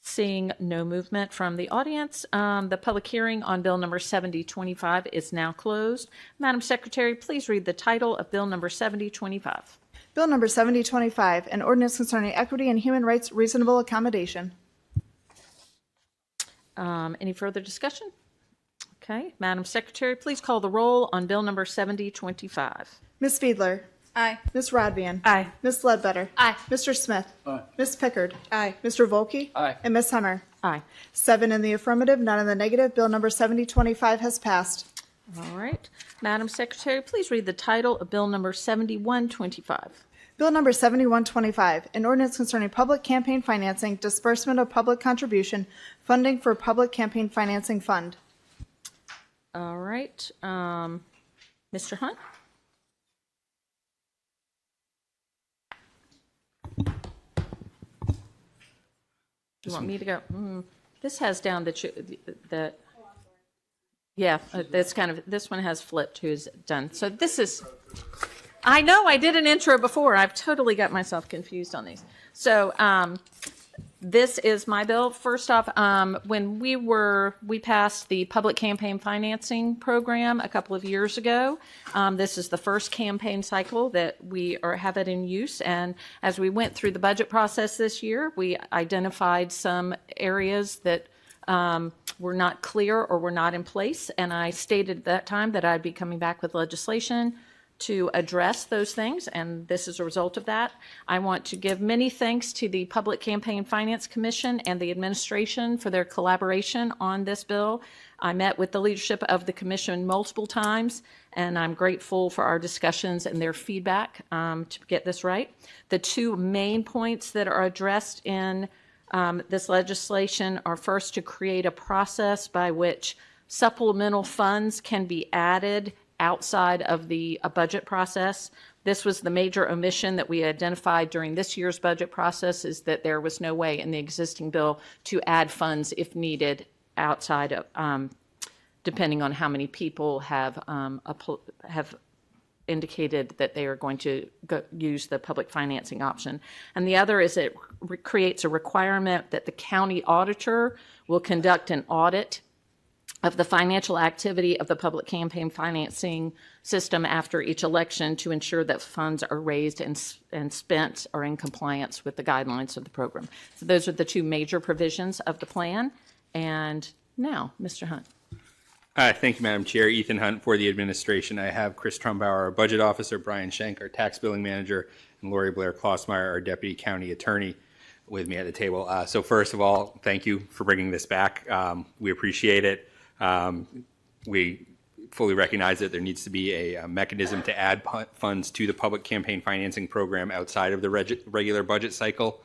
Seeing no movement from the audience, the public hearing on Bill number 7025 is now closed. Madam Secretary, please read the title of Bill number 7025. Bill number 7025, an ordinance concerning equity and human rights reasonable accommodation. Any further discussion? Okay. Madam Secretary, please call the roll on Bill number 7025. Ms. Fiedler. Aye. Ms. Rodvian. Aye. Ms. Ledbetter. Aye. Mr. Smith. Aye. Ms. Pickard. Aye. Mr. Volkey. Aye. And Ms. Hummer. Aye. 7 in the affirmative, none in the negative. Bill number 7025 has passed. All right. Madam Secretary, please read the title of Bill number 7125. Bill number 7125, an ordinance concerning public campaign financing, disbursement of public contribution, funding for public campaign financing fund. All right. Mr. Hunt? You want me to go? This has down that. Yeah, that's kind of, this one has flipped who's done. So this is, I know I did an intro before. I've totally got myself confused on these. So this is my bill. First off, when we passed the public campaign financing program a couple of years ago. This is the first campaign cycle that we have it in use. And as we went through the budget process this year, we identified some areas that were not clear or were not in place. And I stated at that time that I'd be coming back with legislation to address those things, and this is a result of that. I want to give many thanks to the Public Campaign Finance Commission and the administration for their collaboration on this bill. I met with the leadership of the commission multiple times, and I'm grateful for our discussions and their feedback to get this right. The two main points that are addressed in this legislation are first to create a process by which supplemental funds can be added outside of the budget process. This was the major omission that we identified during this year's budget process, is that there was no way in the existing bill to add funds if needed outside of, depending on how many people have indicated that they are going to use the public financing option. And the other is it creates a requirement that the county auditor will conduct an audit of the financial activity of the public campaign financing system after each election to ensure that funds are raised and spent or in compliance with the guidelines of the program. So those are the two major provisions of the plan. And now, Mr. Hunt. Thank you, Madam Chair. Ethan Hunt for the administration. I have Chris Trumbauer, our budget officer, Brian Schenk, our tax billing manager, and Lori Blair Klossmeyer, our deputy county attorney, with me at the table. So first of all, thank you for bringing this back. We appreciate it. We fully recognize that there needs to be a mechanism to add funds to the public campaign financing program outside of the regular budget cycle.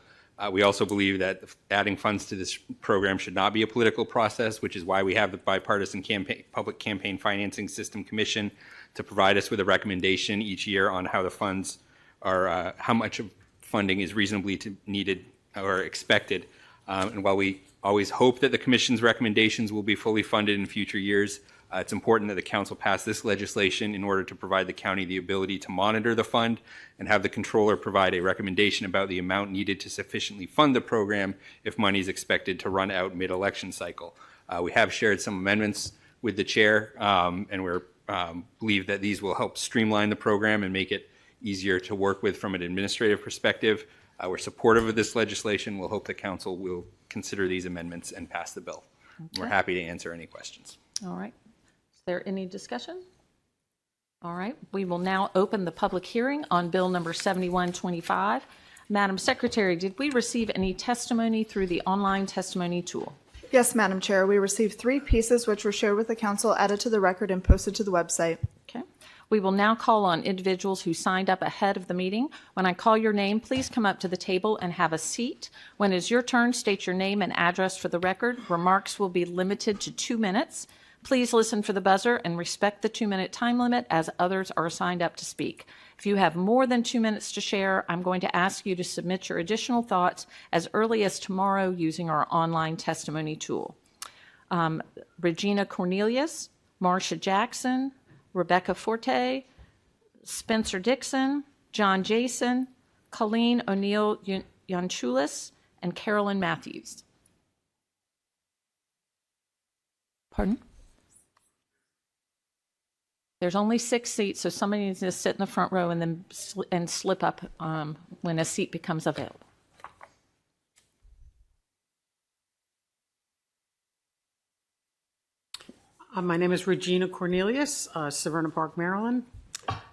We also believe that adding funds to this program should not be a political process, which is why we have the Bipartisan Public Campaign Financing System Commission to provide us with a recommendation each year on how the funds are, how much of funding is reasonably needed or expected. And while we always hope that the Commission's recommendations will be fully funded in future years, it's important that the Council pass this legislation in order to provide the county the ability to monitor the fund and have the controller provide a recommendation about the amount needed to sufficiently fund the program if money is expected to run out mid-election cycle. We have shared some amendments with the chair, and we believe that these will help streamline the program and make it easier to work with from an administrative perspective. We're supportive of this legislation. We'll hope the Council will consider these amendments and pass the bill. Okay. We're happy to answer any questions. All right. Is there any discussion? All right. We will now open the public hearing on Bill number 7125. Madam Secretary, did we receive any testimony through the online testimony tool? Yes, Madam Chair. We received 3 pieces which were shared with the council, added to the record, and posted to the website. Okay. We will now call on individuals who signed up ahead of the meeting. When I call your name, please come up to the table and have a seat. When it is your turn, state your name and address for the record. Remarks will be limited to 2 minutes. Please listen for the buzzer and respect the 2-minute time limit as others are signed up to speak. If you have more than 2 minutes to share, I'm going to ask you to submit your additional thoughts as early as tomorrow using our online testimony tool. Regina Cornelius, Marcia Jackson, Rebecca Forte, Spencer Dixon, John Jason, Colleen O'Neill Yanchulis, and Carolyn Matthews. Pardon? There's only 6 seats, so somebody needs to sit in the front row and then slip up when a seat becomes available. My name is Regina Cornelius, Severna Park, Maryland.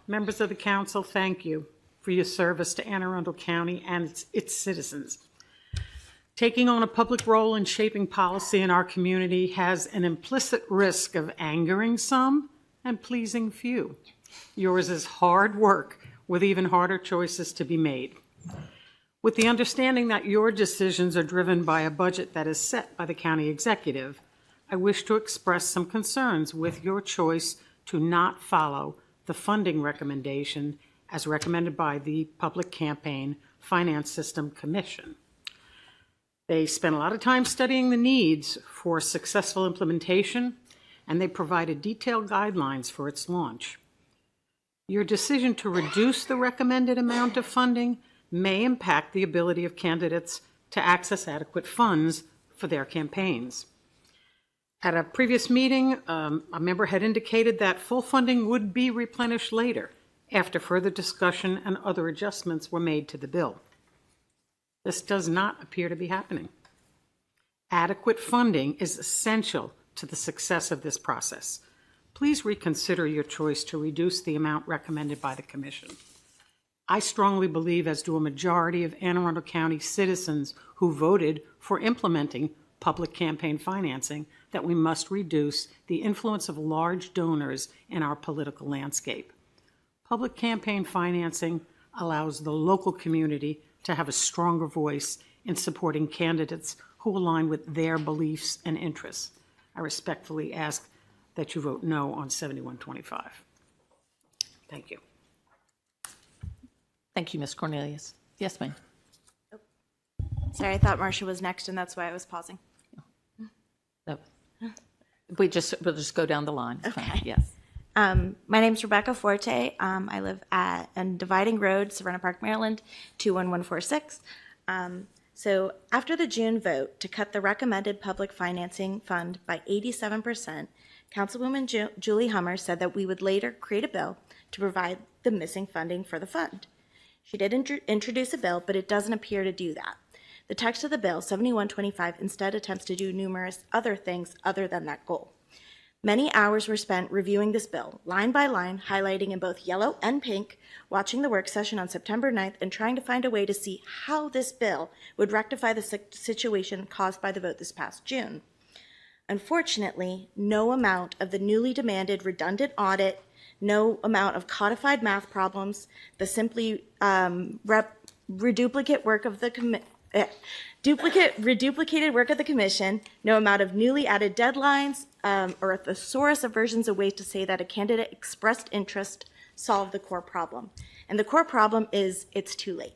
Members of the council, thank you for your service to Anne Arundel County and its citizens. Taking on a public role in shaping policy in our community has an implicit risk of angering some and pleasing few. Yours is hard work with even harder choices to be made. With the understanding that your decisions are driven by a budget that is set by the county executive, I wish to express some concerns with your choice to not follow the funding recommendation as recommended by the Public Campaign Finance System Commission. They spent a lot of time studying the needs for successful implementation, and they provided detailed guidelines for its launch. Your decision to reduce the recommended amount of funding may impact the ability of candidates to access adequate funds for their campaigns. At a previous meeting, a member had indicated that full funding would be replenished later after further discussion and other adjustments were made to the bill. This does not appear to be happening. Adequate funding is essential to the success of this process. Please reconsider your choice to reduce the amount recommended by the Commission. I strongly believe, as do a majority of Anne Arundel County citizens who voted for implementing public campaign financing, that we must reduce the influence of large donors in our political landscape. Public campaign financing allows the local community to have a stronger voice in supporting candidates who align with their beliefs and interests. I respectfully ask that you vote no on 7125. Thank you. Thank you, Ms. Cornelius. Yes, ma'am. Sorry, I thought Marcia was next, and that's why I was pausing. No. We'll just go down the line. Okay. Yes. My name's Rebecca Forte. I live on Dividing Road, Severna Park, Maryland, 21146. So after the June vote to cut the recommended public financing fund by 87%, Councilwoman Julie Hummer said that we would later create a bill to provide the missing funding for the fund. She did introduce a bill, but it doesn't appear to do that. The text of the bill, 7125, instead attempts to do numerous other things other than that goal. Many hours were spent reviewing this bill, line by line, highlighting in both yellow and pink, watching the work session on September 9th, and trying to find a way to see how this bill would rectify the situation caused by the vote this past June. Unfortunately, no amount of the newly demanded redundant audit, no amount of codified math problems, the simply reduplicated work of the reduplicated work of the commission, no amount of newly added deadlines, or a thesaurus of versions of ways to say that a candidate expressed interest solved the core problem. And the core problem is it's too late.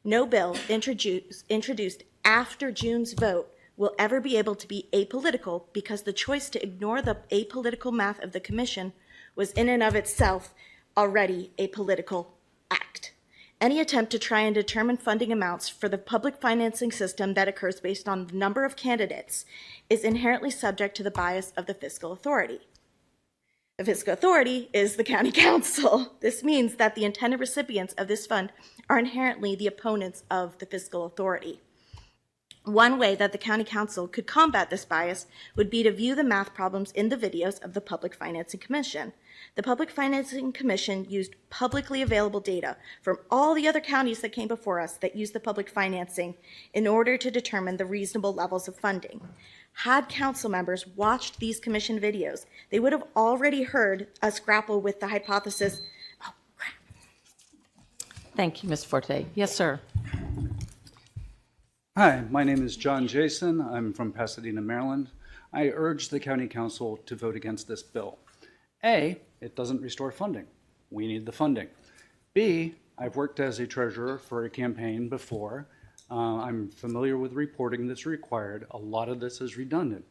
No bill introduced after June's vote will ever be able to be apolitical because the choice to ignore the apolitical math of the commission was in and of itself already a political act. Any attempt to try and determine funding amounts for the public financing system that occurs based on the number of candidates is inherently subject to the bias of the fiscal authority. The fiscal authority is the county council. This means that the intended recipients of this fund are inherently the opponents of the fiscal authority. One way that the county council could combat this bias would be to view the math problems in the videos of the Public Financing Commission. The Public Financing Commission used publicly available data from all the other counties that came before us that used the public financing in order to determine the reasonable levels of funding. Had council members watched these commission videos, they would have already heard us grapple with the hypothesis. Oh, crap. Thank you, Ms. Forte. Yes, sir. Hi, my name is John Jason. I'm from Pasadena, Maryland. I urge the County Council to vote against this bill. A, it doesn't restore funding. We need the funding. B, I've worked as a treasurer for a campaign before. I'm familiar with reporting that's required. A lot of this is redundant.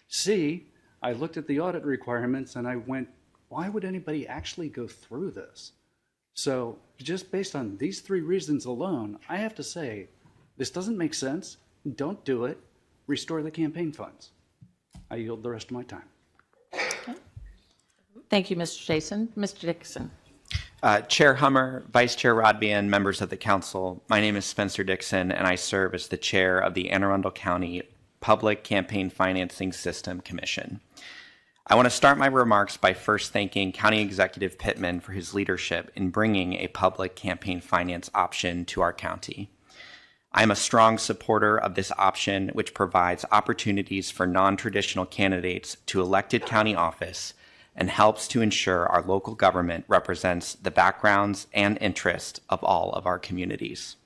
C, I looked at the audit requirements and I went, why would anybody actually go through this? So just based on these three reasons alone, I have to say, this doesn't make sense. Don't do it. Restore the campaign funds. I yield the rest of my time. Okay. Thank you, Mr. Jason. Mr. Dixon. Chair Hummer, Vice Chair Rodbian, members of the council, my name is Spencer Dixon, and I serve as the chair of the Anne Arundel County Public Campaign Financing System Commission. I want to start my remarks by first thanking County Executive Pittman for his leadership in bringing a public campaign finance option to our county. I am a strong supporter of this option, which provides opportunities for non-traditional candidates to elected county office and helps to ensure our local government represents the backgrounds and interests of all of our communities.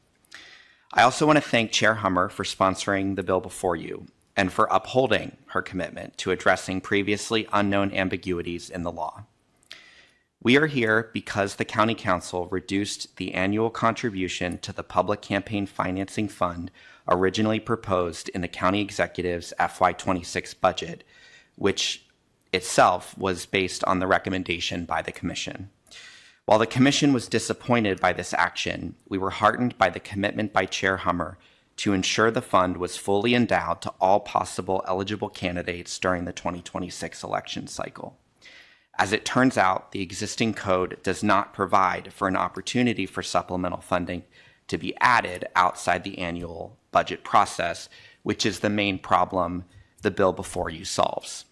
I also want to thank Chair Hummer for sponsoring the bill before you and for upholding her commitment to addressing previously unknown ambiguities in the law. We are here because the County Council reduced the annual contribution to the Public Campaign Financing Fund originally proposed in the County Executive's FY26 budget, which itself was based on the recommendation by the Commission. While the Commission was disappointed by this action, we were heartened by the commitment by Chair Hummer to ensure the fund was fully endowed to all possible eligible candidates during the 2026 election cycle. As it turns out, the existing code does not provide for an opportunity for supplemental funding to be added outside the annual budget process, which is the main problem the bill before you solves.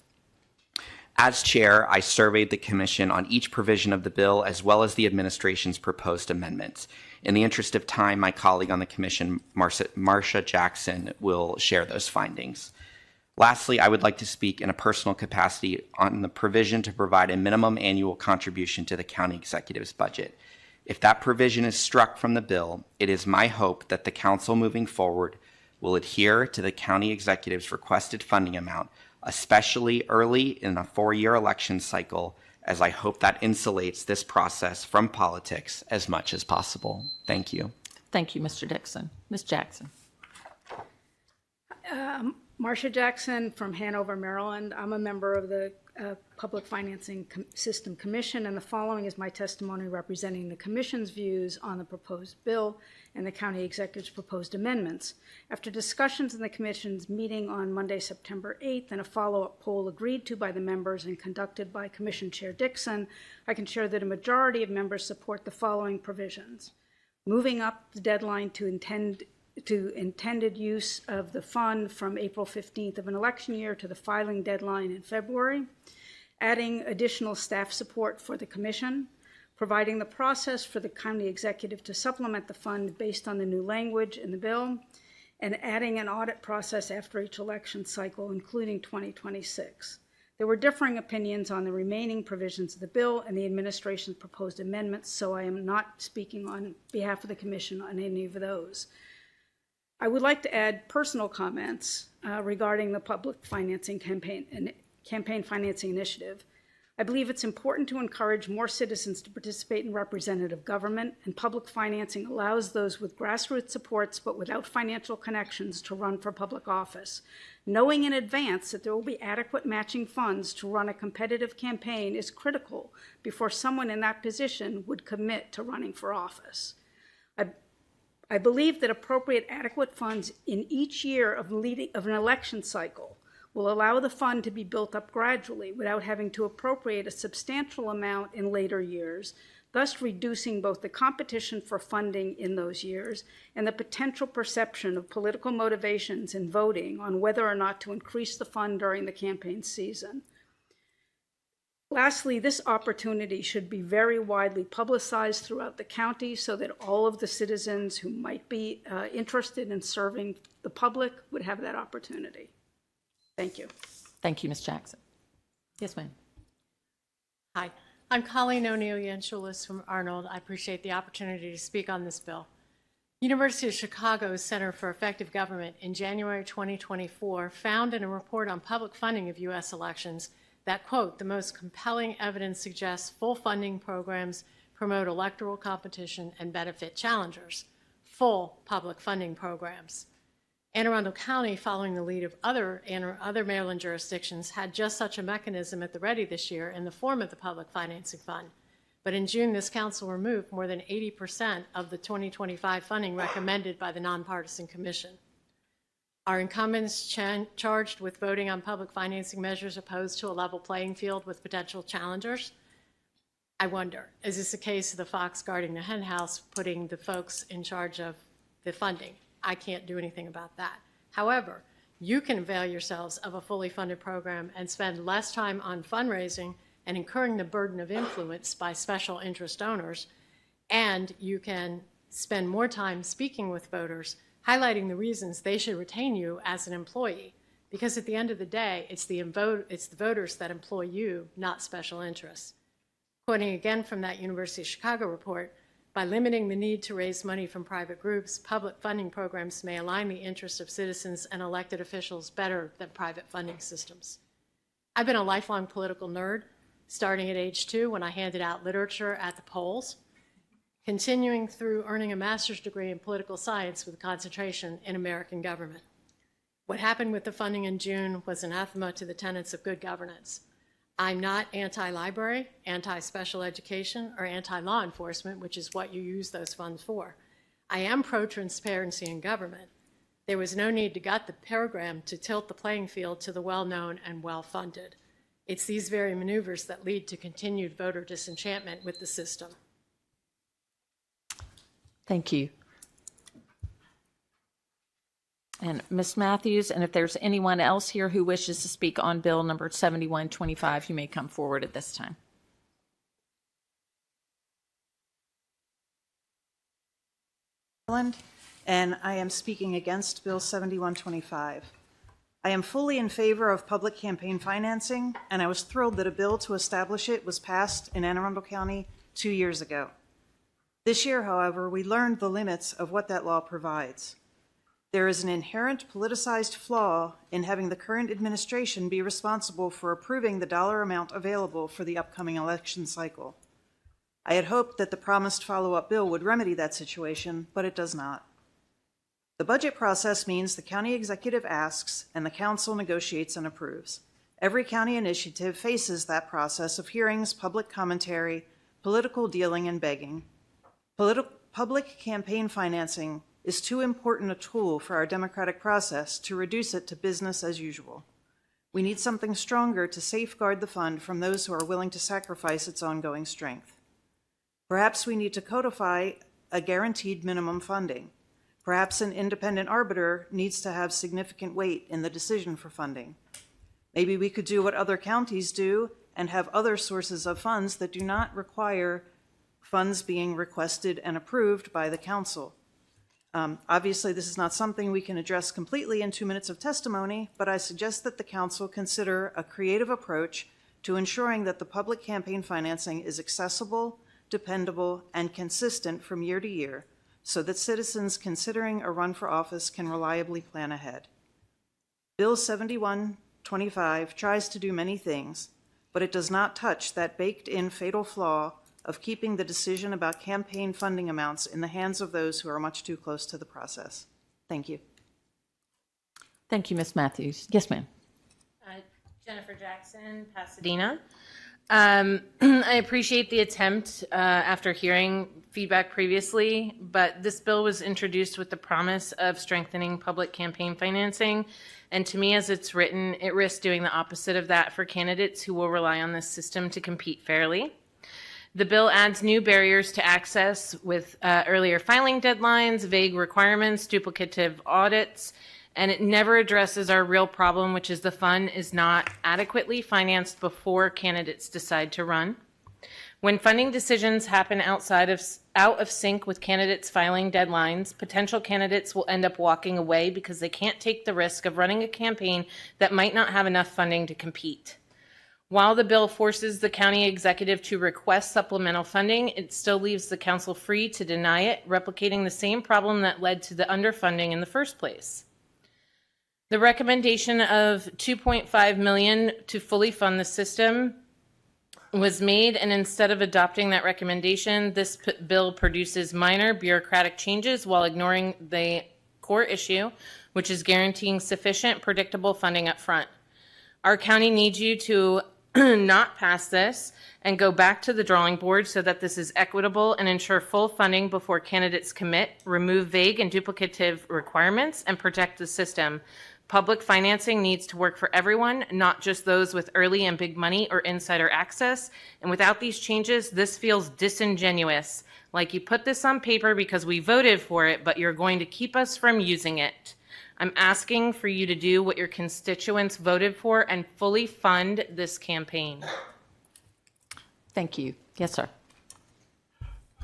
As chair, I surveyed the Commission on each provision of the bill as well as the administration's proposed amendments. In the interest of time, my colleague on the Commission, Marcia Jackson, will share those findings. Lastly, I would like to speak in a personal capacity on the provision to provide a minimum annual contribution to the county executive's budget. If that provision is struck from the bill, it is my hope that the council moving forward will adhere to the county executive's requested funding amount, especially early in a 4-year election cycle, as I hope that insulates this process from politics as much as possible. Thank you. Thank you, Mr. Dixon. Ms. Jackson. Marcia Jackson from Hanover, Maryland. I'm a member of the Public Financing System Commission, and the following is my testimony representing the Commission's views on the proposed bill and the County Executive's proposed amendments. After discussions in the Commission's meeting on Monday, September 8th, and a follow-up poll agreed to by the members and conducted by Commission Chair Dixon, I can share that a majority of members support the following provisions: moving up the deadline to intended use of the fund from April 15th of an election year to the filing deadline in February, adding additional staff support for the Commission, providing the process for the County Executive to supplement the fund based on the new language in the bill, and adding an audit process after each election cycle, including 2026. There were differing opinions on the remaining provisions of the bill and the administration's proposed amendments, so I am not speaking on behalf of the Commission on any of those. I would like to add personal comments regarding the public financing campaign financing initiative. I believe it's important to encourage more citizens to participate in representative government, and public financing allows those with grassroots supports but without financial connections to run for public office. Knowing in advance that there will be adequate matching funds to run a competitive campaign is critical before someone in that position would commit to running for office. I believe that appropriate adequate funds in each year of an election cycle will allow the fund to be built up gradually without having to appropriate a substantial amount in later years, thus reducing both the competition for funding in those years and the potential perception of political motivations in voting on whether or not to increase the fund during the campaign season. Lastly, this opportunity should be very widely publicized throughout the county so that all of the citizens who might be interested in serving the public would have that opportunity. Thank you. Thank you, Ms. Jackson. Yes, ma'am. Hi, I'm Colleen O'Neill-Yanshulis from Arnold. I appreciate the opportunity to speak on this bill. University of Chicago's Center for Effective Government in January 2024 found in a report on public funding of U.S. elections that, quote, the most compelling evidence suggests full funding programs promote electoral competition and benefit challengers. Full public funding programs. Anne Arundel County, following the lead of other Maryland jurisdictions, had just such a mechanism at the ready this year in the form of the Public Financing Fund. But in June, this council removed more than 80% of the 2025 funding recommended by the nonpartisan commission. Are incumbents charged with voting on public financing measures opposed to a level playing field with potential challengers? I wonder, is this a case of the fox guarding the hen house, putting the folks in charge of the funding? I can't do anything about that. However, you can avail yourselves of a fully funded program and spend less time on fundraising and incurring the burden of influence by special interest owners, and you can spend more time speaking with voters, highlighting the reasons they should retain you as an employee, because at the end of the day, it's the voters that employ you, not special interests. Quoting again from that University of Chicago report, by limiting the need to raise money from private groups, public funding programs may align the interests of citizens and elected officials better than private funding systems. I've been a lifelong political nerd, starting at age 2 when I handed out literature at the polls, continuing through earning a master's degree in political science with a concentration in American government. What happened with the funding in June was anathema to the tenets of good governance. I'm not anti-library, anti-special education, or anti-law enforcement, which is what you use those funds for. I am pro-transparency in government. There was no need to gut the program to tilt the playing field to the well-known and well-funded. It's these very maneuvers that lead to continued voter disenchantment with the system. Thank you. And Ms. Matthews, and if there's anyone else here who wishes to speak on Bill number 7125, you may come forward at this time. And I am speaking against Bill 7125. I am fully in favor of public campaign financing, and I was thrilled that a bill to establish it was passed in Anne Arundel County 2 years ago. This year, however, we learned the limits of what that law provides. There is an inherent politicized flaw in having the current administration be responsible for approving the dollar amount available for the upcoming election cycle. I had hoped that the promised follow-up bill would remedy that situation, but it does not. The budget process means the county executive asks and the council negotiates and approves. Every county initiative faces that process of hearings, public commentary, political dealing, and begging. Public campaign financing is too important a tool for our democratic process to reduce it to business as usual. We need something stronger to safeguard the fund from those who are willing to sacrifice its ongoing strength. Perhaps we need to codify a guaranteed minimum funding. Perhaps an independent arbiter needs to have significant weight in the decision for funding. Maybe we could do what other counties do and have other sources of funds that do not require funds being requested and approved by the council. Obviously, this is not something we can address completely in 2 minutes of testimony, but I suggest that the council consider a creative approach to ensuring that the public campaign financing is accessible, dependable, and consistent from year to year, so that citizens considering a run for office can reliably plan ahead. Bill 7125 tries to do many things, but it does not touch that baked-in fatal flaw of keeping the decision about campaign funding amounts in the hands of those who are much too close to the process. Thank you. Thank you, Ms. Matthews. Yes, ma'am. Jennifer Jackson, Pasadena. I appreciate the attempt after hearing feedback previously, but this bill was introduced with the promise of strengthening public campaign financing. And to me, as it's written, it risks doing the opposite of that for candidates who will rely on this system to compete fairly. The bill adds new barriers to access with earlier filing deadlines, vague requirements, duplicative audits, and it never addresses our real problem, which is the fund is not adequately financed before candidates decide to run. When funding decisions happen out of sync with candidates' filing deadlines, potential candidates will end up walking away because they can't take the risk of running a campaign that might not have enough funding to compete. While the bill forces the county executive to request supplemental funding, it still leaves the council free to deny it, replicating the same problem that led to the underfunding in the first place. The recommendation of $2.5 million to fully fund the system was made, and instead of adopting that recommendation, this bill produces minor bureaucratic changes while ignoring the core issue, which is guaranteeing sufficient, predictable funding up front. Our county needs you to not pass this and go back to the drawing board so that this is equitable and ensure full funding before candidates commit, remove vague and duplicative requirements, and protect the system. Public financing needs to work for everyone, not just those with early and big money or insider access. And without these changes, this feels disingenuous, like you put this on paper because we voted for it, but you're going to keep us from using it. I'm asking for you to do what your constituents voted for and fully fund this campaign. Thank you. Yes, sir.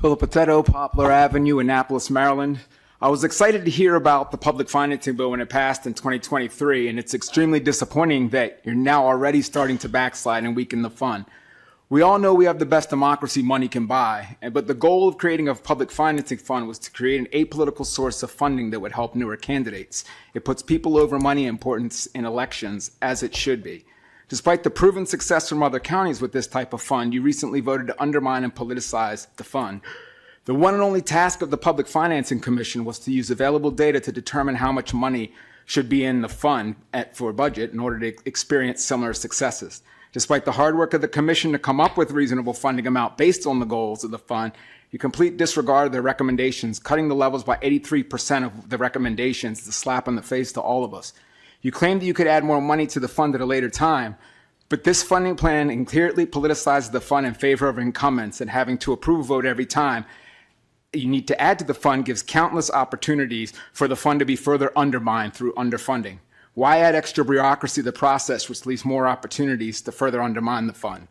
Philip Potato, Poplar Avenue, Annapolis, Maryland. I was excited to hear about the public financing bill when it passed in 2023, and it's extremely disappointing that you're now already starting to backslide and weaken the fund. We all know we have the best democracy money can buy, but the goal of creating a public financing fund was to create an apolitical source of funding that would help newer candidates. It puts people over money importance in elections, as it should be. Despite the proven success from other counties with this type of fund, you recently voted to undermine and politicize the fund. The one and only task of the Public Financing Commission was to use available data to determine how much money should be in the fund for a budget in order to experience similar successes. Despite the hard work of the commission to come up with a reasonable funding amount based on the goals of the fund, you complete disregard of their recommendations, cutting the levels by 83% of the recommendations, the slap in the face to all of us. You claimed that you could add more money to the fund at a later time, but this funding plan inherently politicizes the fund in favor of incumbents, and having to approve a vote every time you need to add to the fund gives countless opportunities for the fund to be further undermined through underfunding. Why add extra bureaucracy to the process, which leaves more opportunities to further undermine the fund?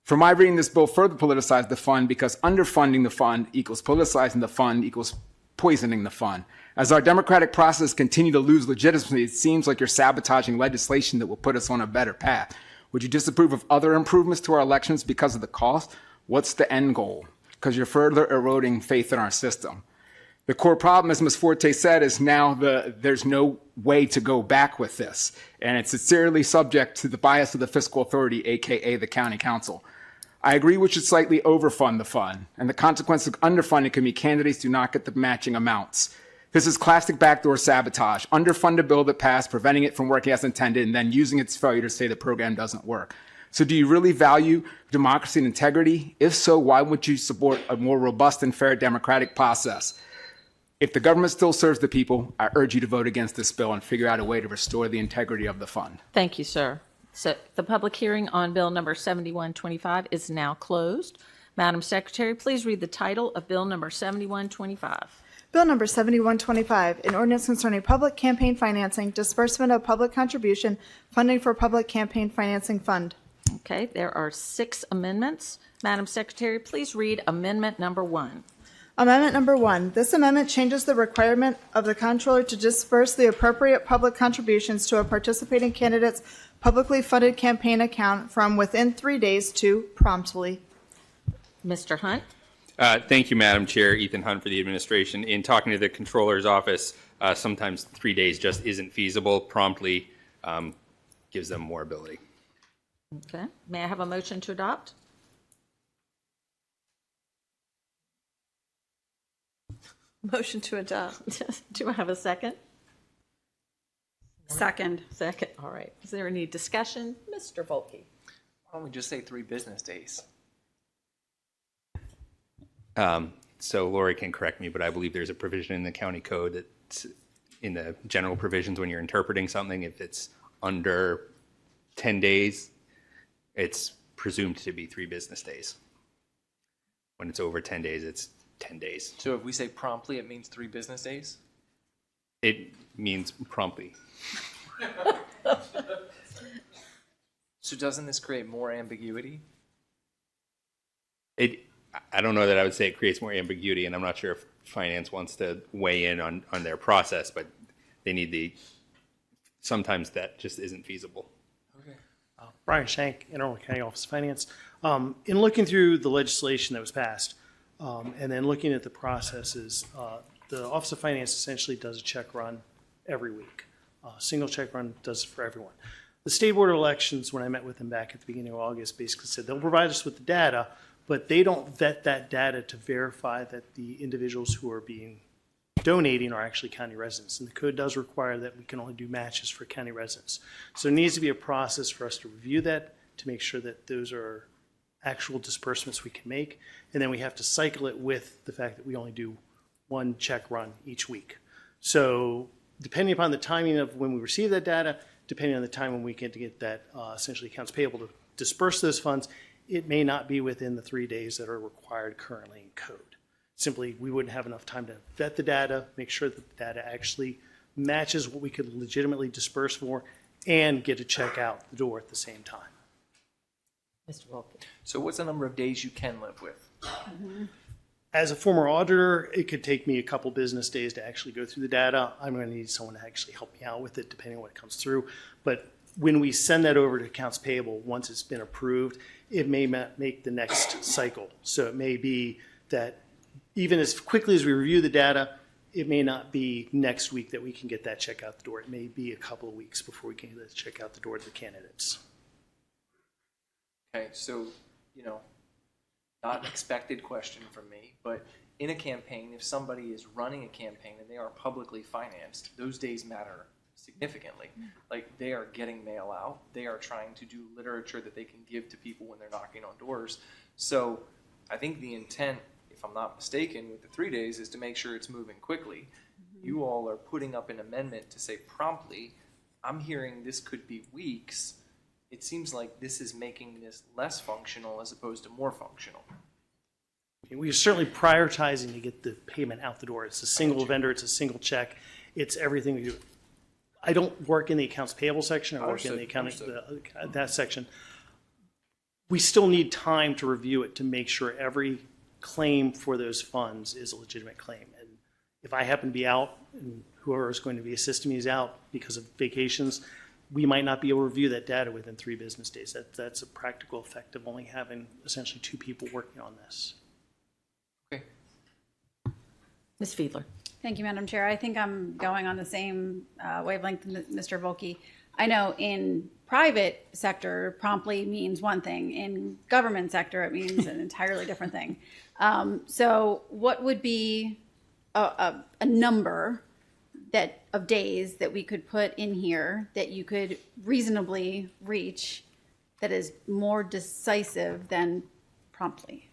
For my reading, this bill further politicized the fund because underfunding the fund equals politicizing the fund equals poisoning the fund. As our democratic process continue to lose legitimacy, it seems like you're sabotaging legislation that will put us on a better path. Would you disapprove of other improvements to our elections because of the cost? What's the end goal? Because you're further eroding faith in our system. The core problem, as Ms. Forte said, is now there's no way to go back with this, and it's sincerely subject to the bias of the fiscal authority, aka the county council. I agree we should slightly overfund the fund, and the consequence of underfunding can be candidates do not get the matching amounts. This is classic backdoor sabotage. Underfund a bill that passed, preventing it from working as intended, and then using its failure to say the program doesn't work. So do you really value democracy and integrity? If so, why would you support a more robust and fair democratic process? If the government still serves the people, I urge you to vote against this bill and figure out a way to restore the integrity of the fund. Thank you, sir. So the public hearing on Bill number 7125 is now closed. Madam Secretary, please read the title of Bill number 7125. Bill number 7125, an ordinance concerning public campaign financing, disbursement of public contribution, funding for public campaign financing fund. Okay, there are 6 amendments. Madam Secretary, please read amendment number 1. Amendment number 1. This amendment changes the requirement of the comptroller to disperse the appropriate public contributions to a participating candidate's publicly funded campaign account from within 3 days to promptly. Mr. Hunt? Thank you, Madam Chair. Ethan Hunt for the administration. In talking to the Controller's office, sometimes 3 days just isn't feasible. Promptly gives them more ability. Okay. May I have a motion to adopt? Motion to adopt. Do I have a second? Second. Second. All right. Is there any discussion? Mr. Volke? Why don't we just say 3 business days? So Lori can correct me, but I believe there's a provision in the county code that's in the general provisions when you're interpreting something, if it's under 10 days, it's presumed to be 3 business days. When it's over 10 days, it's 10 days. So if we say promptly, it means 3 business days? It means promptly. So doesn't this create more ambiguity? I don't know that I would say it creates more ambiguity, and I'm not sure if finance wants to weigh in on their process, but they need sometimes that just isn't feasible. Okay. Brian Shank, Interim County Office of Finance. In looking through the legislation that was passed, and then looking at the processes, the Office of Finance essentially does a check run every week. Single check run does it for everyone. The State Board of Elections, when I met with them back at the beginning of August, basically said they'll provide us with the data, but they don't vet that data to verify that the individuals who are donating are actually county residents. And the code does require that we can only do matches for county residents. So there needs to be a process for us to review that to make sure that those are actual disbursements we can make. And then we have to cycle it with the fact that we only do 1 check run each week. So depending upon the timing of when we receive that data, depending on the time when we get to get that essentially accounts payable to disperse those funds, it may not be within the 3 days that are required currently in code. Simply, we wouldn't have enough time to vet the data, make sure that the data actually matches what we could legitimately disperse for, and get a check out the door at the same time. Mr. Volke? So what's the number of days you can live with? As a former auditor, it could take me a couple business days to actually go through the data. I'm going to need someone to actually help me out with it, depending on what comes through. But when we send that over to accounts payable, once it's been approved, it may make the next cycle. So it may be that even as quickly as we review the data, it may not be next week that we can get that check out the door. It may be a couple of weeks before we can get that check out the door to the candidates. Okay, so, not an expected question from me, but in a campaign, if somebody is running a campaign and they are publicly financed, those days matter significantly. Like, they are getting mail out. They are trying to do literature that they can give to people when they're knocking on doors. So I think the intent, if I'm not mistaken, with the 3 days is to make sure it's moving quickly. You all are putting up an amendment to say promptly. I'm hearing this could be weeks. It seems like this is making this less functional as opposed to more functional. We are certainly prioritizing to get the payment out the door. It's a single vendor, it's a single check, it's everything we do. I don't work in the accounts payable section, I work in the accounting, that section. We still need time to review it to make sure every claim for those funds is a legitimate claim. And if I happen to be out and whoever is going to be assisting me is out because of vacations, we might not be able to review that data within 3 business days. That's a practical effect of only having essentially 2 people working on this. Okay. Ms. Fiedler? Thank you, Madam Chair. I think I'm going on the same wavelength, Mr. Volke. I know in private sector, promptly means one thing. In government sector, it means an entirely different thing. So what would be a number that of days that we could put in here that you could reasonably reach that is more decisive than promptly?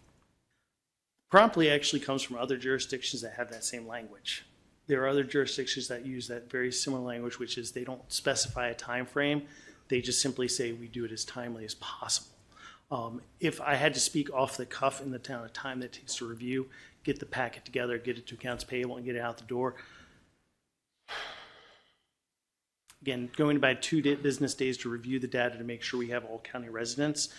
Promptly actually comes from other jurisdictions that have that same language. There are other jurisdictions that use that very similar language, which is they don't specify a time frame. They just simply say we do it as timely as possible. If I had to speak off the cuff in the town of time that it takes to review, get the packet together, get it to accounts payable, and get it out the door. Again, going by 2 business days to review the data to make sure we have all county residents.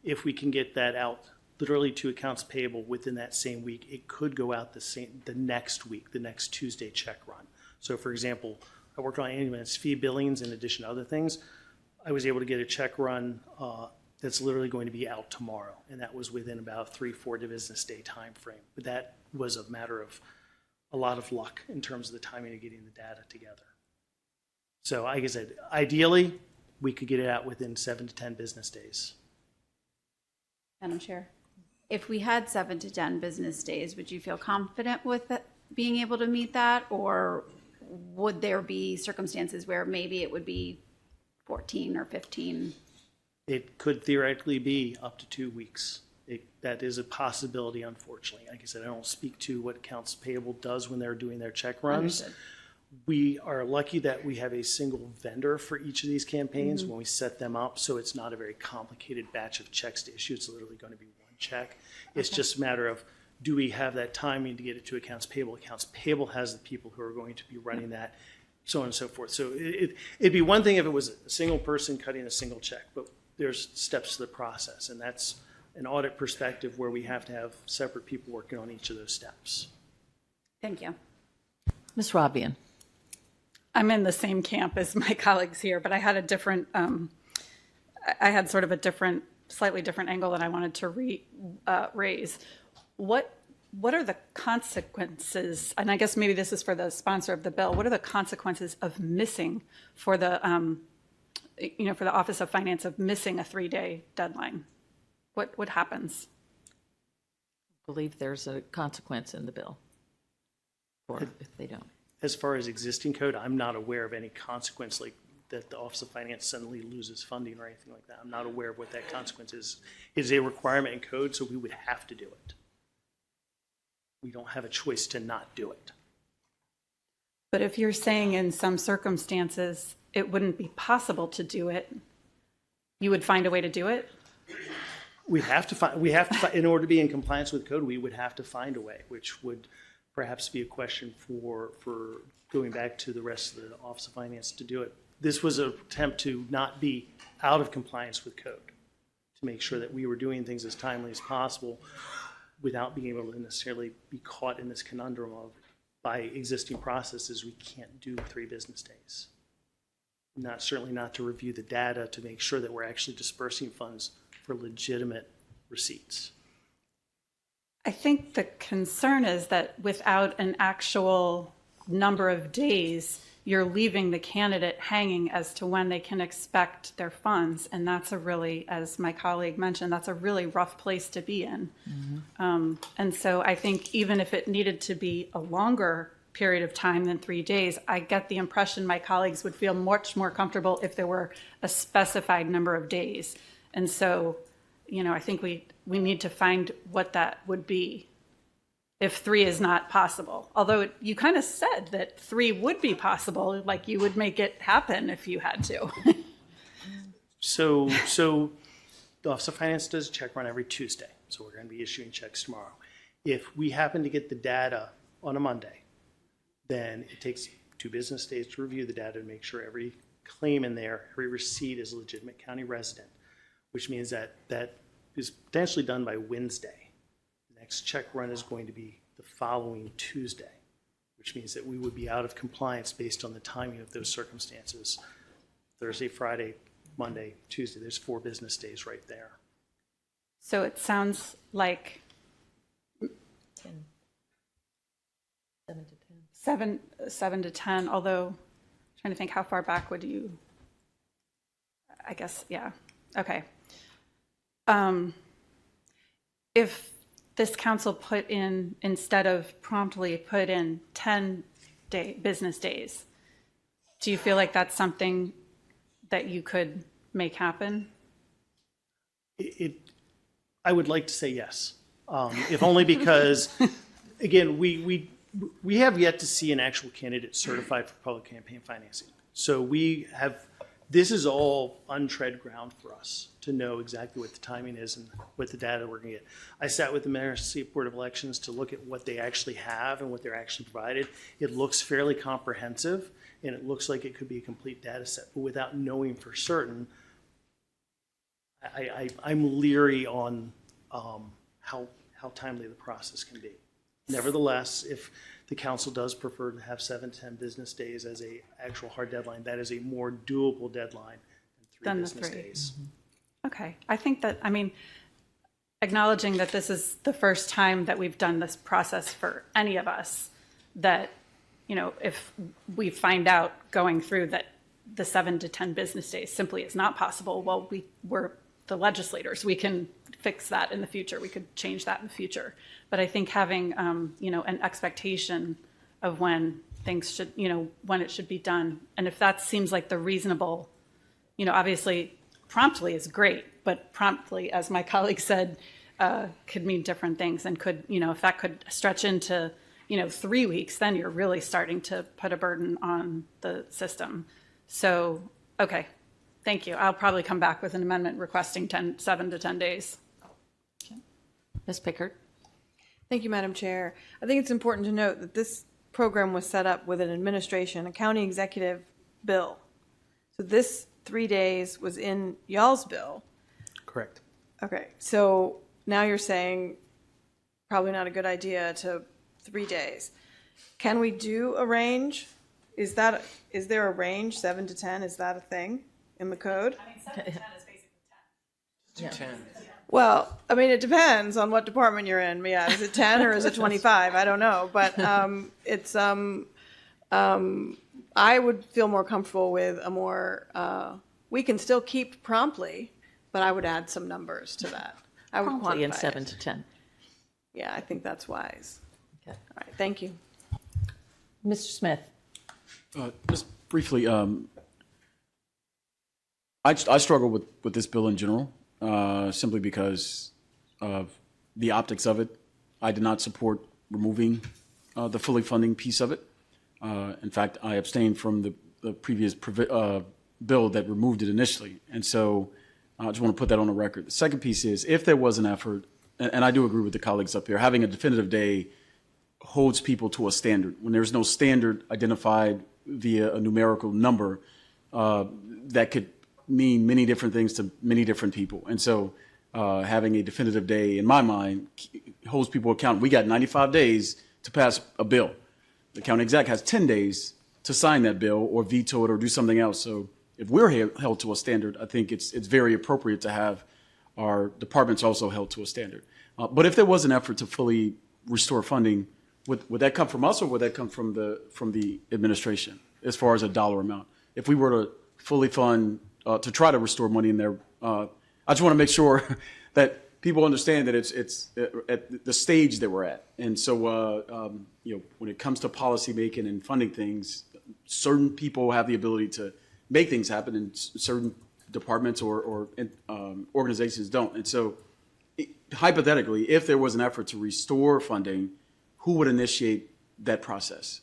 If we can get that out literally to accounts payable within that same week, it could go out the next week, the next Tuesday check run. So for example, I worked on ambulance fee billings in addition to other things. I was able to get a check run that's literally going to be out tomorrow, and that was within about 3-4 business day time frame. But that was a matter of a lot of luck in terms of the timing of getting the data together. So like I said, ideally, we could get it out within 7 to 10 business days. Madam Chair, if we had 7 to 10 business days, would you feel confident with being able to meet that? Or would there be circumstances where maybe it would be 14 or 15? It could theoretically be up to 2 weeks. That is a possibility, unfortunately. Like I said, I don't speak to what accounts payable does when they're doing their check runs. Understood. We are lucky that we have a single vendor for each of these campaigns when we set them up, so it's not a very complicated batch of checks to issue. It's literally going to be one check. It's just a matter of, do we have that timing to get it to accounts payable? Accounts payable has the people who are going to be running that, so on and so forth. So it'd be one thing if it was a single person cutting a single check, but there's steps to the process, and that's an audit perspective where we have to have separate people working on each of those steps. Thank you. Ms. Robian. I'm in the same camp as my colleagues here, but I had a different, I had sort of a different, slightly different angle that I wanted to raise. What are the consequences, and I guess maybe this is for the sponsor of the bill, what are the consequences of missing for the, for the Office of Finance of missing a 3-day deadline? What happens? I believe there's a consequence in the bill for if they don't. As far as existing code, I'm not aware of any consequence like that the Office of Finance suddenly loses funding or anything like that. I'm not aware of what that consequence is. It is a requirement in code, so we would have to do it. We don't have a choice to not do it. But if you're saying in some circumstances it wouldn't be possible to do it, you would find a way to do it? We have to find, in order to be in compliance with code, we would have to find a way, which would perhaps be a question for going back to the rest of the Office of Finance to do it. This was an attempt to not be out of compliance with code, to make sure that we were doing things as timely as possible without being able to necessarily be caught in this conundrum of, by existing processes, we can't do 3 business days. Certainly not to review the data to make sure that we're actually dispersing funds for legitimate receipts. I think the concern is that without an actual number of days, you're leaving the candidate hanging as to when they can expect their funds. And that's a really, as my colleague mentioned, that's a really rough place to be in. And so I think even if it needed to be a longer period of time than 3 days, I get the impression my colleagues would feel much more comfortable if there were a specified number of days. And so, I think we need to find what that would be if 3 is not possible. Although you kind of said that 3 would be possible, like you would make it happen if you had to. So the Office of Finance does a check run every Tuesday. So we're going to be issuing checks tomorrow. If we happen to get the data on a Monday, then it takes 2 business days to review the data to make sure every claim in there, every receipt is a legitimate county resident, which means that is potentially done by Wednesday. The next check run is going to be the following Tuesday, which means that we would be out of compliance based on the timing of those circumstances. Thursday, Friday, Monday, Tuesday, there's 4 business days right there. So it sounds like 7 to 10, although I'm trying to think how far back would you, I guess, yeah, okay. If this council put in, instead of promptly, put in 10 business days. Do you feel like that's something that you could make happen? I would like to say yes, if only because, again, we have yet to see an actual candidate certified for public campaign financing. So this is all untread ground for us to know exactly what the timing is and what the data we're going to get. I sat with the Mississippi Board of Elections to look at what they actually have and what they're actually provided. It looks fairly comprehensive, and it looks like it could be a complete data set, but without knowing for certain, I'm leery on how timely the process can be. Nevertheless, if the council does prefer to have 7 to 10 business days as a actual hard deadline, that is a more doable deadline than 3 business days. Okay, I think that, I mean, acknowledging that this is the first time that we've done this process for any of us, that, you know, if we find out going through that the 7 to 10 business days simply is not possible, well, we're the legislators. We can fix that in the future. We could change that in the future. But I think having, you know, an expectation of when things should, you know, when it should be done. And if that seems like the reasonable, you know, obviously promptly is great, but promptly, as my colleague said, could mean different things and could, you know, if that could stretch into, you know, 3 weeks, then you're really starting to put a burden on the system. So, okay. Thank you. I'll probably come back with an amendment requesting 7 to 10 days. Ms. Pickard? Thank you, Madam Chair. I think it's important to note that this program was set up with an administration, a county executive bill. So this 3 days was in y'all's bill. Correct. Okay, so now you're saying probably not a good idea to 3 days. Can we do a range? Is there a range, 7 to 10? Is that a thing in the code? I mean, 7 to 10 is basically 10. 10. Well, I mean, it depends on what department you're in. Yeah, is it 10 or is it 25? I don't know, but I would feel more comfortable with a more. We can still keep promptly, but I would add some numbers to that. I would Promptly in quantify 7 it. to 10. Yeah, I think that's wise. Okay. All right, thank you. Mr. Smith? Just briefly, I struggle with this bill in general, simply because of the optics of it. I did not support removing the fully funding piece of it. In fact, I abstained from the previous bill that removed it initially. And so I just want to put that on the record. The second piece is, if there was an effort, and I do agree with the colleagues up here, having a definitive day holds people to a standard. When there's no standard identified via a numerical number, that could mean many different things to many different people. And so having a definitive day, in my mind, holds people accountable. We got 95 days to pass a bill. The county exec has 10 days to sign that bill or veto it or do something else. So if we're held to a standard, I think it's very appropriate to have our departments also held to a standard. But if there was an effort to fully restore funding, would that come from us or would that come from the administration as far as a dollar amount? If we were to fully fund to try to restore money in there, I just want to make sure that people understand that it's at the stage that we're at. And so, you know, when it comes to policy making and funding things, certain people have the ability to make things happen, and certain departments or organizations don't. And so, hypothetically, if there was an effort to restore funding, who would initiate that process?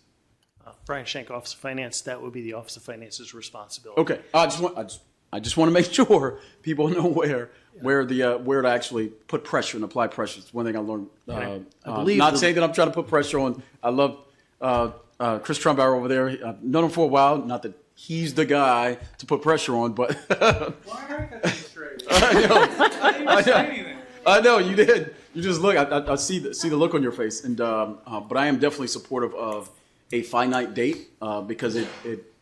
Brian Schenk, Office of Finance. That would be the Office of Finance's responsibility. Okay, I just want to make sure people know where to actually put pressure and apply pressure. It's one thing I learned. I believe not saying that I'm trying to put pressure on. I love Chris Trumbauer over there. I've known him for a while. Not that he's the guy to put pressure on, but I know you did. You just look. I see the look on your face, and but I am definitely supportive of a finite date because it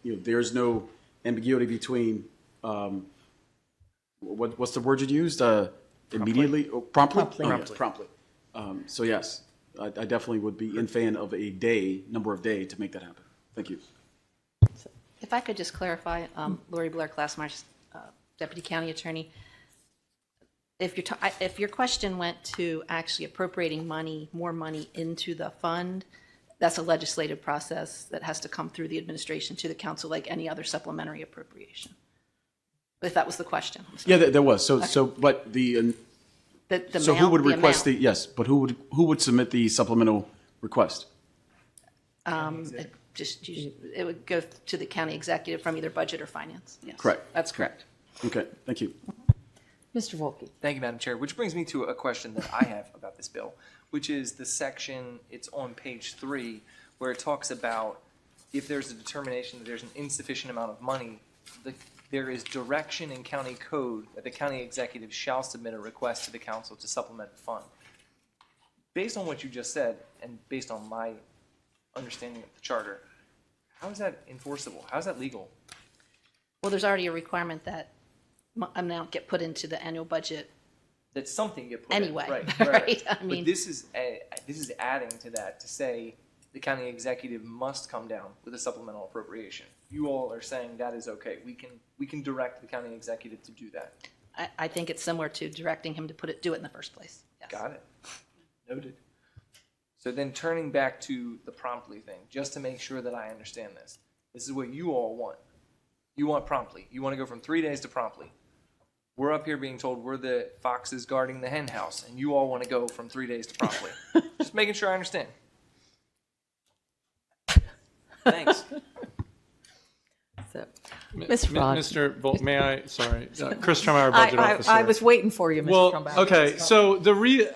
you know, there's no ambiguity between what's the word you used? Immediately or promptly? Promptly. So yes, I definitely would be in fan of a number of day to make that happen. Thank you. If I could just clarify, Lori Blair Glassmeyer, Deputy County Attorney. if your question went to actually appropriating more money into the fund, that's a legislative process that has to come through the administration to the council like any other supplementary appropriation. If that was the question. Yeah, there was. But The so who would amount- the request amount. yes, but who would submit the supplemental request? It would go to the county executive from either budget or finance. Yes. Correct. That's correct. Okay, thank you. Mr. Volke. Thank you, Madam Chair. Which brings me to a question that I have about this bill, which is the section, it's on page 3, where it talks about if there's a determination that there's an insufficient amount of money, there is direction in county code that the county executive shall submit a request to the council to supplement the fund. Based on what you just said, and based on my understanding of the charter, how is that enforceable? How is that legal? Well, there's already a requirement that amount get put into the annual budget. That something get put Anyway, in. Right. right? I mean- but this is adding to that to say the county executive must come down with a supplemental appropriation. You all are saying that is okay. We can direct the county executive to do that. I think it's similar to directing him to do it in the first place. Yes. Got it. Noted. So then turning back to the promptly thing, just to make sure that I understand this. This is what you all want. You want promptly. You want to go from 3 days to promptly. We're up here being told we're the foxes guarding the hen house, and you all want to go from 3 days to promptly. Just making sure I understand. Thanks. Ms. Frog. Mr. Volt, may I, sorry, Chris Trumauer, Budget Officer. I was waiting for you, Mr. Well, Trumbaugh. okay, so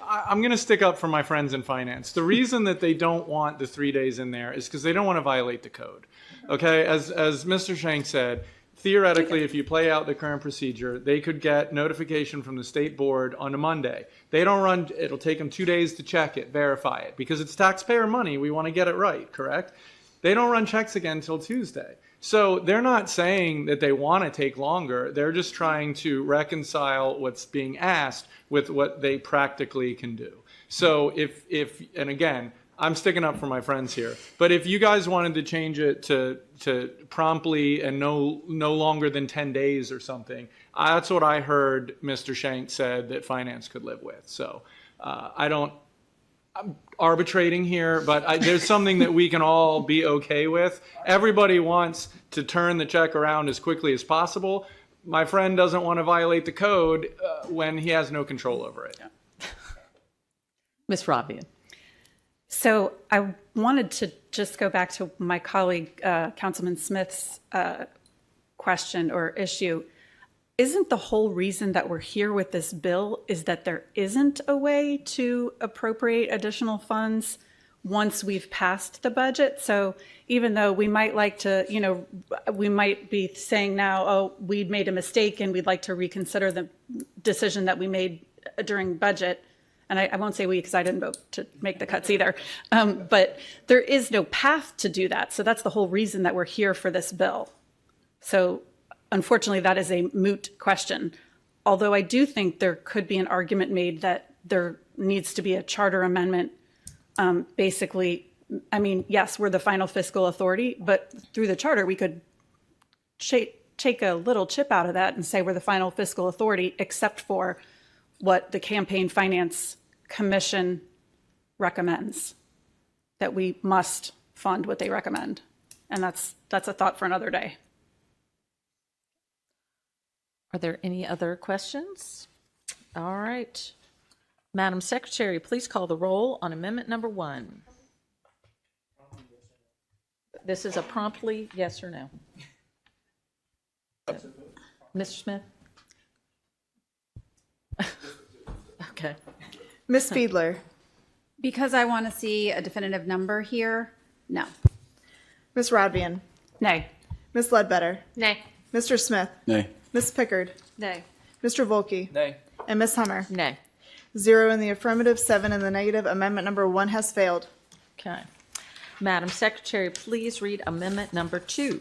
I'm going to stick up for my friends in finance. The reason that they don't want the 3 days in there is because they don't want to violate the code. Okay, as Mr. Shank said, theoretically, if you play out the current procedure, they could get notification from the state board on a Monday. They don't run, it'll take them 2 days to check it, verify it, because it's taxpayer money. We want to get it right, correct? They don't run checks again until Tuesday. So they're not saying that they want to take longer. They're just trying to reconcile what's being asked with what they practically can do. So and again, I'm sticking up for my friends here, but if you guys wanted to change it to promptly and no longer than 10 days or something, that's what I heard Mr. Shank said that finance could live with. So I'm arbitrating here, but there's something that we can all be okay with. Everybody wants to turn the check around as quickly as possible. My friend doesn't want to violate the code when he has no control over it. Ms. Robian. So I wanted to just go back to my colleague, Councilman Smith's question or issue. Isn't the whole reason that we're here with this bill is that there isn't a way to appropriate additional funds once we've passed the budget? So even though we might like to, we might be saying now, oh, we made a mistake and we'd like to reconsider the decision that we made during budget. And I won't say we because I didn't vote to make the cuts either. But there is no path to do that. So that's the whole reason that we're here for this bill. So unfortunately, that is a moot question. Although I do think there could be an argument made that there needs to be a charter amendment. Basically, I mean, yes, we're the final fiscal authority, but through the charter, we could take a little chip out of that and say we're the final fiscal authority, except for what the Campaign Finance Commission recommends, that we must fund what they recommend. And that's a thought for another day. Are there any other questions? All right. Madam Secretary, please call the roll on amendment number 1. This is a promptly yes or no. Mr. Smith? Okay. Ms. Fiedler. Because I want to see a definitive number here, no. Ms. Rodvian. Nay. Ms. Ledbetter. Nay. Mr. Smith. Nay. Ms. Pickard. Nay. Mr. Volke. Nay. And Ms. Hummer. Nay. 0 in the affirmative, 7 in the negative. Amendment number 1 has failed. Okay. Madam Secretary, please read amendment number 2.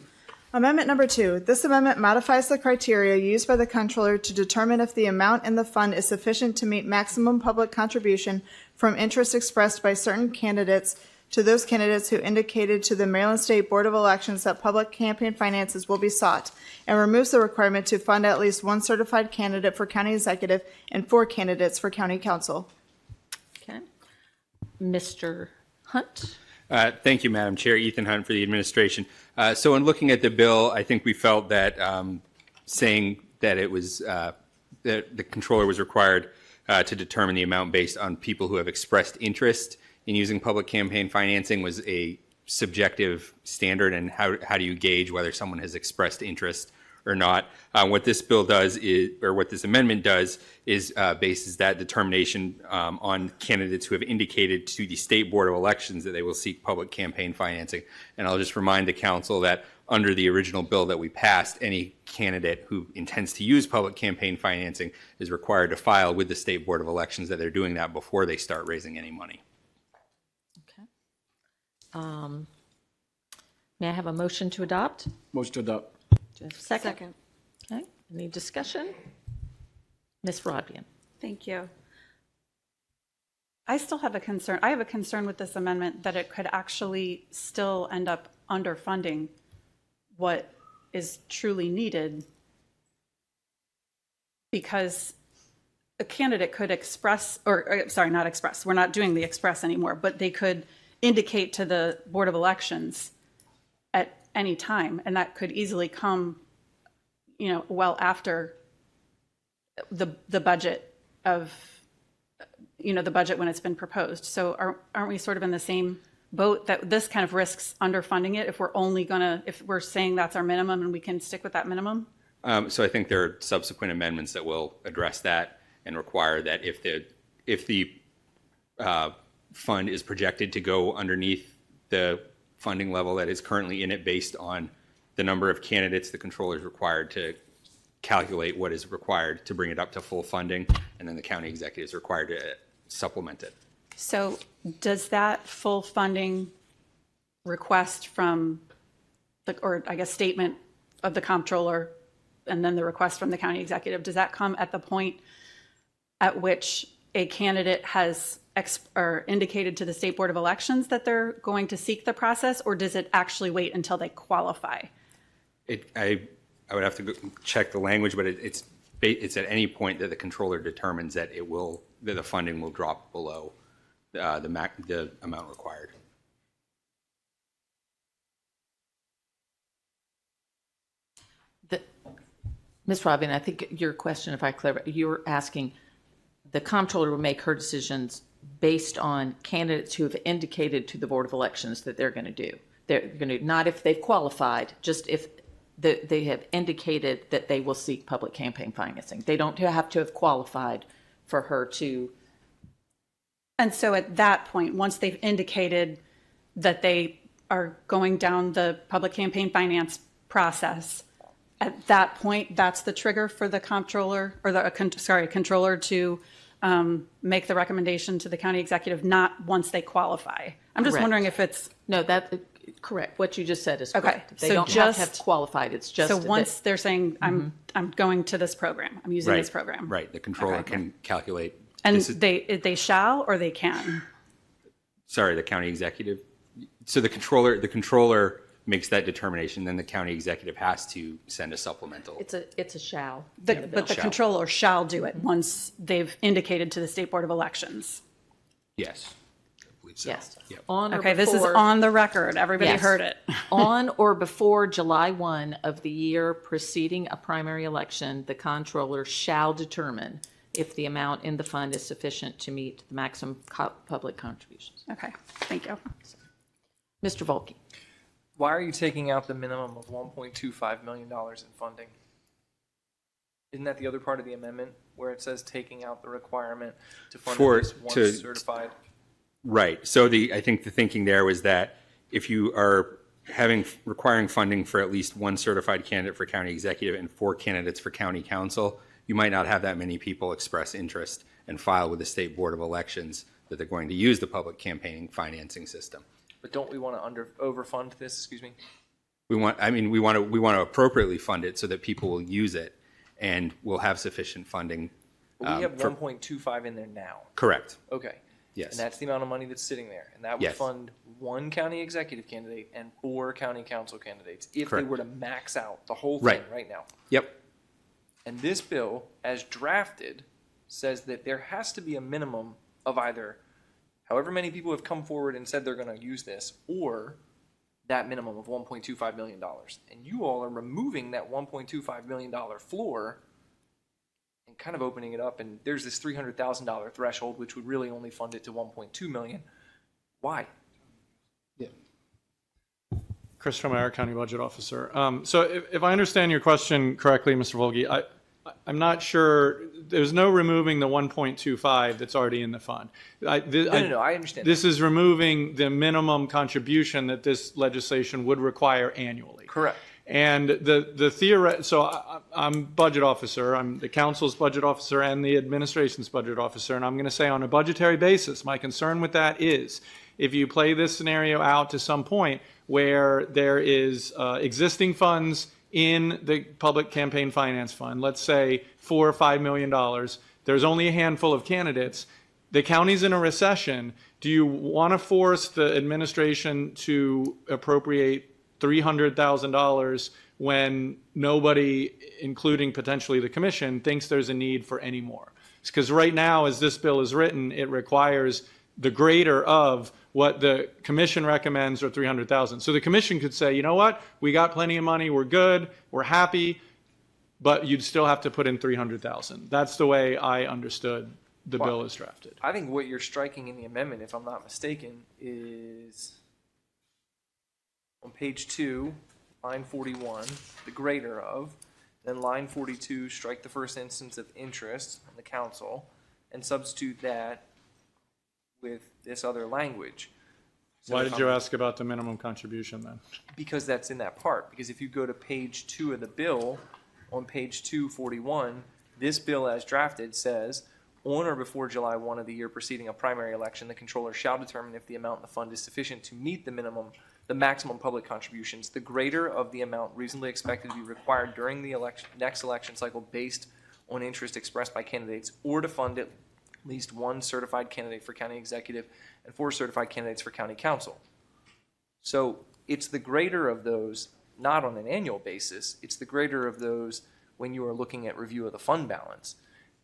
Amendment number 2. This amendment modifies the criteria used by the comptroller to determine if the amount in the fund is sufficient to meet maximum public contribution from interest expressed by certain candidates to those candidates who indicated to the Maryland State Board of Elections that public campaign finances will be sought, and removes the requirement to fund at least one certified candidate for county executive and 4 candidates for county council. Okay. Mr. Hunt? Thank you, Madam Chair. Ethan Hunt for the administration. So in looking at the bill, I think we felt that saying that it was that the controller was required to determine the amount based on people who have expressed interest in using public campaign financing was a subjective standard, and how do you gauge whether someone has expressed interest or not? What this bill does is, or what this amendment does, is bases that determination on candidates who have indicated to the State Board of Elections that they will seek public campaign financing. And I'll just remind the council that under the original bill that we passed, any candidate who intends to use public campaign financing is required to file with the State Board of Elections that they're doing that before they start raising any money. May I have a motion to adopt? Motion to adopt. Second. Okay. Any discussion? Ms. Rodbian? Thank you. I still have a concern. I have a concern with this amendment that it could actually still end up underfunding what is truly needed, because a candidate could express, or sorry, not express, we're not doing the express anymore, but they could indicate to the Board of Elections at any time, and that could easily come, well after the budget of, the budget when it's been proposed. So aren't we sort of in the same boat that this kind of risks underfunding it if we're saying that's our minimum and we can stick with that minimum? So I think there are subsequent amendments that will address that and require that if the fund is projected to go underneath the funding level that is currently in it based on the number of candidates, the controller is required to calculate what is required to bring it up to full funding, and then the county executive is required to supplement it. So does that full funding request from statement of the comptroller and then the request from the county executive, does that come at the point at which a candidate has indicated to the State Board of Elections that they're going to seek the process, or does it actually wait until they qualify? I would have to go check the language, but it's at any point that the controller determines that that the funding will drop below the amount required. Ms. Robin, I think your question, if I clarify, you're asking the comptroller will make her decisions based on candidates who have indicated to the Board of Elections that they're going to do. They're going to, not if they've qualified, just if they have indicated that they will seek public campaign financing. They don't have to have qualified for her to. And so at that point, once they've indicated that they are going down the public campaign finance process, at that point, that's the trigger for the comptroller, or controller to make the recommendation to the county executive, not once they qualify. I'm just wondering if it's... No, correct. What you just said is correct. Okay. They don't have to have qualified. It's just... So once they're saying, I'm going to this program, I'm using this program. Right. The controller can calculate. And they shall or they can? Sorry, the county executive. So the controller makes that determination, then the county executive has to send a supplemental. It's a shall. But the controller shall do it once they've indicated to the State Board of Elections. Yes. I believe so. Yes. Yep. This is on the record. Everybody heard it. On or before July 1 of the year preceding a primary election, the controller shall determine if the amount in the fund is sufficient to meet the maximum public contributions. Okay. Thank you. Mr. Volke. Why are you taking out the minimum of $1.25 million in funding? Isn't that the other part of the amendment where it says taking out the requirement to fund at least one certified? Right. So I think the thinking there was that if you are requiring funding for at least one certified candidate for county executive and 4 candidates for county council, you might not have that many people express interest and file with the State Board of Elections that they're going to use the public campaign financing system. But don't we want to overfund this? Excuse me. We want to appropriately fund it so that people will use it and will have sufficient funding. But we have 1.25 in there now. Correct. Okay. Yes. And that's the amount of money that's sitting there. And that would Yes. fund one county executive candidate and 4 county council candidates if Correct. they were to max out the whole Right. thing right now. Yep. And this bill, as drafted, says that there has to be a minimum of either however many people have come forward and said they're going to use this, or that minimum of $1.25 million. And you all are removing that $1.25 million floor and kind of opening it up. And there's this $300,000 threshold, which would really only fund it to $1.2 million. Why? Chris Tromare, County Budget Officer. So if I understand your question correctly, Mr. Volge, I'm not sure, there's no removing the 1.25 that's already in the fund. No, I understand. This is removing the minimum contribution that this legislation would require annually. Correct. And so I'm budget officer, I'm the council's budget officer and the administration's budget officer, and I'm going to say on a budgetary basis, my concern with that is if you play this scenario out to some point where there is existing funds in the public campaign finance fund, let's say $4 or $5 million, there's only a handful of candidates, the county's in a recession, do you want to force the administration to appropriate $300,000 when nobody, including potentially the commission, thinks there's a need for any more? Because right now, as this bill is written, it requires the greater of what the commission recommends, or $300,000. So the commission could say, you know what, we got plenty of money, we're good, we're happy, but you'd still have to put in $300,000. That's the way I understood the bill is drafted. I think what you're striking in the amendment, if I'm not mistaken, is on page 2, line 41, the greater of, then line 42, strike the first instance of interest on the council, and substitute that with this other language. So Why if did you I'm- ask about the minimum contribution then? Because that's in that part. Because if you go to page 2 of the bill, on page 241, this bill as drafted says, on or before July 1 of the year preceding a primary election, the controller shall determine if the amount in the fund is sufficient to meet the maximum public contributions, the greater of the amount reasonably expected to be required during the next election cycle based on interest expressed by candidates, or to fund at least 1 certified candidate for county executive and 4 certified candidates for county council. So it's the greater of those, not on an annual basis, it's the greater of those when you are looking at review of the fund balance.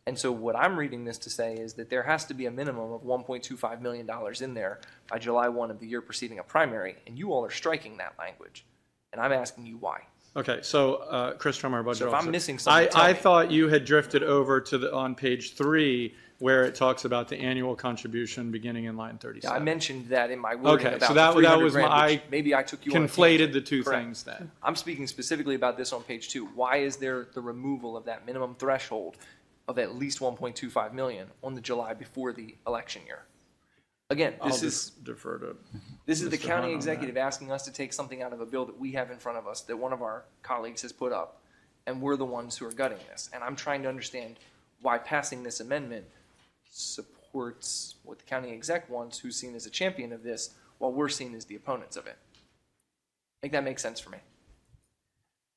And so what I'm reading this to say is that there has to be a minimum of $1.25 million in there by July 1 of the year preceding a primary, and you all are striking that language. And I'm asking you why. Okay, so Chris Trummer, budget So if I'm officer. missing something, tell I me. thought you had drifted over to on page 3 where it talks about the annual contribution beginning in line 37. Yeah, I mentioned that in my wording Okay, about so the that 300 was grand, my, which maybe I took you on a conflated tangent. the two Correct. things then. I'm speaking specifically about this on page 2. Why is there the removal of that minimum threshold of at least 1.25 million on the July before the election year? Again, this I'll is defer to this is the Mr. county Hunt on executive asking us to take something out of a bill that we have in front of us that one of our colleagues has put up, and we're the ones who are gutting this. And I'm trying to understand why passing this amendment supports what the county exec wants, who's seen as a champion of this, while we're seen as the opponents of it. I think that makes sense for me.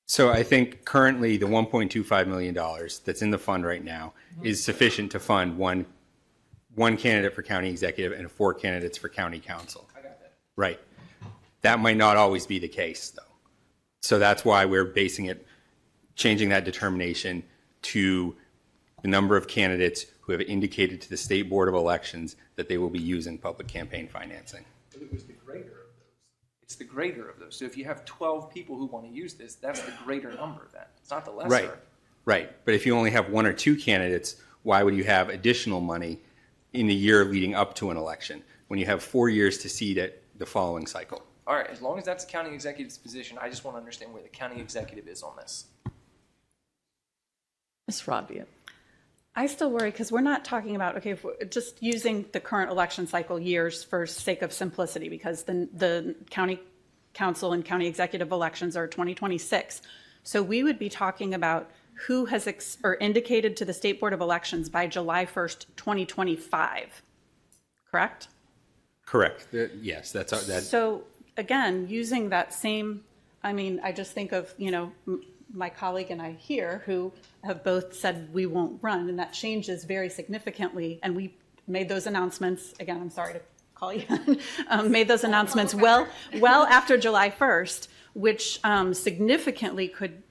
So I think currently the $1.25 million that's in the fund right now is sufficient to fund one candidate for county executive and 4 candidates for county council. I got that. Right. That might not always be the case, though. So that's why we're changing that determination to the number of candidates who have indicated to the State Board of Elections that they will be using public campaign financing. But it was the greater of those. It's the greater of those. So if you have 12 people who want to use this, that's the greater number then. It's not the lesser. Right. Right. But if you only have 1 or 2 candidates, why would you have additional money in the year leading up to an election when you have 4 years to seed it the following cycle? All right, as long as that's the county executive's position, I just want to understand where the county executive is on this. Ms. Rabia. I still worry because we're not talking about, okay, if we're just using the current election cycle years for sake of simplicity, because the county council and county executive elections are 2026. So we would be talking about who has indicated to the State Board of Elections by July 1st, 2025, correct? Correct. Yes, that's that. So again, using that same, I mean, I just think of, my colleague and I here who have both said we won't run, and that changes very significantly, and we made those announcements. Again, I'm sorry to call you. Made those announcements well after July 1st, which significantly could,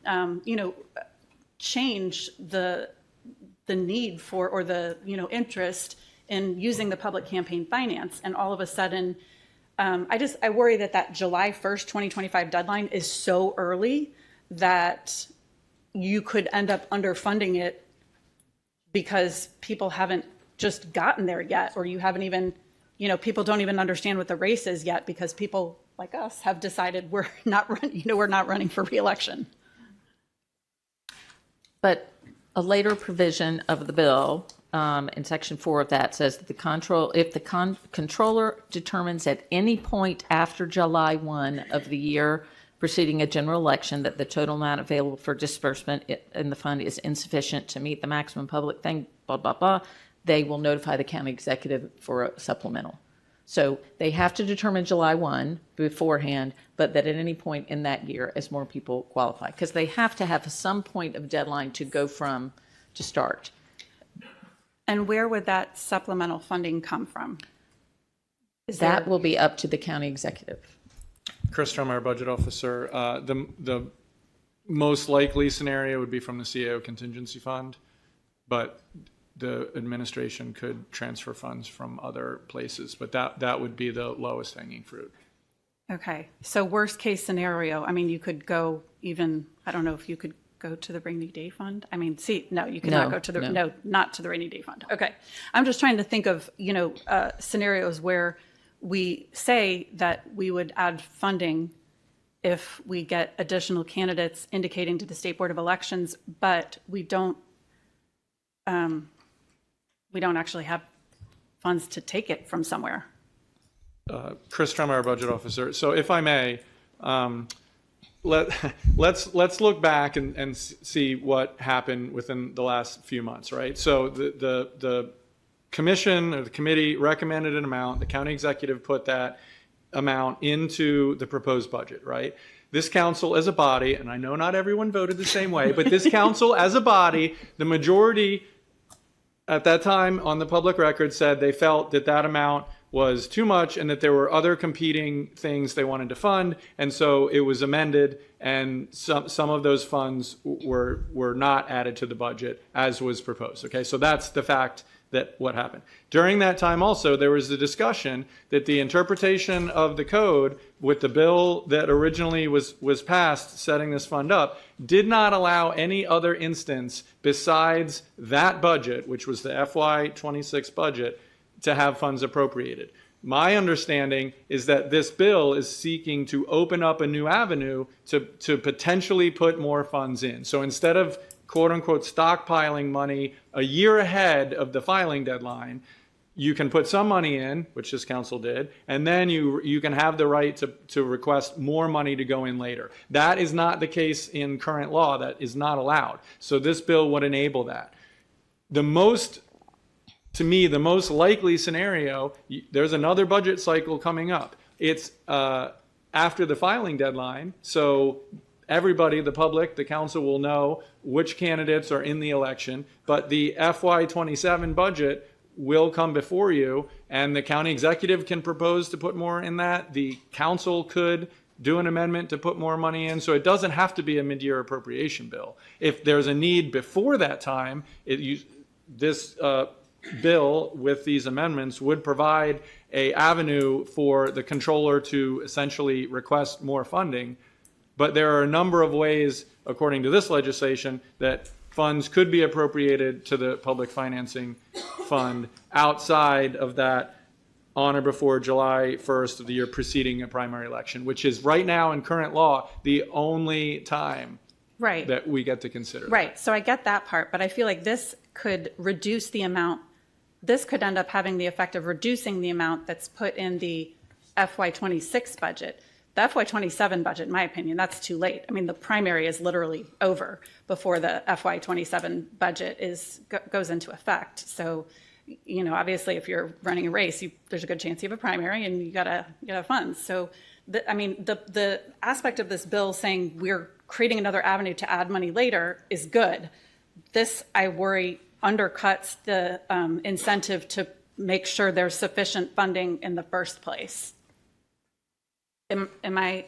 change the need for, or the, interest in using the public campaign finance. And all of a sudden, I worry that July 1st, 2025 deadline is so early that you could end up underfunding it because people haven't just gotten there yet, or you haven't even, people don't even understand what the race is yet because people like us have decided we're not running for re-election. But a later provision of the bill, in section 4 of that, says that if the controller determines at any point after July 1 of the year preceding a general election that the total amount available for disbursement in the fund is insufficient to meet the maximum public thing, blah, blah, blah, they will notify the county executive for a supplemental. So they have to determine July 1 beforehand, but that at any point in that year, as more people qualify, because they have to have some point of deadline to go from to start. And where would that supplemental funding come from? That will be up to the county executive. Chris Strum, our budget officer. The most likely scenario would be from the CAO contingency fund, but the administration could transfer funds from other places, but that would be the lowest hanging fruit. Okay, so worst case scenario, I mean, you could go even, I don't know if you could go to the rainy day fund. I mean, no, you cannot go to the, not to the rainy day fund. Okay, I'm just trying to think of, scenarios where we say that we would add funding if we get additional candidates indicating to the State Board of Elections, but we don't actually have funds to take it from somewhere. Chris Strum, our budget officer. So if I may, let's look back and see what happened within the last few months, right? So the commission or the committee recommended an amount. The county executive put that amount into the proposed budget, right? This council as a body, and I know not everyone voted the same way, but this council as a body, the majority at that time on the public record said they felt that amount was too much and that there were other competing things they wanted to fund. And so it was amended, and some of those funds were not added to the budget as was proposed. Okay, so that's the fact that what happened. During that time also, there was the discussion that the interpretation of the code with the bill that originally was passed setting this fund up did not allow any other instance besides that budget, which was the FY26 budget, to have funds appropriated. My understanding is that this bill is seeking to open up a new avenue to potentially put more funds in. So instead of quote unquote stockpiling money a year ahead of the filing deadline, you can put some money in, which this council did, and then you can have the right to request more money to go in later. That is not the case in current law. That is not allowed. So this bill would enable that. To me, the most likely scenario, there's another budget cycle coming up. It's after the filing deadline, so everybody, the public, the council will know which candidates are in the election, but the FY27 budget will come before you, and the county executive can propose to put more in that. The council could do an amendment to put more money in, so it doesn't have to be a mid-year appropriation bill. If there's a need before that time, this bill with these amendments would provide an avenue for the controller to essentially request more funding. But there are a number of ways, according to this legislation, that funds could be appropriated to the public financing fund outside of that on or before July 1st of the year preceding a primary election, which is right now in current law the only time that we get to consider. Right. So I get that part, but I feel like this could reduce the amount. This could end up having the effect of reducing the amount that's put in the FY26 budget. The FY27 budget, in my opinion, that's too late. I mean, the primary is literally over before the FY27 budget goes into effect. So, obviously, if you're running a race, there's a good chance you have a primary, and you gotta have funds. So, the aspect of this bill saying we're creating another avenue to add money later is good. This, I worry, undercuts the incentive to make sure there's sufficient funding in the first place. Am I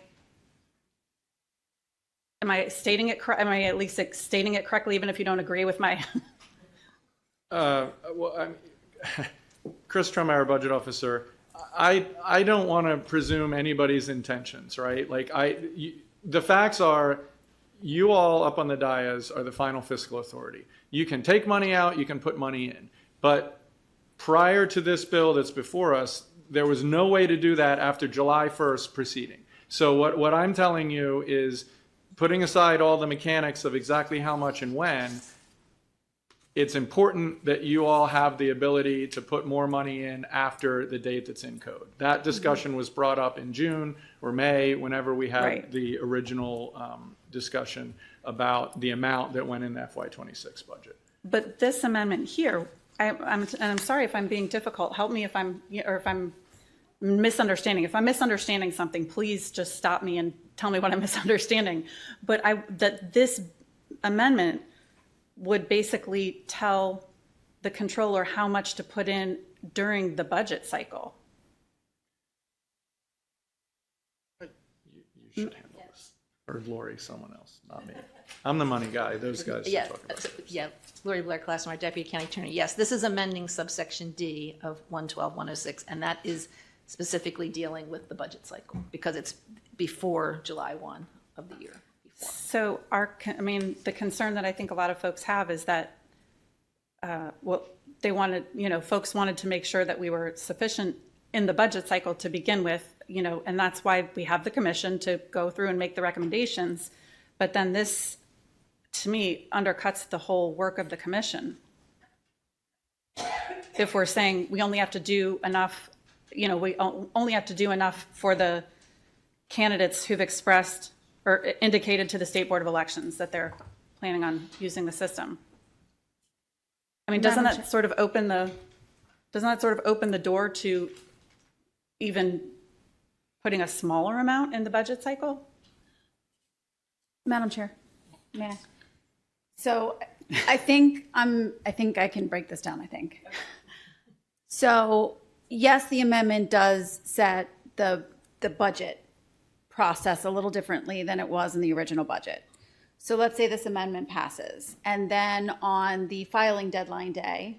stating it am I at least stating it correctly, even if you don't agree with my? Chris Trummeyer, budget officer. I don't want to presume anybody's intentions, right? Like the facts are, you all up on the dais are the final fiscal authority. You can take money out, you can put money in, but prior to this bill that's before us, there was no way to do that after July 1st proceeding. So what I'm telling you is, putting aside all the mechanics of exactly how much and when, it's important that you all have the ability to put more money in after the date that's in code. That discussion was brought up in June or May, whenever we had the original discussion about the amount that went in the FY26 budget. But this amendment here, I'm sorry if I'm being difficult. Help me if I'm misunderstanding. If I'm misunderstanding something, please just stop me and tell me what I'm misunderstanding. But that this amendment would basically tell the controller how much to put in during the budget cycle. You should handle this. Or Lori, someone else, not me. I'm the money guy. Those guys should talk about it. Yeah, Lori Blair, Class, my Deputy County Attorney. Yes, this is amending subsection D of 112-106, and that is specifically dealing with the budget cycle because it's before July 1 of the year. So the concern that I think a lot of folks have is that, they wanted, folks wanted to make sure that we were sufficient in the budget cycle to begin with, and that's why we have the commission to go through and make the recommendations. But then this, to me, undercuts the whole work of the commission. If we're saying we only have to do enough, we only have to do enough for the candidates who've expressed or indicated to the State Board of Elections that they're planning on using the system. I mean, doesn't that sort of open the door to even putting a smaller amount in the budget cycle? Madam Chair, may I? So I think I can break this down, I think. So yes, the amendment does set the budget process a little differently than it was in the original budget. So let's say this amendment passes, and then on the filing deadline day,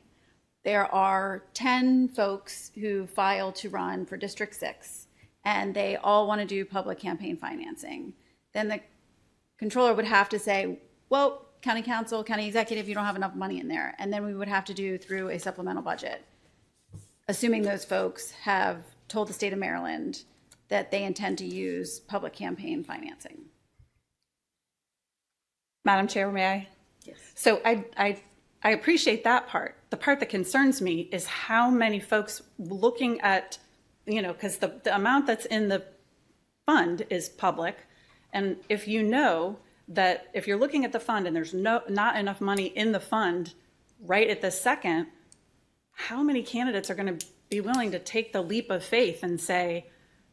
there are 10 folks who file to run for District 6, and they all want to do public campaign financing. Then the controller would have to say, well, county council, county executive, you don't have enough money in there. And then we would have to do through a supplemental budget, assuming those folks have told the state of Maryland that they intend to use public campaign financing. Madam Chair, may I? Yes. So I appreciate that part. The part that concerns me is how many folks looking at, because the amount that's in the fund is public. And if you know that if you're looking at the fund and there's not enough money in the fund right at this second, how many candidates are going to be willing to take the leap of faith and say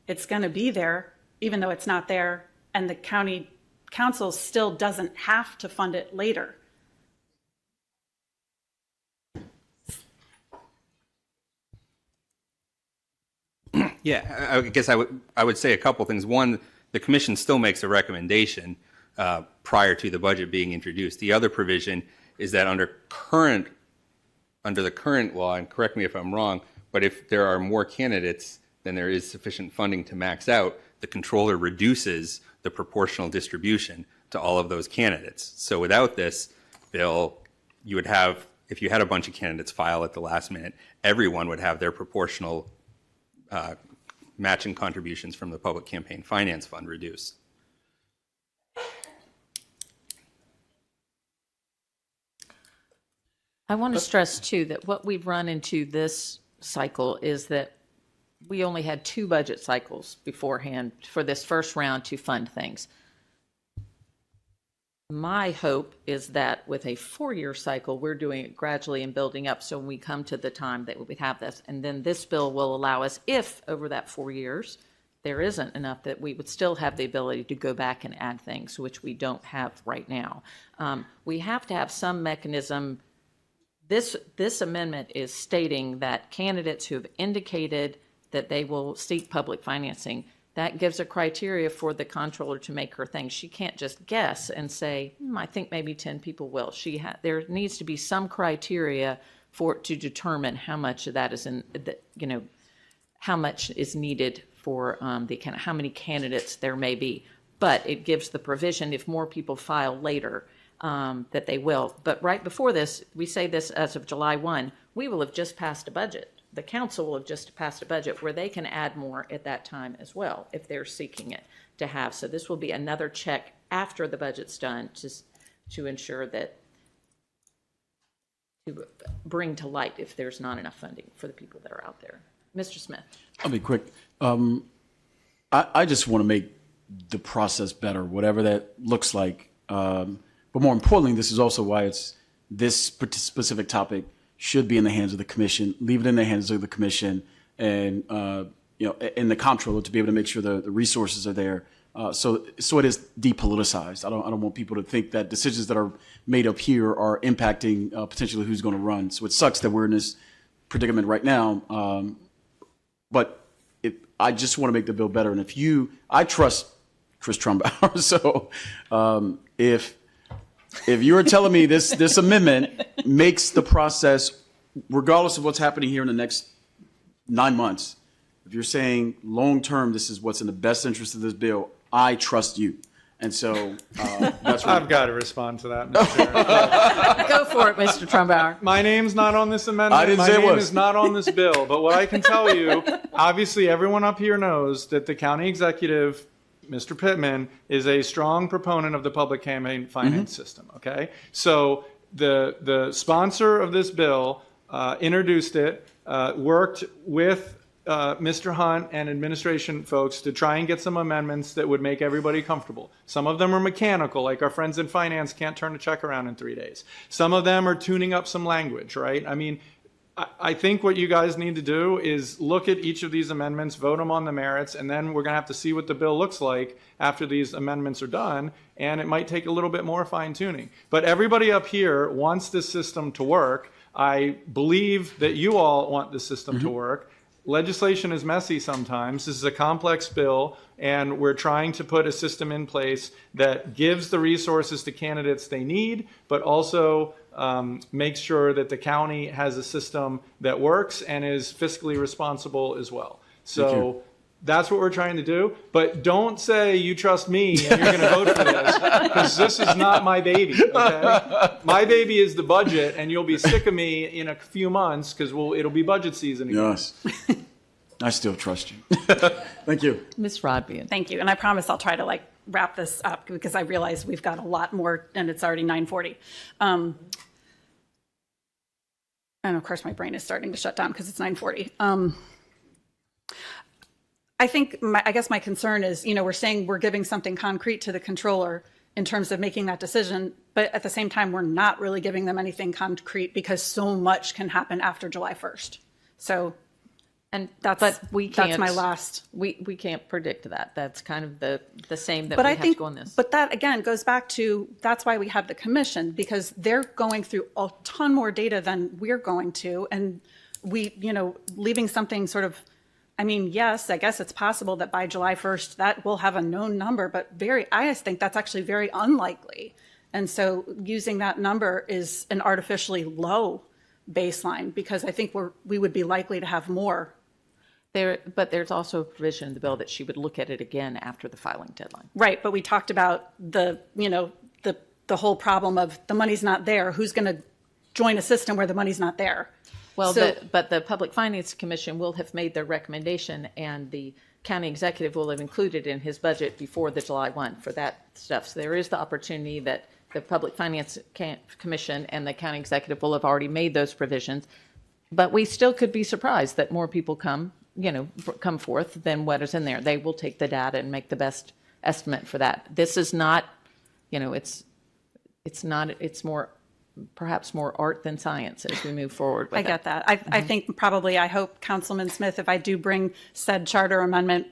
it's going to be there, even though it's not there, and the county council still doesn't have to fund it later? Yeah, I guess I would say a couple things. One, the commission still makes a recommendation prior to the budget being introduced. The other provision is that under the current law, and correct me if I'm wrong, but if there are more candidates than there is sufficient funding to max out, the controller reduces the proportional distribution to all of those candidates. So without this bill, you would have, if you had a bunch of candidates file at the last minute, everyone would have their proportional matching contributions from the Public Campaign Finance Fund reduced. I want to stress, too, that what we've run into this cycle is that we only had 2 budget cycles beforehand for this first round to fund things. My hope is that with a 4-year cycle, we're doing it gradually and building up, so when we come to the time that we have this, and then this bill will allow us, if over that 4 years there isn't enough, that we would still have the ability to go back and add things, which we don't have right now. We have to have some mechanism This amendment is stating that candidates who have indicated that they will seek public financing, that gives a criteria for the comptroller to make her thing. She can't just guess and say, I think maybe 10 people will. There needs to be some criteria to determine how much of that is how much is needed for how many candidates there may be. But it gives the provision if more people file later that they will. But right before this, we say this as of July 1, we will have just passed a budget. The council will have just passed a budget where they can add more at that time as well if they're seeking it to have. So this will be another check after the budget's done to ensure that, to bring to light if there's not enough funding for the people that are out there. Mr. Smith. I'll be quick. I just want to make the process better, whatever that looks like. But more importantly, this is also why this specific topic should be in the hands of the commission. Leave it in the hands of the commission and and the comptroller to be able to make sure the resources are there. So it is depoliticized. I don't want people to think that decisions that are made up here are impacting potentially who's going to run. So it sucks that we're in this predicament right now. But I just want to make the bill better. And I trust Chris Trumbauer. So if you're telling me this amendment makes the process, regardless of what's happening here in the next 9 months, if you're saying long-term, this is what's in the best interest of this bill, I trust you. And so that's what I've got to respond to that, Mr. Chair. Go for it, Mr. Trumbauer. My name's not on this amendment. I didn't My say it name was. is not on this bill. But what I can tell you, obviously everyone up here knows that the county executive, Mr. Pittman, is a strong proponent of the public campaign finance system, okay? So the sponsor of this bill introduced it, worked with Mr. Hunt and administration folks to try and get some amendments that would make everybody comfortable. Some of them are mechanical, like our friends in finance can't turn a check around in 3 days. Some of them are tuning up some language, right? I mean, I think what you guys need to do is look at each of these amendments, vote them on the merits, and then we're going to have to see what the bill looks like after these amendments are done, and it might take a little bit more fine-tuning. But everybody up here wants this system to work. I believe that you all want this system to work. Legislation is messy sometimes. This is a complex bill, and we're trying to put a system in place that gives the resources to candidates they need, but also makes sure that the county has a system that works and is fiscally responsible as well. So that's what we're trying to do. But don't say you trust me and you're going to vote for this, because this is not my baby. Okay? My baby is the budget, and you'll be sick of me in a few months because it'll be budget season again. Yes. I still trust you. Thank you. Ms. Rodbian. Thank you. And I promise I'll try to wrap this up because I realize we've got a lot more and it's already 9:40. And of course my brain is starting to shut down because it's 9:40. I guess my concern is, we're saying we're giving something concrete to the controller in terms of making that decision, but at the same time, we're not really giving them anything concrete because so much can happen after July 1st. So, that's my last. We can't predict that. That's kind of the same that But we I have think, to go on this. but that again goes back to, that's why we have the commission, because they're going through a ton more data than we're going to. And leaving something sort of, yes, I guess it's possible that by July 1st, that will have a known number, but I just think that's actually very unlikely. And so using that number is an artificially low baseline because I think we would be likely to have more. But there's also a provision in the bill that she would look at it again after the filing deadline. Right, but we talked about the whole problem of the money's not there. Who's going to join a system where the money's not there? Well, but the Public Finance Commission will have made their recommendation, and the county executive will have included in his budget before the July 1 for that stuff. So there is the opportunity that the Public Finance Commission and the county executive will have already made those provisions. But we still could be surprised that more people come forth than what is in there. They will take the data and make the best estimate for that. This is not, it's perhaps more art than science as we move forward with I get that. I think probably, I hope Councilman Smith, if I do bring said charter amendment,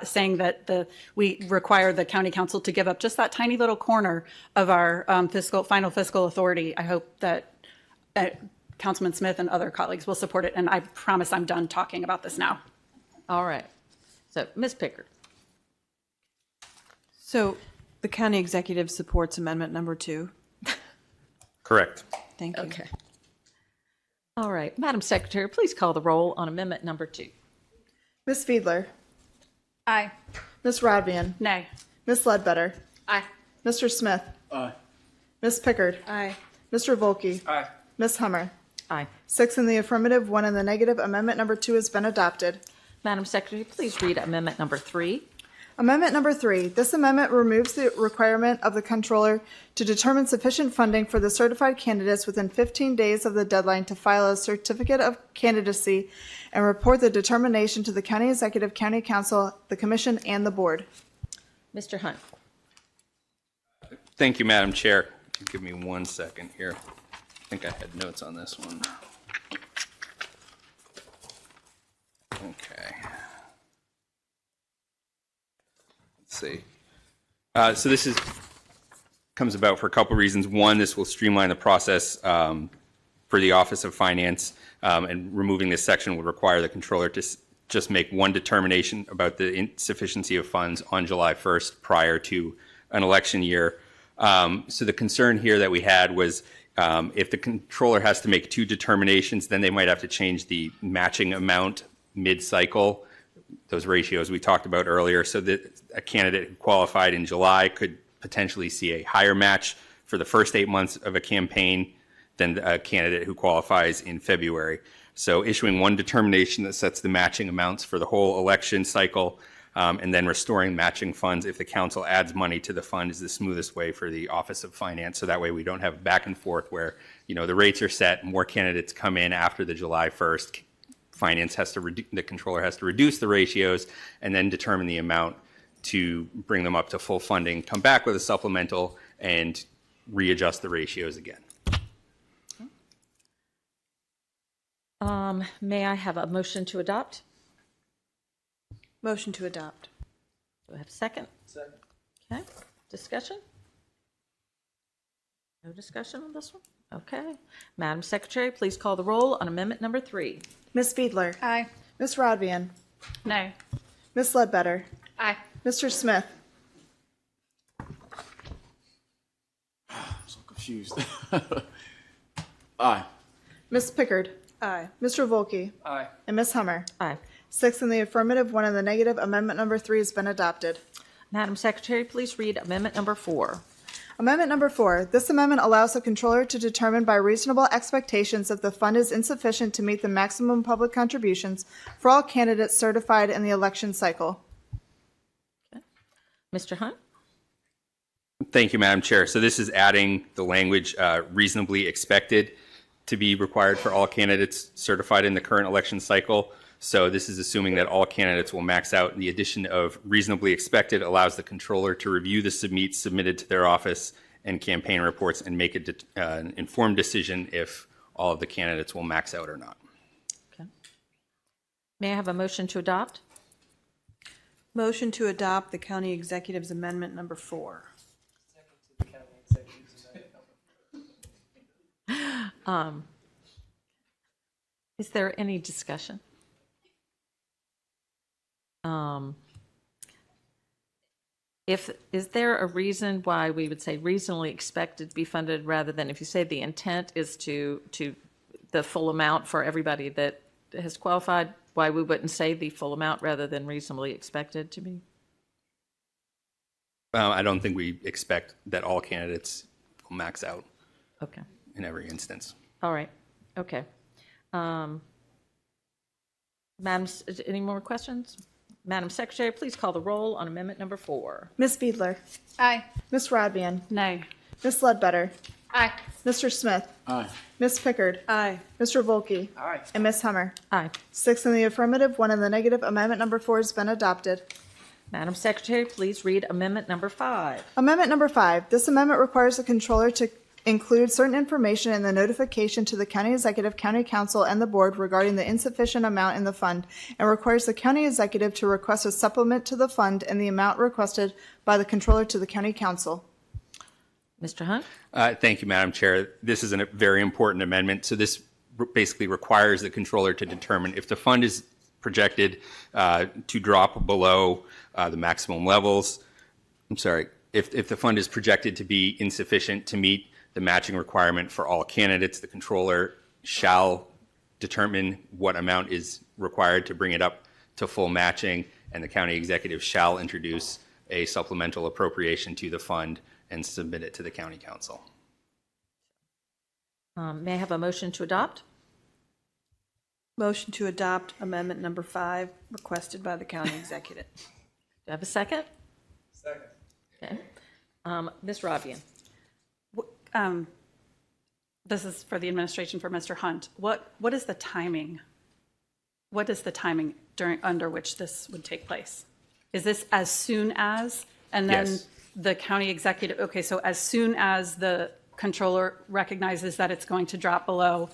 saying that we require the county council to give up just that tiny little corner of our final fiscal authority, I hope that Councilman Smith and other colleagues will support it, and I promise I'm done talking about this now. All right. So, Ms. Pickard. So the county executive supports amendment number 2. Correct. Thank you. Okay. All right. Madam Secretary, please call the roll on amendment number 2. Ms. Fiedler, Aye. Ms. Rodvian, Nay. Ms. Ledbetter, Aye. Mr. Smith, Aye. Ms. Pickard, Aye. Mr. Volkey, Aye. Ms. Hummer. Aye. 6 in the affirmative, 1 in the negative. Amendment number 2 has been adopted. Madam Secretary, please read amendment number 3. Amendment number 3. This amendment removes the requirement of the controller to determine sufficient funding for the certified candidates within 15 days of the deadline to file a certificate of candidacy and report the determination to the county executive, county council, the commission, and the board. Mr. Hunt. Thank you, Madam Chair. Give me 1 second here. I think I had notes on this one. Okay. Let's see. So this comes about for a couple reasons. One, this will streamline the process for the Office of Finance, and removing this section would require the controller to just make one determination about the insufficiency of funds on July 1st prior to an election year. So the concern here that we had was if the controller has to make 2 determinations, then they might have to change the matching amount mid-cycle, those ratios we talked about earlier, so that a candidate who qualified in July could potentially see a higher match for the first 8 months of a campaign than a candidate who qualifies in February. So issuing one determination that sets the matching amounts for the whole election cycle, and then restoring matching funds if the council adds money to the fund is the smoothest way for the Office of Finance. So that way we don't have back and forth where, the rates are set, more candidates come in after the July 1st. Finance has to the controller has to reduce the ratios and then determine the amount to bring them up to full funding, come back with a supplemental, and readjust the ratios again. May I have a motion to adopt? Motion to adopt. Do I have a second? Second. Okay. Discussion? No discussion on this one? Okay. Madam Secretary, please call the roll on amendment number 3. Ms. Fiedler. Aye. Ms. Rodvian. Nay. Ms. Ledbetter. Aye. Mr. Smith. I'm so confused. Aye. Ms. Pickard. Aye. Mr. Volkey. Aye. And Ms. Hummer. Aye. 6 in the affirmative, 1 in the negative. Amendment number 3 has been adopted. Madam Secretary, please read amendment number 4. Amendment number 4. This amendment allows the controller to determine by reasonable expectations if the fund is insufficient to meet the maximum public contributions for all candidates certified in the election cycle. Mr. Hunt? Thank you, Madam Chair. So this is adding the language reasonably expected to be required for all candidates certified in the current election cycle. So this is assuming that all candidates will max out. The addition of reasonably expected allows the controller to review the submits submitted to their office and campaign reports and make an informed decision if all of the candidates will max out or not. Okay. May I have a motion to adopt? Motion to adopt the county executive's amendment number 4. Is there any discussion? Is there a reason why we would say reasonably expected to be funded rather than if you say the intent is to the full amount for everybody that has qualified, why we wouldn't say the full amount rather than reasonably expected to be? I don't think we expect that all candidates will max out. Okay. In every instance. All right. Okay. Madam, any more questions? Madam Secretary, please call the roll on amendment number 4. Ms. Fiedler. Aye. Ms. Rodvian. Nay. Ms. Ledbetter. Aye. Mr. Smith. Aye. Ms. Pickard. Aye. Mr. Volkey. Aye. And Ms. Hummer. Aye. 6 in the affirmative, 1 in the negative. Amendment number 4 has been adopted. Madam Secretary, please read amendment number 5. Amendment number 5. This amendment requires the controller to include certain information in the notification to the county executive, county council, and the board regarding the insufficient amount in the fund, and requires the county executive to request a supplement to the fund in the amount requested by the controller to the county council. Mr. Hunt? Thank you, Madam Chair. This is a very important amendment. So this basically requires the controller to determine if the fund is projected to drop below the maximum levels. I'm sorry, if the fund is projected to be insufficient to meet the matching requirement for all candidates, the controller shall determine what amount is required to bring it up to full matching, and the county executive shall introduce a supplemental appropriation to the fund and submit it to the county council. May I have a motion to adopt? Motion to adopt amendment number 5 requested by the county executive. Do I have a second? Second. Okay. Ms. Rodvian. This is for the administration for Mr. Hunt. What is the timing? What is the timing under which this would take place? Is this as soon as, and then Yes. the county executive, okay, so as soon as the controller recognizes that it's going to drop below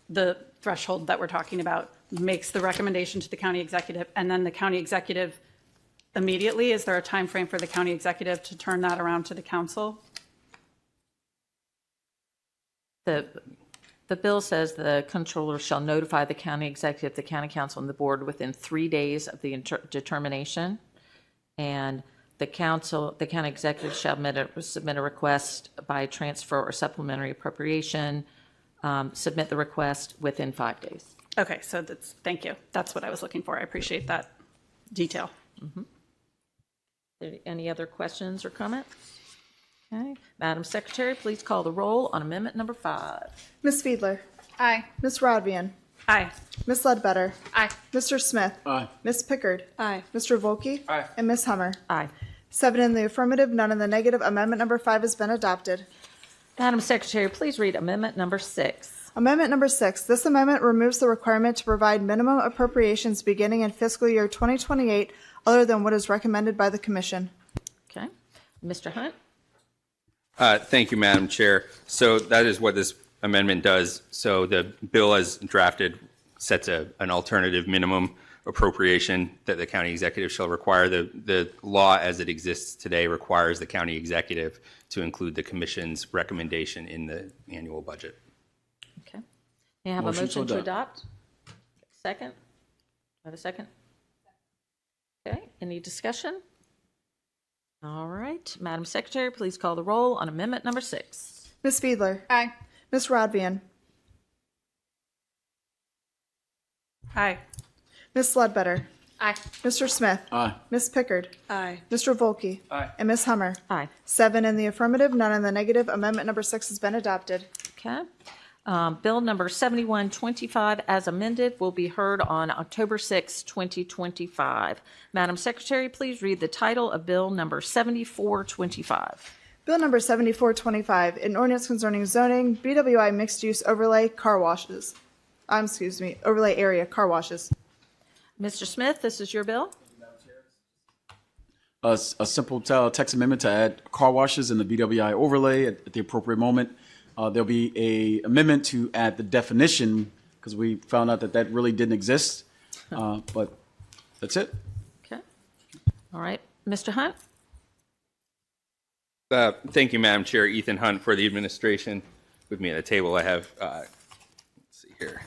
the threshold that we're talking about, makes the recommendation to the county executive, and then the county executive immediately, is there a time frame for the county executive to turn that around to the council? The bill says the controller shall notify the county executive, the county council, and the board within 3 days of the determination. And the county executive shall submit a request by transfer or supplementary appropriation, submit the request within 5 days. Okay, so thank you. That's what I was looking for. I appreciate that detail. Any other questions or comments? Okay. Madam Secretary, please call the roll on amendment number 5. Ms. Fiedler. Aye. Ms. Rodvian. Aye. Ms. Ledbetter. Aye. Mr. Smith. Aye. Ms. Pickard. Aye. Mr. Volkey. Aye. And Ms. Hummer. Aye. 7 in the affirmative, none in the negative. Amendment number 5 has been adopted. Madam Secretary, please read amendment number 6. Amendment number 6. This amendment removes the requirement to provide minimum appropriations beginning in fiscal year 2028 other than what is recommended by the Commission. Okay. Mr. Hunt? Thank you, Madam Chair. So that is what this amendment does. So the bill as drafted sets an alternative minimum appropriation that the county executive shall require. The law as it exists today requires the county executive to include the commission's recommendation in the annual budget. Okay. May I have a motion to adopt? Second? Have a second? Okay. Any discussion? All right. Madam Secretary, please call the roll on amendment number 6. Ms. Fiedler. Aye. Ms. Rodvian. Aye. Ms. Ledbetter. Aye. Mr. Smith. Aye. Ms. Pickard. Aye. Mr. Volkey. Aye. And Ms. Hummer. Aye. 7 in the affirmative, none in the negative. Amendment number 6 has been adopted. Okay. Bill number 7125 as amended will be heard on October 6, 2025. Madam Secretary, please read the title of Bill number 7425. Bill number 7425, an ordinance concerning zoning, BWI mixed-use overlay car washes. Overlay area car washes. Mr. Smith, this is your bill. A simple text amendment to add car washes in the BWI overlay at the appropriate moment. There'll be a amendment to add the definition because we found out that really didn't exist. But that's it. Okay. All right. Mr. Hunt? Thank you, Madam Chair. Ethan Hunt for the administration. With me at the table, I have, let's see here,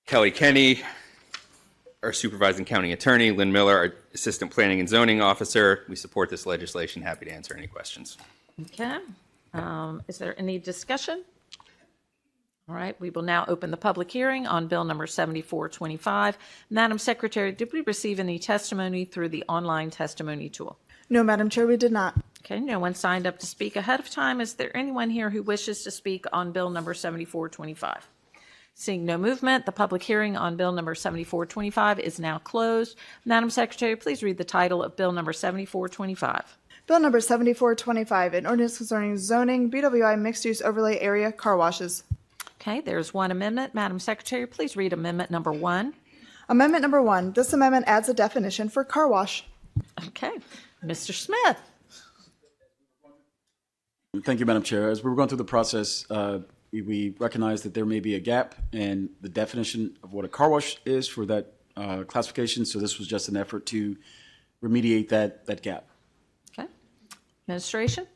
Kelly Kenny, our supervising county attorney, Lynn Miller, our assistant planning and zoning officer. We support this legislation. Happy to answer any questions. Okay. Is there any discussion? All right, we will now open the public hearing on Bill number 7425. Madam Secretary, did we receive any testimony through the online testimony tool? No, Madam Chair, we did not. Okay, no one signed up to speak ahead of time. Is there anyone here who wishes to speak on Bill number 7425? Seeing no movement, the public hearing on Bill number 7425 is now closed. Madam Secretary, please read the title of Bill number 7425. Bill number 7425, an ordinance concerning zoning, BWI mixed-use overlay area car washes. Okay, there's one amendment. Madam Secretary, please read amendment number 1. Amendment number 1, this amendment adds a definition for car wash. Okay, Mr. Smith. Thank you, Madam Chair. As we were going through the process, we recognized that there may be a gap in the definition of what a car wash is for that classification. So this was just an effort to remediate that gap. Okay. Administration?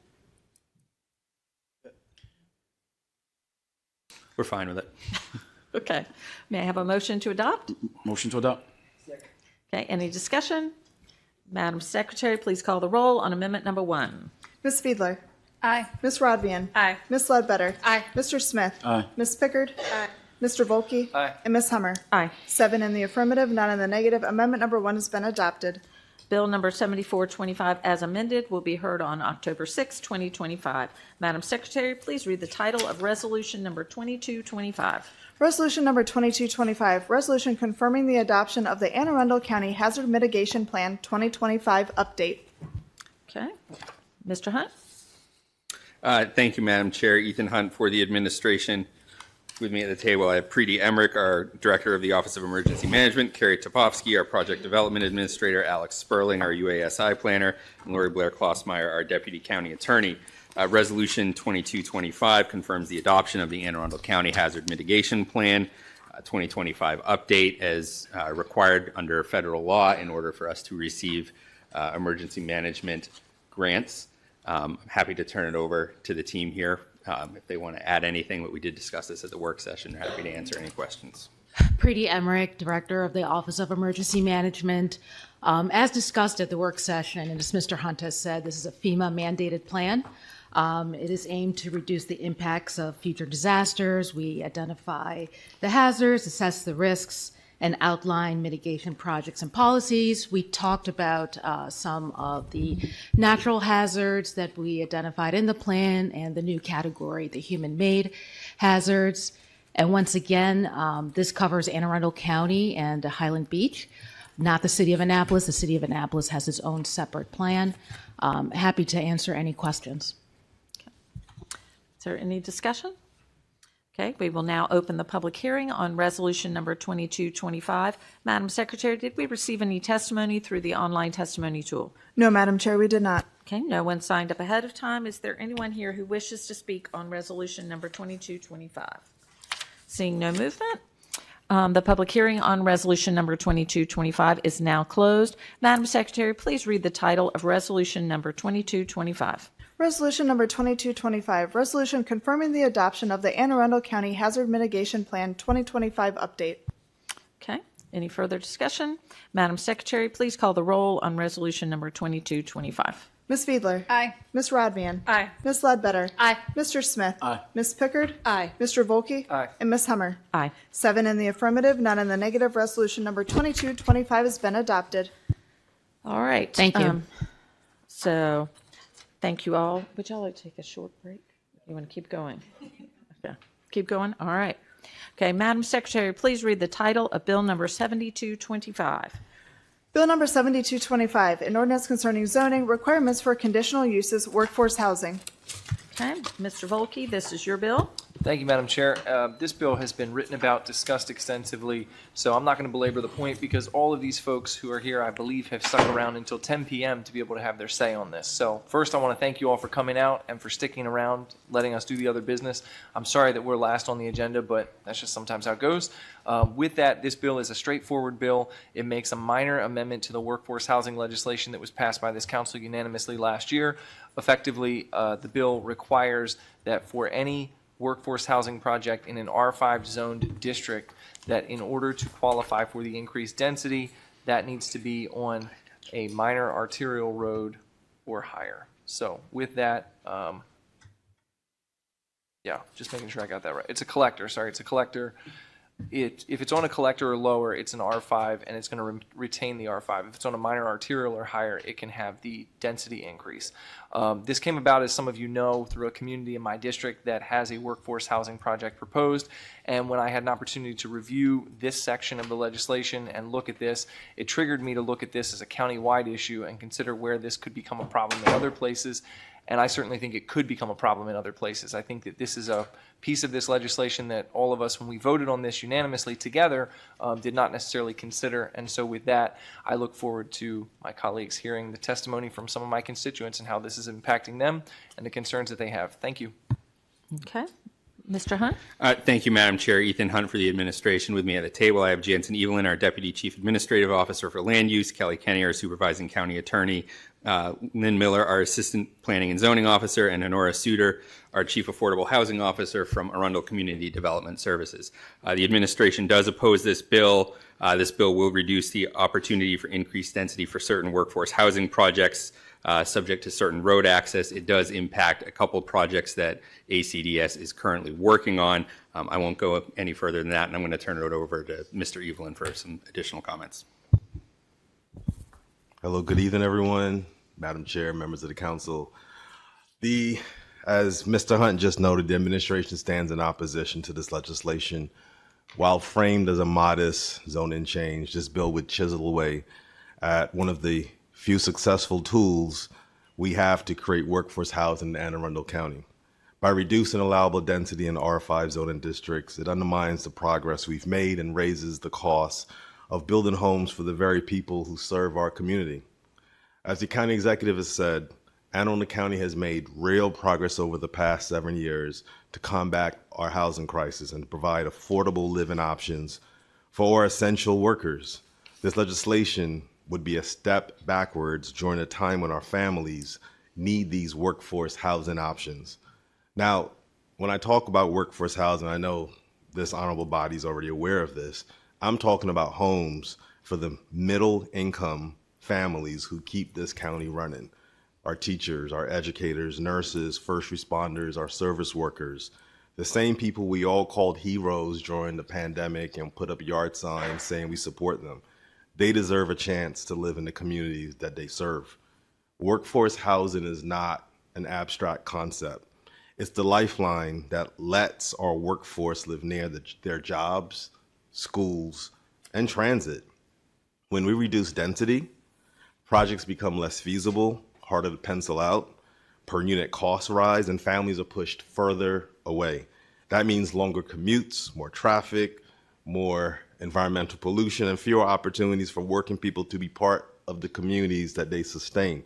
We're fine with it. Okay. May I have a motion to adopt? Motion to adopt. Okay, any discussion? Madam Secretary, please call the roll on amendment number 1. Ms. Fiedler. Aye. Ms. Rodvian. Aye. Ms. Ledbetter. Aye. Mr. Smith. Aye. Ms. Pickard. Aye. Mr. Volkey. Aye. And Ms. Hummer. Aye. 7 in the affirmative, none in the negative. Amendment number 1 has been adopted. Bill number 7425 as amended will be heard on October 6, 2025. Madam Secretary, please read the title of resolution number 2225. Resolution number 2225, resolution confirming the adoption of the Anne Arundel County Hazard Mitigation Plan 2025 update. Okay. Mr. Hunt? Thank you, Madam Chair. Ethan Hunt for the administration. With me at the table, I have Preeti Emmerich, our Director of the Office of Emergency Management, Carrie Topofsky, our Project Development Administrator, Alex Sperling, our UASI Planner, and Lori Blair Klossmeyer, our Deputy County Attorney. Resolution 2225 confirms the adoption of the Anne Arundel County Hazard Mitigation Plan 2025 update as required under federal law in order for us to receive emergency management grants. I'm happy to turn it over to the team here if they want to add anything, but we did discuss this at the work session. They're happy to answer any questions. Preeti Emmerich, Director of the Office of Emergency Management. As discussed at the work session, and as Mr. Hunt has said, this is a FEMA mandated plan. It is aimed to reduce the impacts of future disasters. We identify the hazards, assess the risks, and outline mitigation projects and policies. We talked about some of the natural hazards that we identified in the plan and the new category, the human-made hazards. And once again, this covers Anne Arundel County and Highland Beach, not the City of Annapolis. The City of Annapolis has its own separate plan. Happy to answer any questions. Is there any discussion? Okay, we will now open the public hearing on resolution number 2225. Madam Secretary, did we receive any testimony through the online testimony tool? No, Madam Chair, we did not. Okay, no one signed up ahead of time. Is there anyone here who wishes to speak on resolution number 2225? Seeing no movement, the public hearing on resolution number 2225 is now closed. Madam Secretary, please read the title of resolution number 2225. Resolution number 2225, resolution confirming the adoption of the Anne Arundel County Hazard Mitigation Plan 2025 update. Okay, any further discussion? Madam Secretary, please call the roll on resolution number 2225. Ms. Fiedler. Aye. Ms. Rodvian. Aye. Ms. Ledbetter. Aye. Mr. Smith. Aye. Ms. Pickard. Aye. Mr. Volkey. Aye. And Ms. Hummer. Aye. 7 in the affirmative, none in the negative. Resolution number 2225 has been adopted. All right. Thank you. So, thank you all. Would y'all like to take a short break? You want to keep going? Okay. Keep going? All right. Okay, Madam Secretary, please read the title of Bill number 7225. Bill number 7225, an ordinance concerning zoning, requirements for conditional uses, workforce housing. Okay, Mr. Volkey, this is your bill. Thank you, Madam Chair. This bill has been written about, discussed extensively, so I'm not going to belabor the point because all of these folks who are here, I believe, have stuck around until 10 p.m. to be able to have their say on this. So first, I want to thank you all for coming out and for sticking around, letting us do the other business. I'm sorry that we're last on the agenda, but that's just sometimes how it goes. With that, this bill is a straightforward bill. It makes a minor amendment to the workforce housing legislation that was passed by this council unanimously last year. Effectively, the bill requires that for any workforce housing project in an R5 zoned district, that in order to qualify for the increased density, that needs to be on a minor arterial road or higher. So with that, yeah, just making sure I got that right. It's a collector, sorry, it's a collector. If it's on a collector or lower, it's an R5 and it's going to retain the R5. If it's on a minor arterial or higher, it can have the density increase. This came about, as some of you know, through a community in my district that has a workforce housing project proposed. And when I had an opportunity to review this section of the legislation and look at this, it triggered me to look at this as a county-wide issue and consider where this could become a problem in other places. And I certainly think it could become a problem in other places. I think that this is a piece of this legislation that all of us, when we voted on this unanimously together, did not necessarily consider. And so with that, I look forward to my colleagues hearing the testimony from some of my constituents and how this is impacting them and the concerns that they have. Thank you. Okay. Mr. Hunt? Thank you, Madam Chair. Ethan Hunt for the administration. With me at the table, I have Jansen Evelyn, our Deputy Chief Administrative Officer for Land Use, Kelly Kenny, our Supervising County Attorney, Lynn Miller, our Assistant Planning and Zoning Officer, and Honora Suter, our Chief Affordable Housing Officer from Arundel Community Development Services. The administration does oppose this bill. This bill will reduce the opportunity for increased density for certain workforce housing projects subject to certain road access. It does impact a couple projects that ACDS is currently working on. I won't go any further than that, and I'm going to turn it over to Mr. Evelyn for some additional comments. Hello, good evening, everyone. Madam Chair, members of the council. As Mr. Hunt just noted, the administration stands in opposition to this legislation. While framed as a modest zoning change, this bill would chisel away at one of the few successful tools we have to create workforce housing in Anne Arundel County. By reducing allowable density in R5 zoning districts, it undermines the progress we've made and raises the cost of building homes for the very people who serve our community. As the county executive has said, Anne Arundel County has made real progress over the past 7 years to combat our housing crisis and provide affordable living options for our essential workers. This legislation would be a step backwards during a time when our families need these workforce housing options. Now, when I talk about workforce housing, I know this honorable body is already aware of this. I'm talking about homes for the middle income families who keep this county running. Our teachers, our educators, nurses, first responders, our service workers, the same people we all called heroes during the pandemic and put up yard signs saying we support them. They deserve a chance to live in the communities that they serve. Workforce housing is not an abstract concept. It's the lifeline that lets our workforce live near their jobs, schools, and transit. When we reduce density, projects become less feasible, harder to pencil out, per unit costs rise, and families are pushed further away. That means longer commutes, more traffic, more environmental pollution, and fewer opportunities for working people to be part of the communities that they sustain.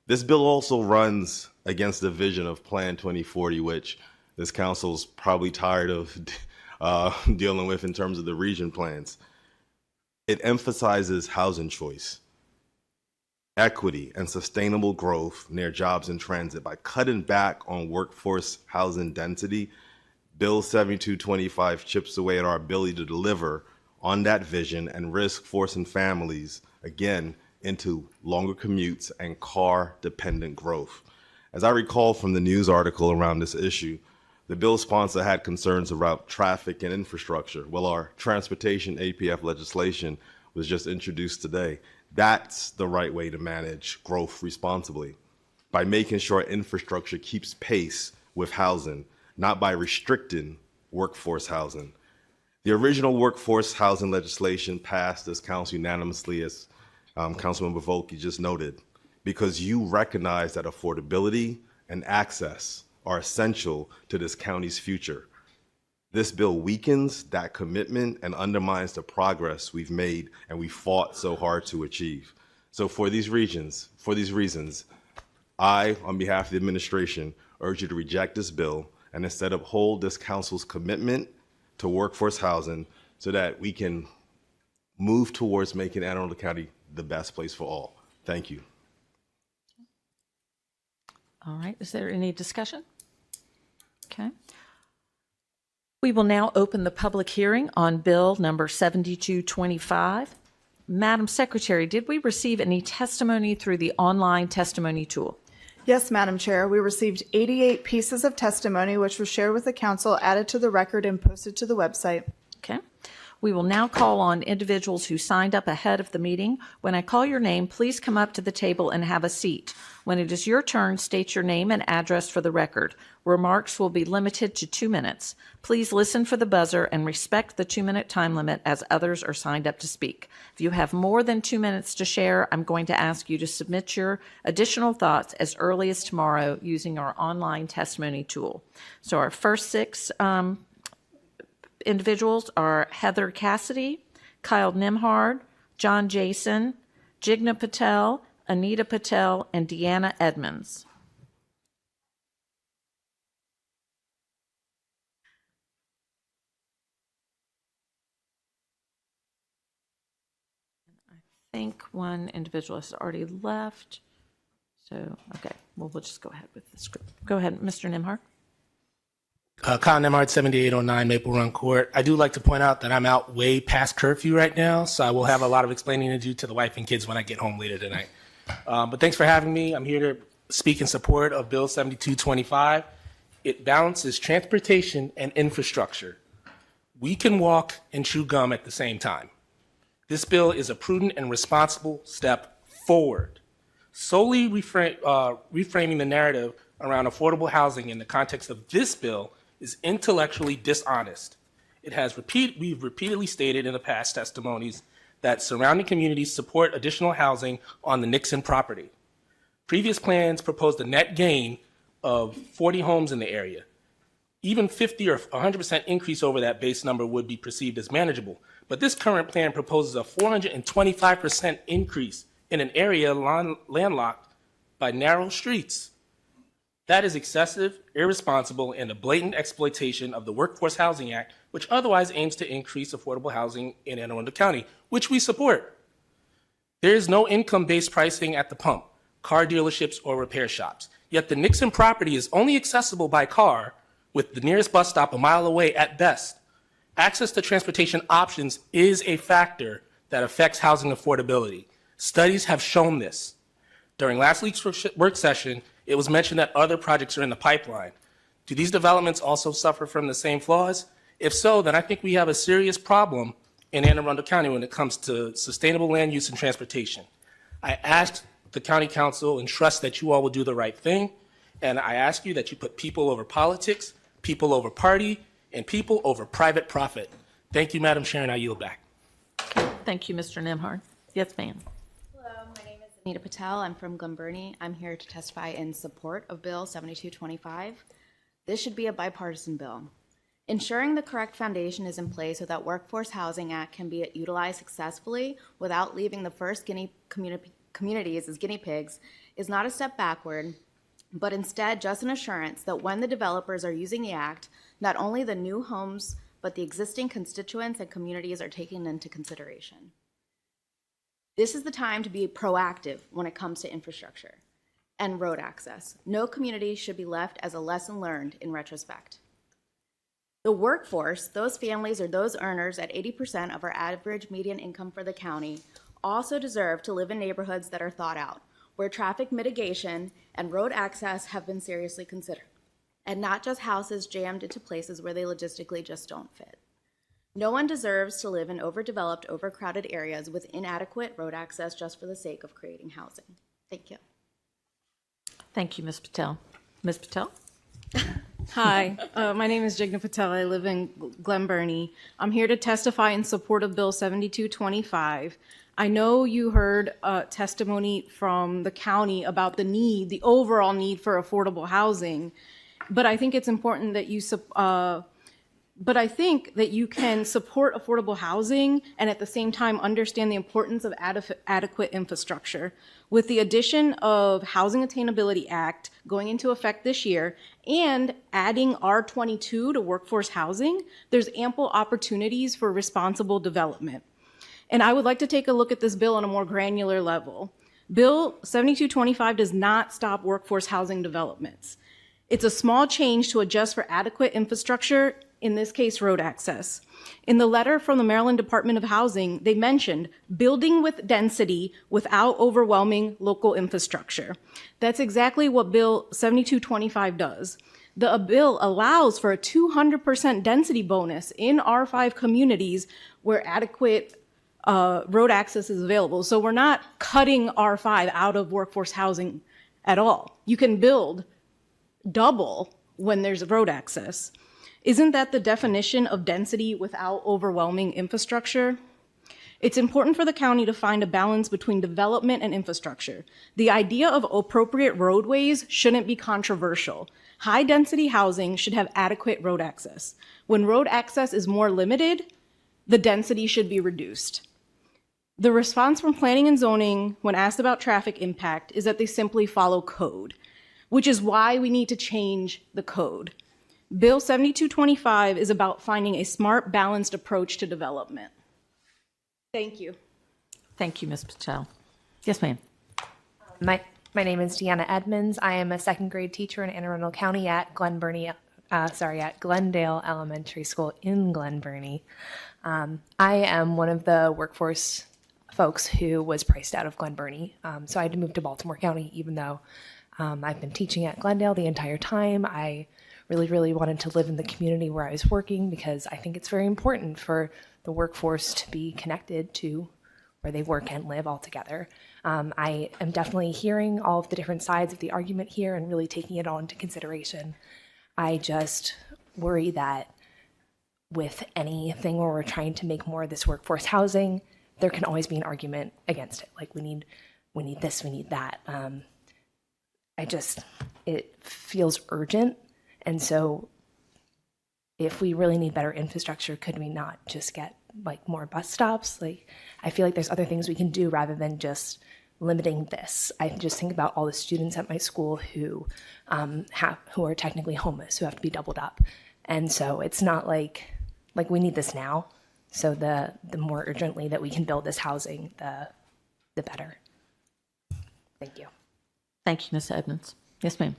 This bill also runs against the vision of Plan 2040, which this council's probably tired of dealing with in terms of the region plans. It emphasizes housing choice, equity, and sustainable growth near jobs and transit. By cutting back on workforce housing density, Bill 7225 chips away at our ability to deliver on that vision and risk forcing families, again, into longer commutes and car-dependent growth. As I recall from the news article around this issue, the bill sponsor had concerns about traffic and infrastructure. Well, our transportation APF legislation was just introduced today. That's the right way to manage growth responsibly, by making sure infrastructure keeps pace with housing, not by restricting workforce housing. The original workforce housing legislation passed this council unanimously, as Councilmember Volke just noted, because you recognize that affordability and access are essential to this county's future. This bill weakens that commitment and undermines the progress we've made and we fought so hard to achieve. So for these reasons, I, on behalf of the administration, urge you to reject this bill and instead uphold this council's commitment to workforce housing so that we can move towards making Anne Arundel County the best place for all. Thank you. All right, is there any discussion? Okay. We will now open the public hearing on Bill number 7225. Madam Secretary, did we receive any testimony through the online testimony tool? Yes, Madam Chair. We received 88 pieces of testimony, which were shared with the council, added to the record, and posted to the website. Okay. We will now call on individuals who signed up ahead of the meeting. When I call your name, please come up to the table and have a seat. When it is your turn, state your name and address for the record. Remarks will be limited to 2 minutes. Please listen for the buzzer and respect the 2-minute time limit as others are signed up to speak. If you have more than 2 minutes to share, I'm going to ask you to submit your additional thoughts as early as tomorrow using our online testimony tool. So our first 6 individuals are Heather Cassidy, Kyle Nimhard, John Jason, Jigna Patel, Anita Patel, and Deanna Edmonds. I think one individual has already left. So, okay, well, we'll just go ahead with the script. Go ahead, Mr. Nimhart. Kyle Nemhart, 7809 Maple Run Court. I do like to point out that I'm out way past curfew right now, so I will have a lot of explaining to do to the wife and kids when I get home later tonight. But thanks for having me. I'm here to speak in support of Bill 7225. It balances transportation and infrastructure. We can walk and chew gum at the same time. This bill is a prudent and responsible step forward. Solely reframing the narrative around affordable housing in the context of this bill is intellectually dishonest. We've repeatedly stated in the past testimonies that surrounding communities support additional housing on the Nixon property. Previous plans proposed a net gain of 40 homes in the area. Even 50 or 100% increase over that base number would be perceived as manageable. But this current plan proposes a 425% increase in an area landlocked by narrow streets. That is excessive, irresponsible, and a blatant exploitation of the Workforce Housing Act, which otherwise aims to increase affordable housing in Anne Arundel County, which we support. There is no income-based pricing at the pump, car dealerships, or repair shops. Yet the Nixon property is only accessible by car, with the nearest bus stop a mile away at best. Access to transportation options is a factor that affects housing affordability. Studies have shown this. During last week's work session, it was mentioned that other projects are in the pipeline. Do these developments also suffer from the same flaws? If so, then I think we have a serious problem in Anne Arundel County when it comes to sustainable land use and transportation. I asked the county council and trust that you all will do the right thing, and I ask you that you put people over politics, people over party, and people over private profit. Thank you, Madam Chair, and I yield back. Thank you, Mr. Nimhart. Yes, ma'am. Anita Patel. I'm from Glen Burnie. I'm here to testify in support of Bill 7225. This should be a bipartisan bill. Ensuring the correct foundation is in place so that Workforce Housing Act can be utilized successfully without leaving the first communities as guinea pigs is not a step backward, but instead just an assurance that when the developers are using the act, not only the new homes, but the existing constituents and communities are taken into consideration. This is the time to be proactive when it comes to infrastructure and road access. No community should be left as a lesson learned in retrospect. The workforce, those families or those earners at 80% of our average median income for the county, also deserve to live in neighborhoods that are thought out, where traffic mitigation and road access have been seriously considered, and not just houses jammed into places where they logistically just don't fit. No one deserves to live in overdeveloped, overcrowded areas with inadequate road access just for the sake of creating housing. Thank you. Thank you, Ms. Patel. Ms. Patel? Hi, my name is Jigna Patel. I live in Glen Burnie. I'm here to testify in support of Bill 7225. I know you heard testimony from the county about the need, the overall need for affordable housing, but I think it's important that you can support affordable housing and at the same time understand the importance of adequate infrastructure. With the addition of Housing Attainability Act going into effect this year and adding R22 to workforce housing, there's ample opportunities for responsible development. And I would like to take a look at this bill on a more granular level. Bill 7225 does not stop workforce housing developments. It's a small change to adjust for adequate infrastructure, in this case, road access. In the letter from the Maryland Department of Housing, they mentioned building with density without overwhelming local infrastructure. That's exactly what Bill 7225 does. The bill allows for a 200% density bonus in R5 communities where adequate road access is available. So we're not cutting R5 out of workforce housing at all. You can build double when there's road access. Isn't that the definition of density without overwhelming infrastructure? It's important for the county to find a balance between development and infrastructure. The idea of appropriate roadways shouldn't be controversial. High-density housing should have adequate road access. When road access is more limited, the density should be reduced. The response from planning and zoning when asked about traffic impact is that they simply follow code, which is why we need to change the code. Bill 7225 is about finding a smart, balanced approach to development. Thank you. Thank you, Ms. Patel. Yes, ma'am. My name is Deanna Edmonds. I am a second grade teacher in Anne Arundel County at at Glendale Elementary School in Glen Burnie. I am one of the workforce folks who was priced out of Glen Burnie. So I had to move to Baltimore County, even though I've been teaching at Glendale the entire time. I really wanted to live in the community where I was working because I think it's very important for the workforce to be connected to where they work and live all together. I am definitely hearing all of the different sides of the argument here and really taking it all into consideration. I just worry that with anything where we're trying to make more of this workforce housing, there can always be an argument against it. Like we need this, we need that. It feels urgent. And so if we really need better infrastructure, could we not just get like more bus stops? Like, I feel like there's other things we can do rather than just limiting this. I just think about all the students at my school who are technically homeless, who have to be doubled up. And so it's not like we need this now. So the more urgently that we can build this housing, the better. Thank you. Thank you, Ms. Edmonds. Yes, ma'am.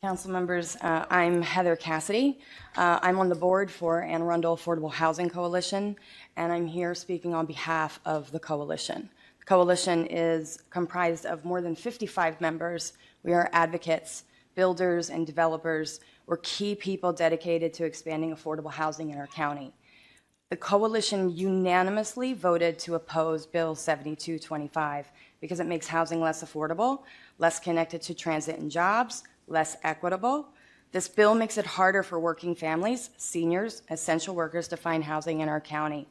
Council members, I'm Heather Cassidy. I'm on the board for Anne Arundel Affordable Housing Coalition, and I'm here speaking on behalf of the coalition. The coalition is comprised of more than 55 members. We are advocates, builders, and developers. We're key people dedicated to expanding affordable housing in our county. The coalition unanimously voted to oppose Bill 7225 because it makes housing less affordable, less connected to transit and jobs, less equitable. This bill makes it harder for working families, seniors, essential workers to find housing in our county.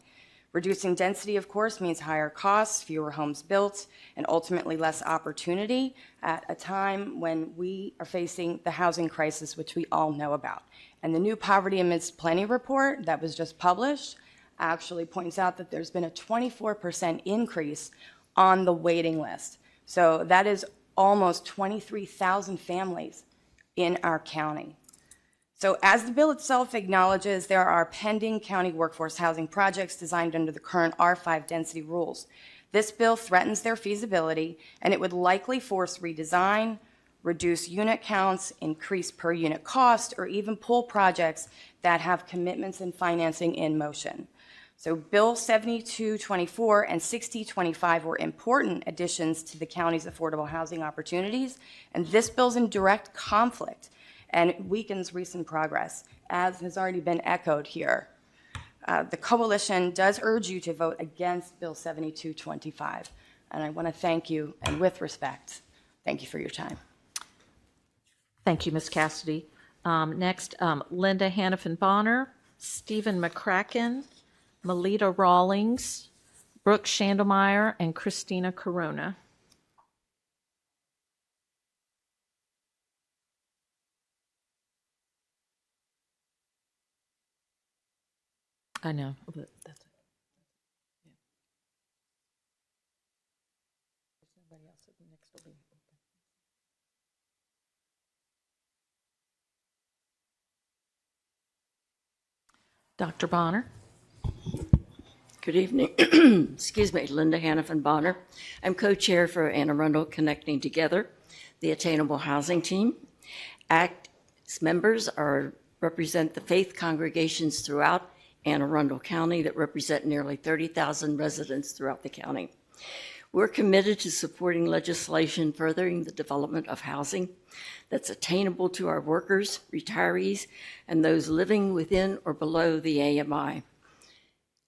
Reducing density, of course, means higher costs, fewer homes built, and ultimately less opportunity at a time when we are facing the housing crisis, which we all know about. And the new Poverty Amidst Plenty report that was just published actually points out that there's been a 24% increase on the waiting list. So that is almost 23,000 families in our county. So as the bill itself acknowledges, there are pending county workforce housing projects designed under the current R5 density rules. This bill threatens their feasibility, and it would likely force redesign, reduce unit counts, increase per unit cost, or even pull projects that have commitments and financing in motion. So Bill 7224 and 6025 were important additions to the county's affordable housing opportunities, and this bill's in direct conflict and weakens recent progress, as has already been echoed here. The coalition does urge you to vote against Bill 7225, and I want to thank you, and with respect, thank you for your time. Thank you, Ms. Cassidy. Next, Linda Hannafin-Bonner, Stephen McCracken, Melita Rawlings, Brooke Shandelmeyer, and Christina Corona. I know, but that's it. Yeah. There's nobody else sitting next to me. Dr. Bonner. Good evening. Excuse me, Linda Hannafin-Bonner. I'm co-chair for Anne Arundel Connecting Together, the Attainable Housing Team. ACT's members represent the faith congregations throughout Anne Arundel County that represent nearly 30,000 residents throughout the county. We're committed to supporting legislation furthering the development of housing that's attainable to our workers, retirees, and those living within or below the AMI.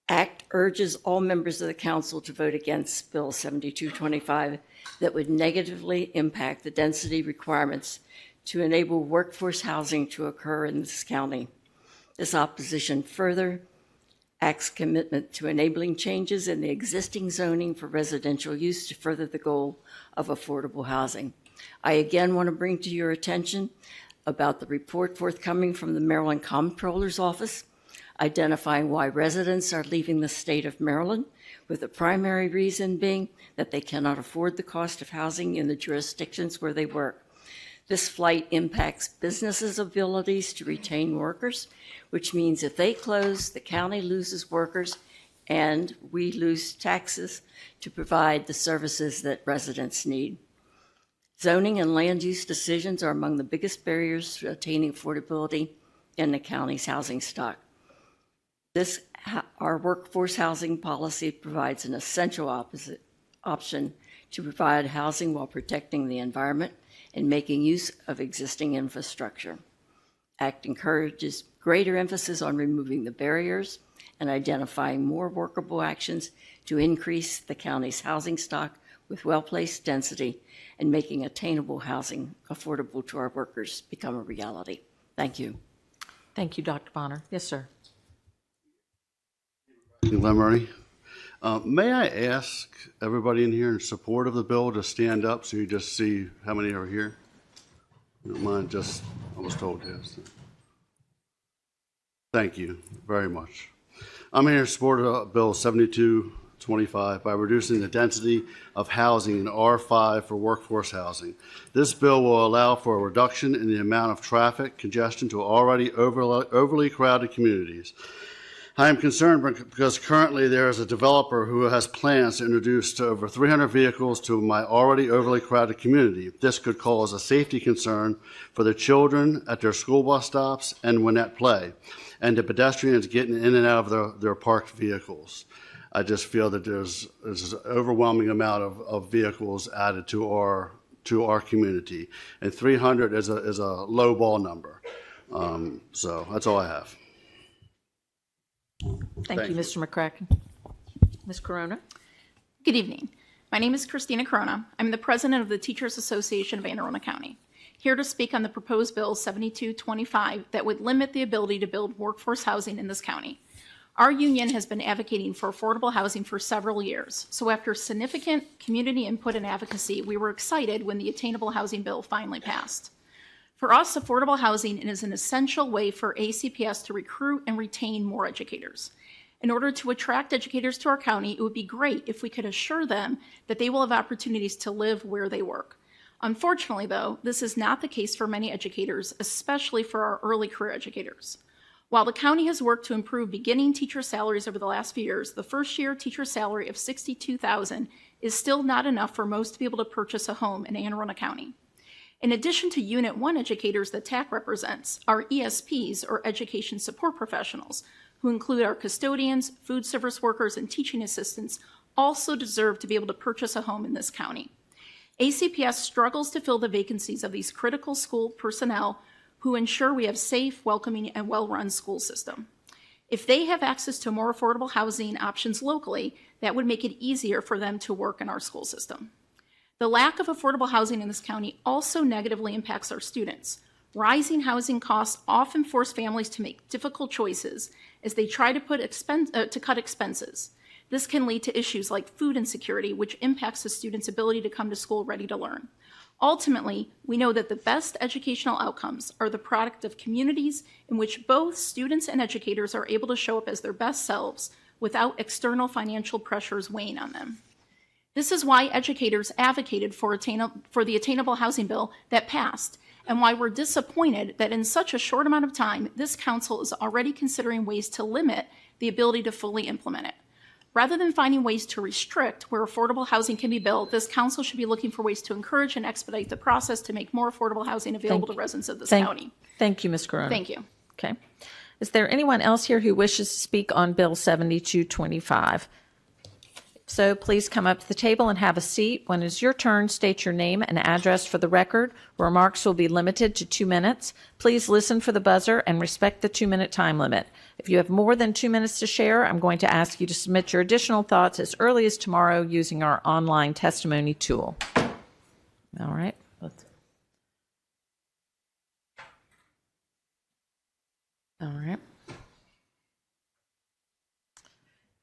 ACT urges all members of the council to vote against Bill 7225 that would negatively impact the density requirements to enable workforce housing to occur in this county. This opposition further ACT's commitment to enabling changes in the existing zoning for residential use to further the goal of affordable housing. I again want to bring to your attention about the report forthcoming from the Maryland Comptroller's Office identifying why residents are leaving the state of Maryland, with the primary reason being that they cannot afford the cost of housing in the jurisdictions where they work. This flight impacts businesses' abilities to retain workers, which means if they close, the county loses workers and we lose taxes to provide the services that residents need. Zoning and land use decisions are among the biggest barriers to attaining affordability in the county's housing stock. Our workforce housing policy provides an essential option to provide housing while protecting the environment and making use of existing infrastructure. ACT encourages greater emphasis on removing the barriers and identifying more workable actions to increase the county's housing stock with well-placed density and making attainable housing affordable to our workers become a reality. Thank you. Thank you, Dr. Bonner. Yes, sir. Glenn Murray. May I ask everybody in here in support of the bill to stand up so you just see how many are here? You don't mind, just, I was told yes. Thank you very much. I'm here in support of Bill 7225 by reducing the density of housing in R5 for workforce housing. This bill will allow for a reduction in the amount of traffic congestion to already overly crowded communities. I am concerned because currently there is a developer who has plans to introduce over 300 vehicles to my already overly crowded community. This could cause a safety concern for the children at their school bus stops and when at play, and the pedestrians getting in and out of their parked vehicles. I just feel that there's an overwhelming amount of vehicles added to our community, and 300 is a low ball number. So that's all I have. Thank you, Mr. McCracken. Ms. Corona? Good evening. My name is Christina Corona. I'm the president of the Teachers Association of Anne Arundel County, here to speak on the proposed bill 7225 that would limit the ability to build workforce housing in this county. Our union has been advocating for affordable housing for several years, so after significant community input and advocacy, we were excited when the Attainable Housing Bill finally passed. For us, affordable housing is an essential way for ACPS to recruit and retain more educators. In order to attract educators to our county, it would be great if we could assure them that they will have opportunities to live where they work. Unfortunately, though, this is not the case for many educators, especially for our early career educators. While the county has worked to improve beginning teacher salaries over the last few years, the first-year teacher salary of $62,000 is still not enough for most to be able to purchase a home in Anne Arundel County. In addition to Unit 1 educators that TAC represents, our ESPs, or Education Support Professionals, who include our custodians, food service workers, and teaching assistants, also deserve to be able to purchase a home in this county. ACPS struggles to fill the vacancies of these critical school personnel who ensure we have safe, welcoming, and well-run school system. If they have access to more affordable housing options locally, that would make it easier for them to work in our school system. The lack of affordable housing in this county also negatively impacts our students. Rising housing costs often force families to make difficult choices as they try to cut expenses. This can lead to issues like food insecurity, which impacts the student's ability to come to school ready to learn. Ultimately, we know that the best educational outcomes are the product of communities in which both students and educators are able to show up as their best selves without external financial pressures weighing on them. This is why educators advocated for the Attainable Housing Bill that passed, and why we're disappointed that in such a short amount of time, this council is already considering ways to limit the ability to fully implement it. Rather than finding ways to restrict where affordable housing can be built, this council should be looking for ways to encourage and expedite the process to make more affordable housing available to residents of this county. Thank you, Ms. Corona. Thank you. Okay. Is there anyone else here who wishes to speak on Bill 7225? So please come up to the table and have a seat. When it's your turn, state your name and address for the record. Remarks will be limited to 2 minutes. Please listen for the buzzer and respect the 2-minute time limit. If you have more than 2 minutes to share, I'm going to ask you to submit your additional thoughts as early as tomorrow using our online testimony tool. All right. All right.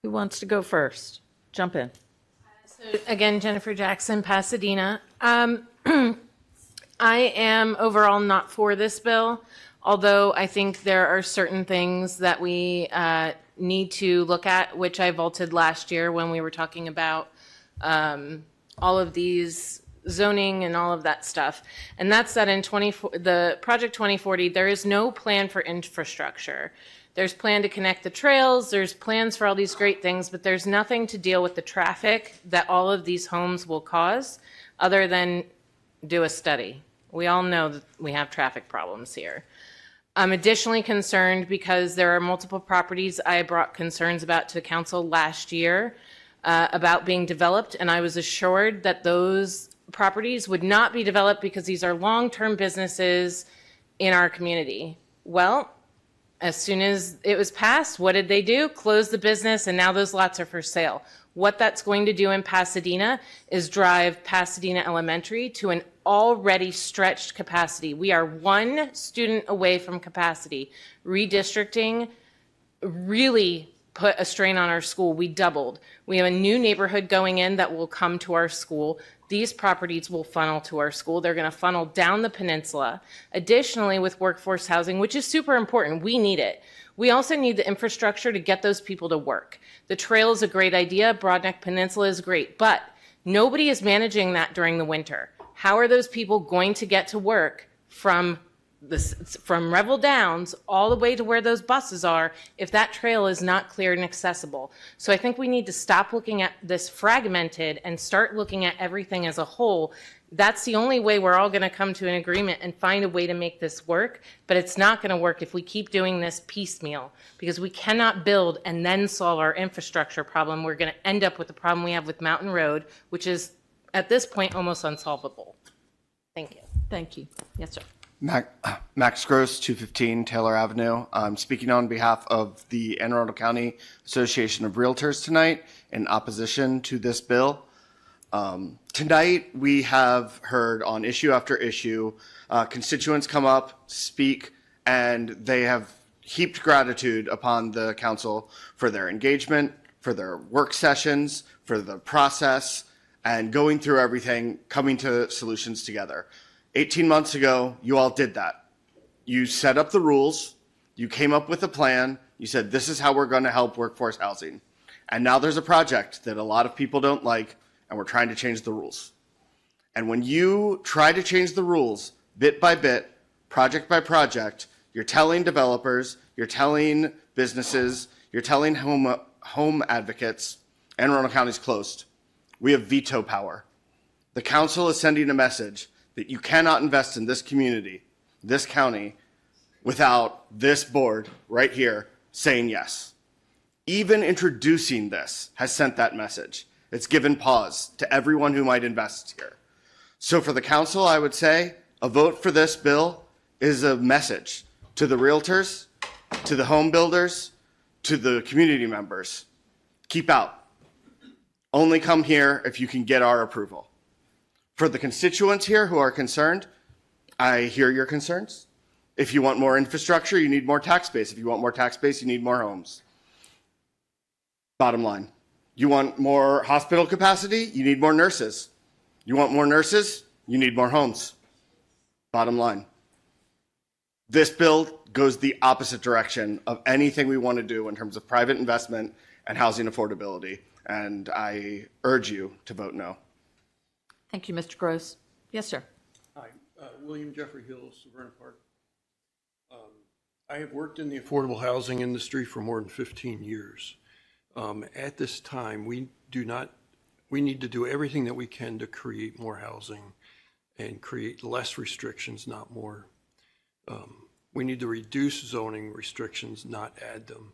Who wants to go first? Jump in. So again, Jennifer Jackson, Pasadena. I am overall not for this bill, although I think there are certain things that we need to look at, which I vaulted last year when we were talking about all of these zoning and all of that stuff. And that's that in the Project 2040, there is no plan for infrastructure. There's plan to connect the trails, there's plans for all these great things, but there's nothing to deal with the traffic that all of these homes will cause other than do a study. We all know that we have traffic problems here. I'm additionally concerned because there are multiple properties I brought concerns about to council last year about being developed, and I was assured that those properties would not be developed because these are long-term businesses in our community. Well, as soon as it was passed, what did they do? Close the business, and now those lots are for sale. What that's going to do in Pasadena is drive Pasadena Elementary to an already stretched capacity. We are one student away from capacity. Redistricting really put a strain on our school. We doubled. We have a new neighborhood going in that will come to our school. These properties will funnel to our school. They're going to funnel down the peninsula. Additionally, with workforce housing, which is super important, we need it. We also need the infrastructure to get those people to work. The trail is a great idea. Broadneck Peninsula is great, but nobody is managing that during the winter. How are those people going to get to work from Revel Downs all the way to where those buses are if that trail is not cleared and accessible? So I think we need to stop looking at this fragmented and start looking at everything as a whole. That's the only way we're all going to come to an agreement and find a way to make this work, but it's not going to work if we keep doing this piecemeal, because we cannot build and then solve our infrastructure problem. We're going to end up with the problem we have with Mountain Road, which is at this point almost unsolvable. Thank you. Thank you. Yes, sir. Max Gross, 215 Taylor Avenue. I'm speaking on behalf of the Anne Arundel County Association of Realtors tonight in opposition to this bill. Tonight, we have heard on issue after issue, constituents come up, speak, and they have heaped gratitude upon the council for their engagement, for their work sessions, for the process, and going through everything, coming to solutions together. 18 months ago, you all did that. You set up the rules, you came up with a plan, you said, this is how we're going to help workforce housing. And now there's a project that a lot of people don't like, and we're trying to change the rules. And when you try to change the rules bit by bit, project by project, you're telling developers, you're telling businesses, you're telling home advocates, Anne Arundel County's closed. We have veto power. The council is sending a message that you cannot invest in this community, this county, without this board right here saying yes. Even introducing this has sent that message. It's given pause to everyone who might invest here. So for the council, I would say a vote for this bill is a message to the realtors, to the home builders, to the community members. Keep out. Only come here if you can get our approval. For the constituents here who are concerned, I hear your concerns. If you want more infrastructure, you need more tax base. If you want more tax base, you need more homes. Bottom line. You want more hospital capacity? You need more nurses. You want more nurses? You need more homes. Bottom line. This bill goes the opposite direction of anything we want to do in terms of private investment and housing affordability. And I urge you to vote no. Thank you, Mr. Gross. Yes, sir. Hi, William Jeffrey Hills, Severna Park. I have worked in the affordable housing industry for more than 15 years. At this time, we need to do everything that we can to create more housing and create less restrictions, not more. We need to reduce zoning restrictions, not add them.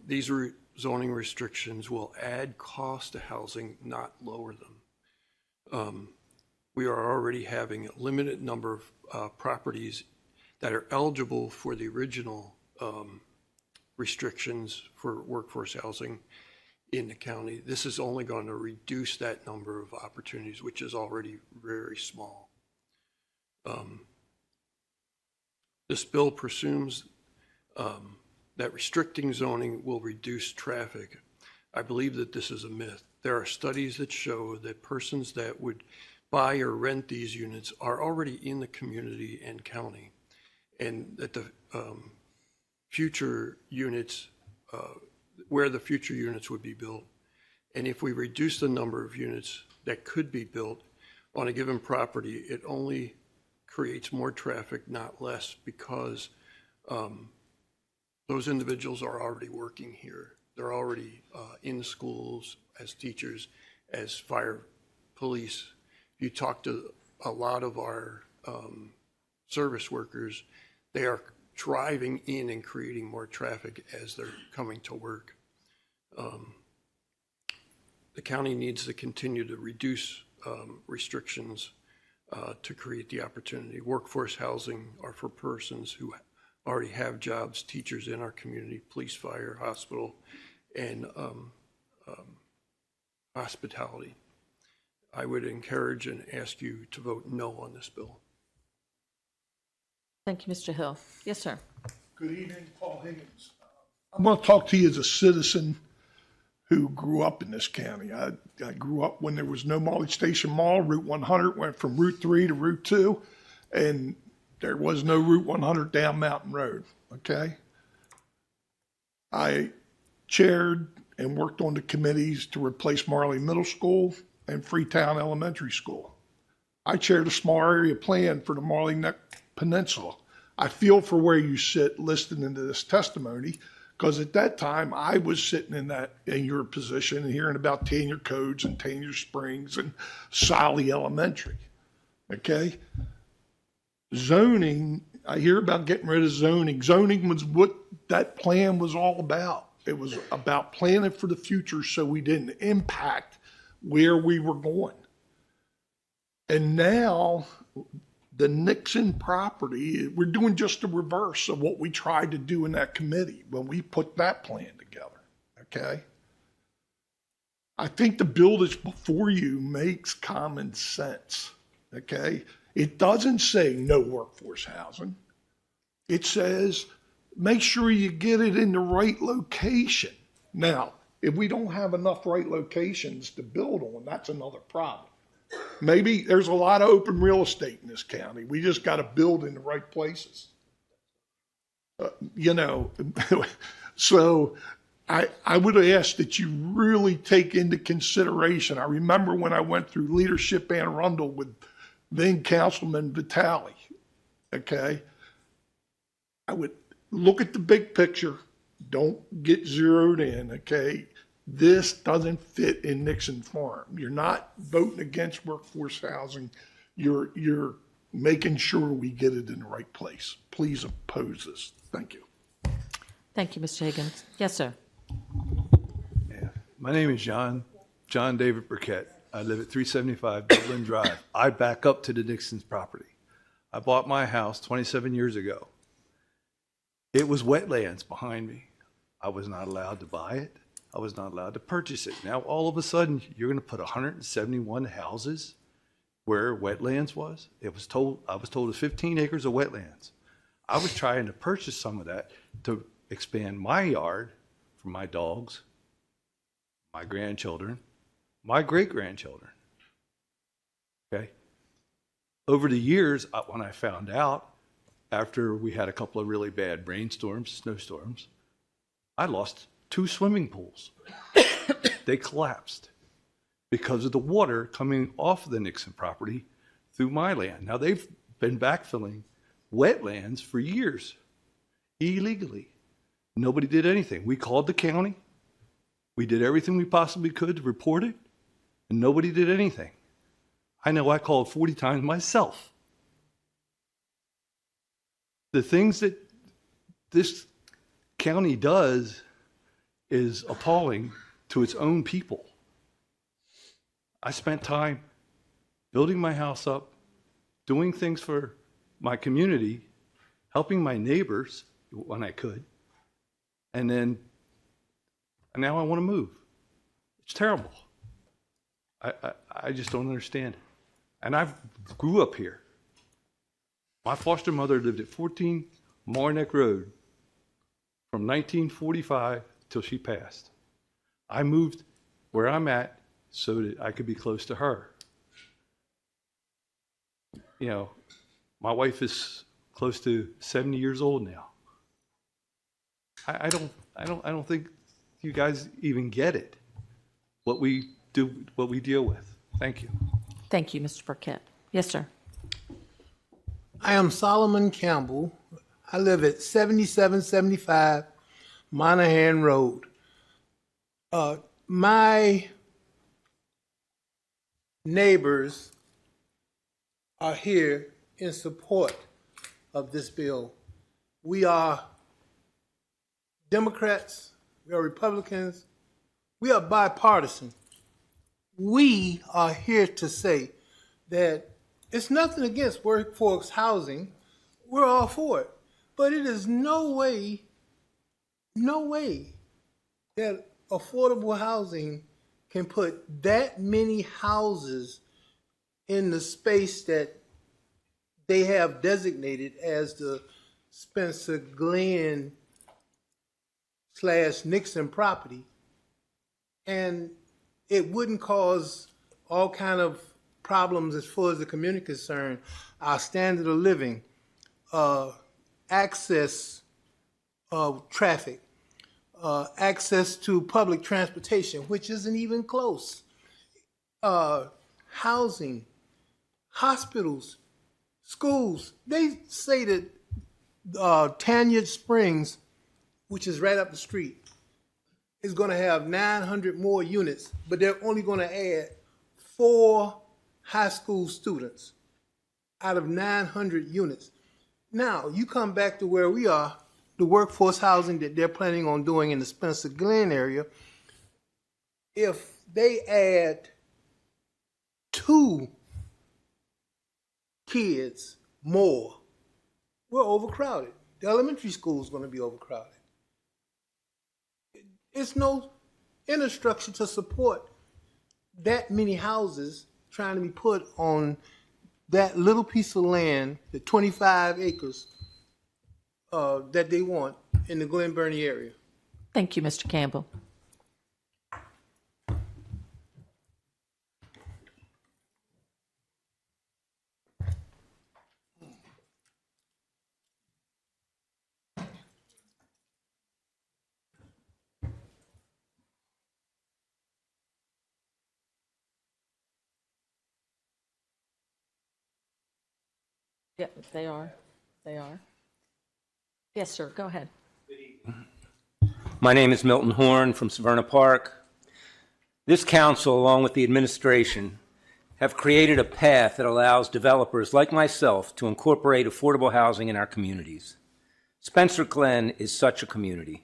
These zoning restrictions will add cost to housing, not lower them. We are already having a limited number of properties that are eligible for the original restrictions for workforce housing in the county. This is only going to reduce that number of opportunities, which is already very small. This bill presumes that restricting zoning will reduce traffic. I believe that this is a myth. There are studies that show that persons that would buy or rent these units are already in the community and county, and that the future units, where the future units would be built. And if we reduce the number of units that could be built on a given property, it only creates more traffic, not less, because those individuals are already working here. They're already in schools as teachers, as fire, police. If you talk to a lot of our service workers, they are driving in and creating more traffic as they're coming to work. The county needs to continue to reduce restrictions to create the opportunity. Workforce housing are for persons who already have jobs, teachers in our community, police, fire, hospital, and hospitality. I would encourage and ask you to vote no on this bill. Thank you, Mr. Hill. Yes, sir. Good evening, Paul Higgins. I'm going to talk to you as a citizen who grew up in this county. I grew up when there was no Molly Station Mall. Route 100 went from Route 3 to Route 2, and there was no Route 100 down Mountain Road, okay? I chaired and worked on the committees to replace Marley Middle School and Freetown Elementary School. I chaired a small area plan for the Marley Neck Peninsula. I feel for where you sit listening to this testimony, because at that time I was sitting in your position and hearing about Tanya Codes and Tanya Springs and Solly Elementary. Okay? Zoning, I hear about getting rid of zoning. Zoning was what that plan was all about. It was about planning for the future so we didn't impact where we were going. And now the Nixon property, we're doing just the reverse of what we tried to do in that committee when we put that plan together, okay? I think the bill that's before you makes common sense, okay? It doesn't say no workforce housing. It says make sure you get it in the right location. Now, if we don't have enough right locations to build on, that's another problem. Maybe there's a lot of open real estate in this county. We just got to build in the right places. So I would ask that you really take into consideration. I remember when I went through leadership Anne Arundel with then Councilman Vitale, okay? I would look at the big picture. Don't get zeroed in, okay? This doesn't fit in Nixon Farm. You're not voting against workforce housing. You're making sure we get it in the right place. Please oppose this. Thank you. Thank you, Mr. Higgins. Yes, sir. Yeah. My name is John David Burkett. I live at 375 Dublin Drive. I back up to the Nixon's property. I bought my house 27 years ago. It was wetlands behind me. I was not allowed to buy it. I was not allowed to purchase it. Now, all of a sudden, you're going to put 171 houses where wetlands was? I was told it's 15 acres of wetlands. I was trying to purchase some of that to expand my yard for my dogs, my grandchildren, my great-grandchildren. Okay? Over the years, when I found out, after we had a couple of really bad rainstorms, snowstorms, I lost 2 swimming pools. They collapsed because of the water coming off of the Nixon property through my land. Now, they've been backfilling wetlands for years, illegally. Nobody did anything. We called the county. We did everything we possibly could to report it, and nobody did anything. I know I called 40 times myself. The things that this county does is appalling to its own people. I spent time building my house up, doing things for my community, helping my neighbors when I could, and now I want to move. It's terrible. I just don't understand it. And I grew up here. My foster mother lived at 14 Marneck Road from 1945 till she passed. I moved where I'm at so that I could be close to her. You know, my wife is close to 70 years old now. I don't think you guys even get it, what we do, what we deal with. Thank you. Thank you, Mr. Burkett. Yes, sir. I am Solomon Campbell. I live at 7775 Monahan Road. My neighbors are here in support of this bill. We are Democrats, we are Republicans, we are bipartisan. We are here to say that it's nothing against workforce housing. We're all for it. But it is no way that affordable housing can put that many houses in the space that they have designated as the Spencer Glen / Nixon property, and it wouldn't cause all kind of problems as far as the community is concerned. Our standard of living, access traffic, access to public transportation, which isn't even close, housing, hospitals, schools. They say that Tanya Springs, which is right up the street, is going to have 900 more units, but they're only going to add 4 high school students out of 900 units. Now, you come back to where we are, the workforce housing that they're planning on doing in the Spencer Glen area. If they add 2 kids more, we're overcrowded. The elementary school is going to be overcrowded. It's no infrastructure to support that many houses trying to be put on that little piece of land, the 25 acres that they want in the Glen Burnie area. Thank you, Mr. Campbell. Yeah, they are. They are. Yes, sir. Go ahead. My name is Milton Horn from Severna Park. This council, along with the administration, have created a path that allows developers like myself to incorporate affordable housing in our communities. Spencer Glen is such a community.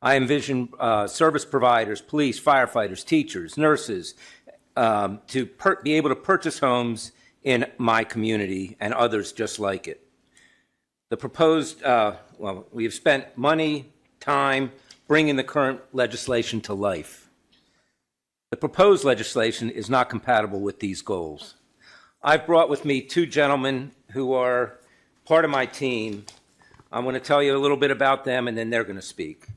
I envision service providers, police, firefighters, teachers, nurses, to be able to purchase homes in my community and others just like it. The proposed, we have spent money, time, bringing the current legislation to life. The proposed legislation is not compatible with these goals. I've brought with me 2 gentlemen who are part of my team. I'm going to tell you a little bit about them, and then they're going to speak.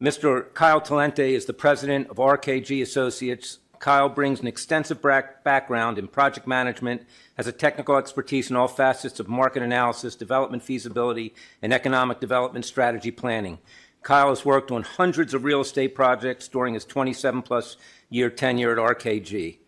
Mr. Kyle Talente is the president of RKG Associates. Kyle brings an extensive background in project management, has a technical expertise in all facets of market analysis, development feasibility, and economic development strategy planning. Kyle has worked on hundreds of real estate projects during his 27-plus year tenure at RKG.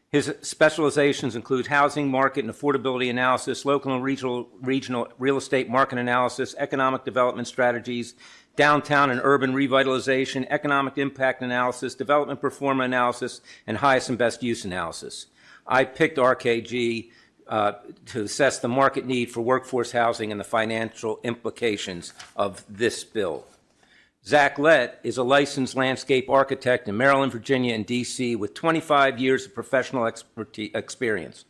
His specializations include housing, market, and affordability analysis, local and regional real estate market analysis, economic development strategies, downtown and urban revitalization, economic impact analysis, development performance analysis, and highest and best use analysis. I picked RKG to assess the market need for workforce housing and the financial implications of this bill. Zach Lett is a licensed landscape architect in Maryland, Virginia, and D.C. with 25 years of professional experience.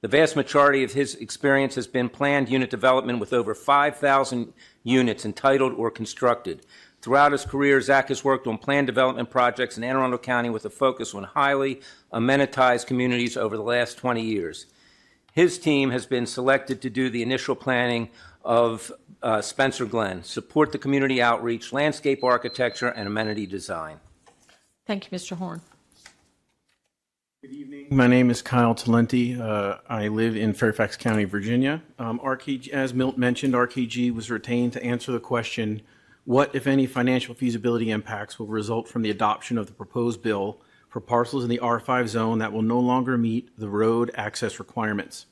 The vast majority of his experience has been planned unit development with over 5,000 units entitled or constructed. Throughout his career, Zach has worked on planned development projects in Anne Arundel County with a focus on highly amenitized communities over the last 20 years. His team has been selected to do the initial planning of Spencer Glen, support the community outreach, landscape architecture, and amenity design. Thank you, Mr. Horn. Good evening. My name is Kyle Talenti. I live in Fairfax County, Virginia. RKG, as Milt mentioned, RKG was retained to answer the question, what, if any, financial feasibility impacts will result from the adoption of the proposed bill for parcels in the R5 zone that will no longer meet the road access requirements?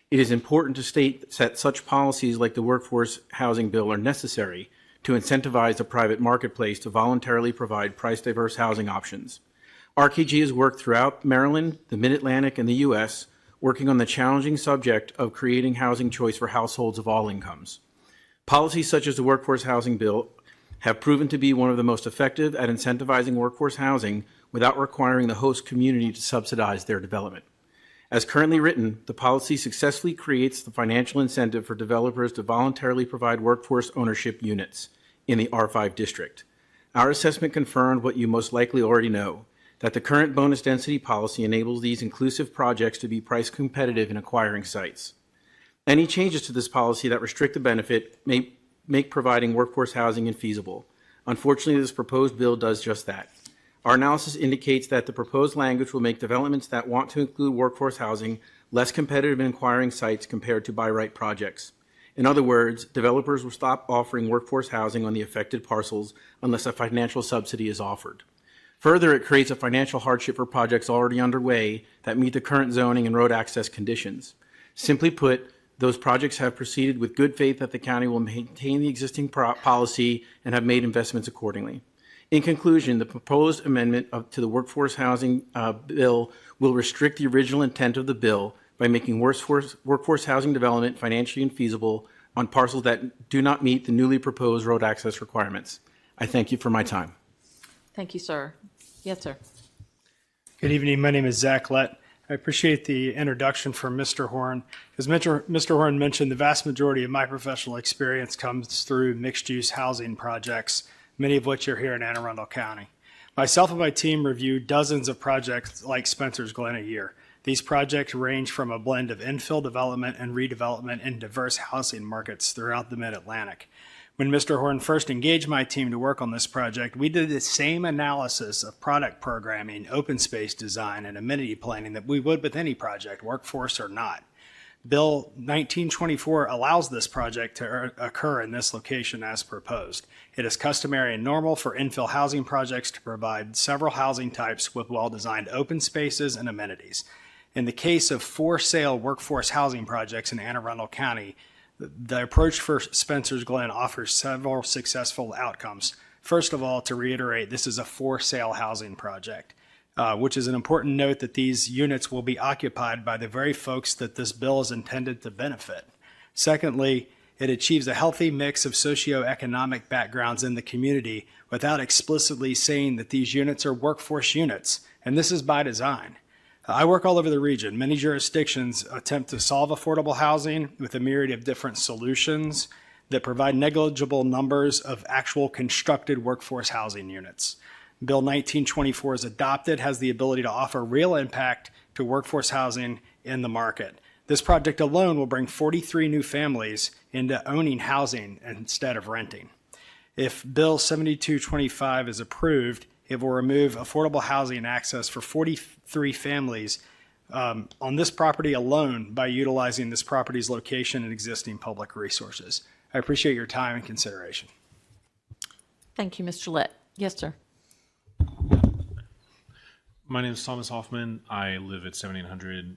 It is important to state that such policies like the workforce housing bill are necessary to incentivize the private marketplace to voluntarily provide price-diverse housing options. RKG has worked throughout Maryland, the Mid-Atlantic, and the U.S. working on the challenging subject of creating housing choice for households of all incomes. Policies such as the Workforce Housing Bill have proven to be one of the most effective at incentivizing workforce housing without requiring the host community to subsidize their development. As currently written, the policy successfully creates the financial incentive for developers to voluntarily provide workforce ownership units in the R5 district. Our assessment confirmed what you most likely already know, that the current bonus density policy enables these inclusive projects to be price competitive in acquiring sites. Any changes to this policy that restrict the benefit may make providing workforce housing infeasible. Unfortunately, this proposed bill does just that. Our analysis indicates that the proposed language will make developments that want to include workforce housing less competitive in acquiring sites compared to by right projects. In other words, developers will stop offering workforce housing on the affected parcels unless a financial subsidy is offered. Further, it creates a financial hardship for projects already underway that meet the current zoning and road access conditions. Simply put, those projects have proceeded with good faith that the county will maintain the existing policy and have made investments accordingly. In conclusion, the proposed amendment to the workforce housing bill will restrict the original intent of the bill by making workforce housing development financially infeasible on parcels that do not meet the newly proposed road access requirements. I thank you for my time. Thank you, sir. Yes, sir. Good evening. My name is Zach Lett. I appreciate the introduction from Mr. Horn. As Mr. Horn mentioned, the vast majority of my professional experience comes through mixed-use housing projects, many of which are here in Anne Arundel County. Myself and my team review dozens of projects like Spencer's Glen a year. These projects range from a blend of infill development and redevelopment in diverse housing markets throughout the Mid-Atlantic. When Mr. Horn first engaged my team to work on this project, we did the same analysis of product programming, open space design, and amenity planning that we would with any project, workforce or not. Bill 1924 allows this project to occur in this location as proposed. It is customary and normal for infill housing projects to provide several housing types with well-designed open spaces and amenities. In the case of for-sale workforce housing projects in Anne Arundel County, the approach for Spencer's Glen offers several successful outcomes. First of all, to reiterate, this is a for-sale housing project, which is an important note that these units will be occupied by the very folks that this bill is intended to benefit. Secondly, it achieves a healthy mix of socioeconomic backgrounds in the community without explicitly saying that these units are workforce units, and this is by design. I work all over the region. Many jurisdictions attempt to solve affordable housing with a myriad of different solutions that provide negligible numbers of actual constructed workforce housing units. Bill 1924 is adopted, has the ability to offer real impact to workforce housing in the market. This project alone will bring 43 new families into owning housing instead of renting. If Bill 7225 is approved, it will remove affordable housing access for 43 families on this property alone by utilizing this property's location and existing public resources. I appreciate your time and consideration. Thank you, Mr. Lett. Yes, sir. My name is Thomas Hoffman. I live at 7800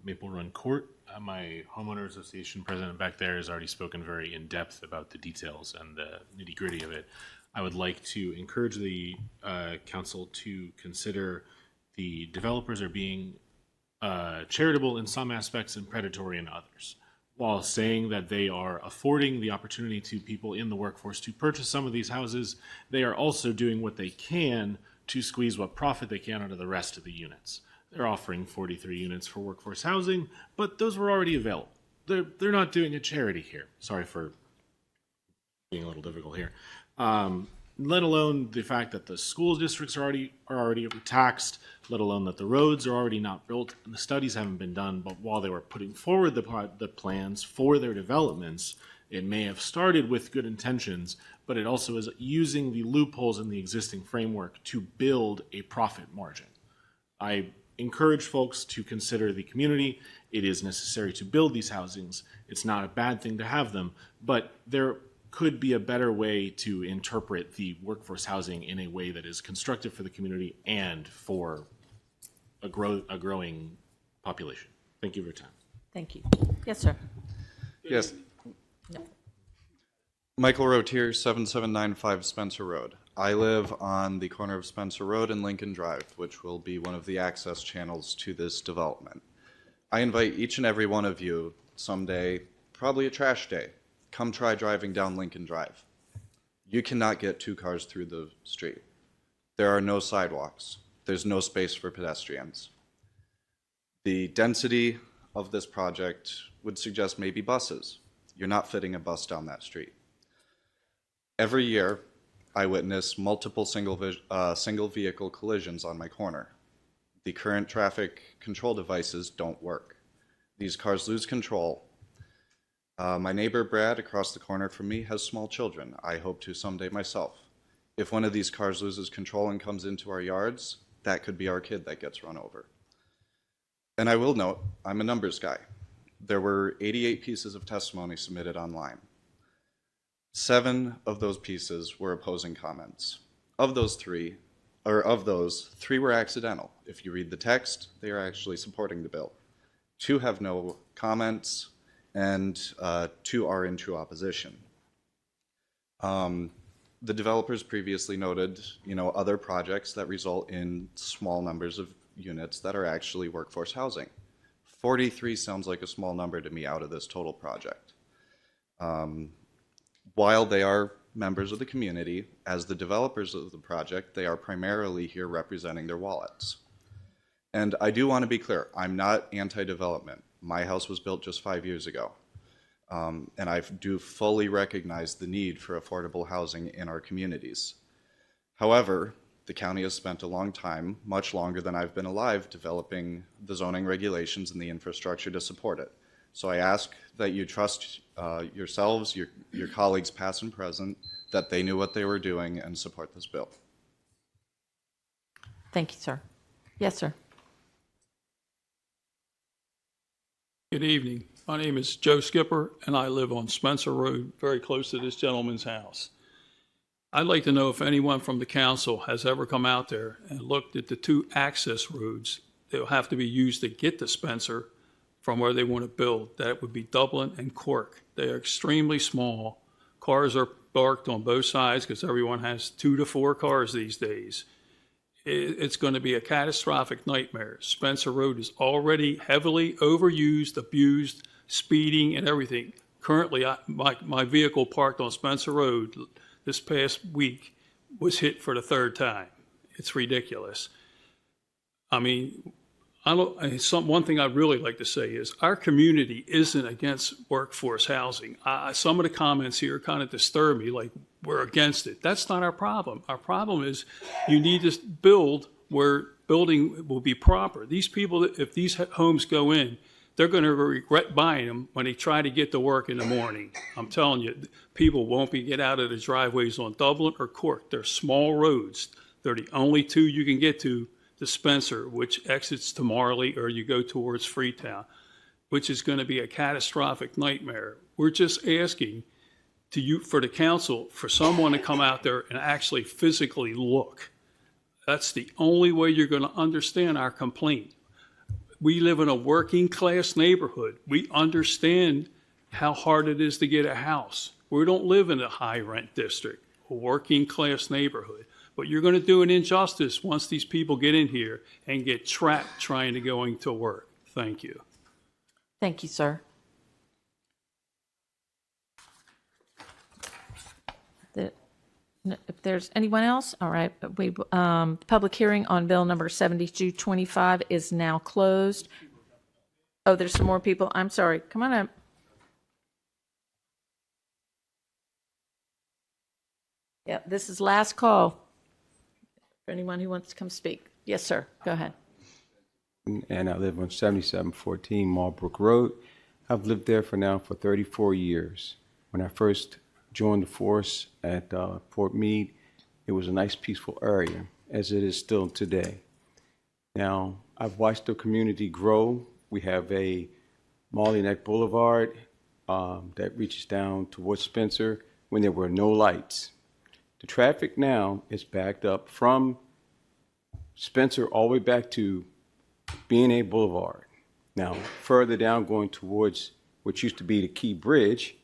Maple Run Court. My homeowner association president back there has already spoken very in depth about the details and the nitty gritty of it. I would like to encourage the council to consider the developers are being charitable in some aspects and predatory in others. While saying that they are affording the opportunity to people in the workforce to purchase some of these houses, they are also doing what they can to squeeze what profit they can out of the rest of the units. They're offering 43 units for workforce housing, but those were already available. They're not doing a charity here. Sorry for being a little difficult here. Let alone the fact that the school districts are already taxed, let alone that the roads are already not built and the studies haven't been done. But while they were putting forward the plans for their developments, it may have started with good intentions, but it also is using the loopholes in the existing framework to build a profit margin. I encourage folks to consider the community. It is necessary to build these housings. It's not a bad thing to have them, but there could be a better way to interpret the workforce housing in a way that is constructive for the community and for a growing population. Thank you for your time. Thank you. Yes, sir. Yes. No. Michael Rotier, 7795 Spencer Road. I live on the corner of Spencer Road and Lincoln Drive, which will be one of the access channels to this development. I invite each and every one of you someday, probably a trash day, come try driving down Lincoln Drive. You cannot get 2 cars through the street. There are no sidewalks. There's no space for pedestrians. The density of this project would suggest maybe buses. You're not fitting a bus down that street. Every year, I witness multiple single vehicle collisions on my corner. The current traffic control devices don't work. These cars lose control. My neighbor Brad across the corner from me has small children. I hope to someday myself. If one of these cars loses control and comes into our yards, that could be our kid that gets run over. And I will note, I'm a numbers guy. There were 88 pieces of testimony submitted online. 7 of those pieces were opposing comments. Of those, 3 were accidental. If you read the text, they are actually supporting the bill. 2 have no comments, and 2 are in true opposition. The developers previously noted, other projects that result in small numbers of units that are actually workforce housing. 43 sounds like a small number to me out of this total project. While they are members of the community, as the developers of the project, they are primarily here representing their wallets. And I do want to be clear, I'm not anti-development. My house was built just 5 years ago. And I do fully recognize the need for affordable housing in our communities. However, the county has spent a long time, much longer than I've been alive, developing the zoning regulations and the infrastructure to support it. So I ask that you trust yourselves, your colleagues past and present, that they knew what they were doing and support this bill. Thank you, sir. Yes, sir. Good evening. My name is Joe Skipper, and I live on Spencer Road, very close to this gentleman's house. I'd like to know if anyone from the council has ever come out there and looked at the 2 access roads that will have to be used to get to Spencer from where they want to build. That would be Dublin and Cork. They are extremely small. Cars are parked on both sides because everyone has 2 to 4 cars these days. It's going to be a catastrophic nightmare. Spencer Road is already heavily overused, abused, speeding and everything. Currently, my vehicle parked on Spencer Road this past week was hit for the 3rd time. It's ridiculous. I mean, one thing I'd really like to say is our community isn't against workforce housing. Some of the comments here kind of disturb me, like we're against it. That's not our problem. Our problem is you need to build where building will be proper. These people, if these homes go in, they're going to regret buying them when they try to get to work in the morning. I'm telling you, people won't get out of the driveways on Dublin or Cork. They're small roads. They're the only 2 you can get to Spencer, which exits to Marley, or you go towards Freetown, which is going to be a catastrophic nightmare. We're just asking for the council, for someone to come out there and actually physically look. That's the only way you're going to understand our complaint. We live in a working class neighborhood. We understand how hard it is to get a house. We don't live in a high rent district, a working class neighborhood. But you're going to do an injustice once these people get in here and get trapped trying to go to work. Thank you. Thank you, sir. If there's anyone else, all right. Public hearing on bill number 7225 is now closed. Oh, there's some more people. I'm sorry. Come on up. Yeah, this is last call for anyone who wants to come speak. Yes, sir. Go ahead. And I live on 7714 Marlbrook Road. I've lived there for 34 years. When I first joined the force at Fort Meade, it was a nice, peaceful area, as it is still today. Now, I've watched the community grow. We have a Marley Neck Boulevard that reaches down towards Spencer when there were no lights. The traffic now is backed up from Spencer all the way back to B&A Boulevard. Now, further down going towards what used to be the Key Bridge,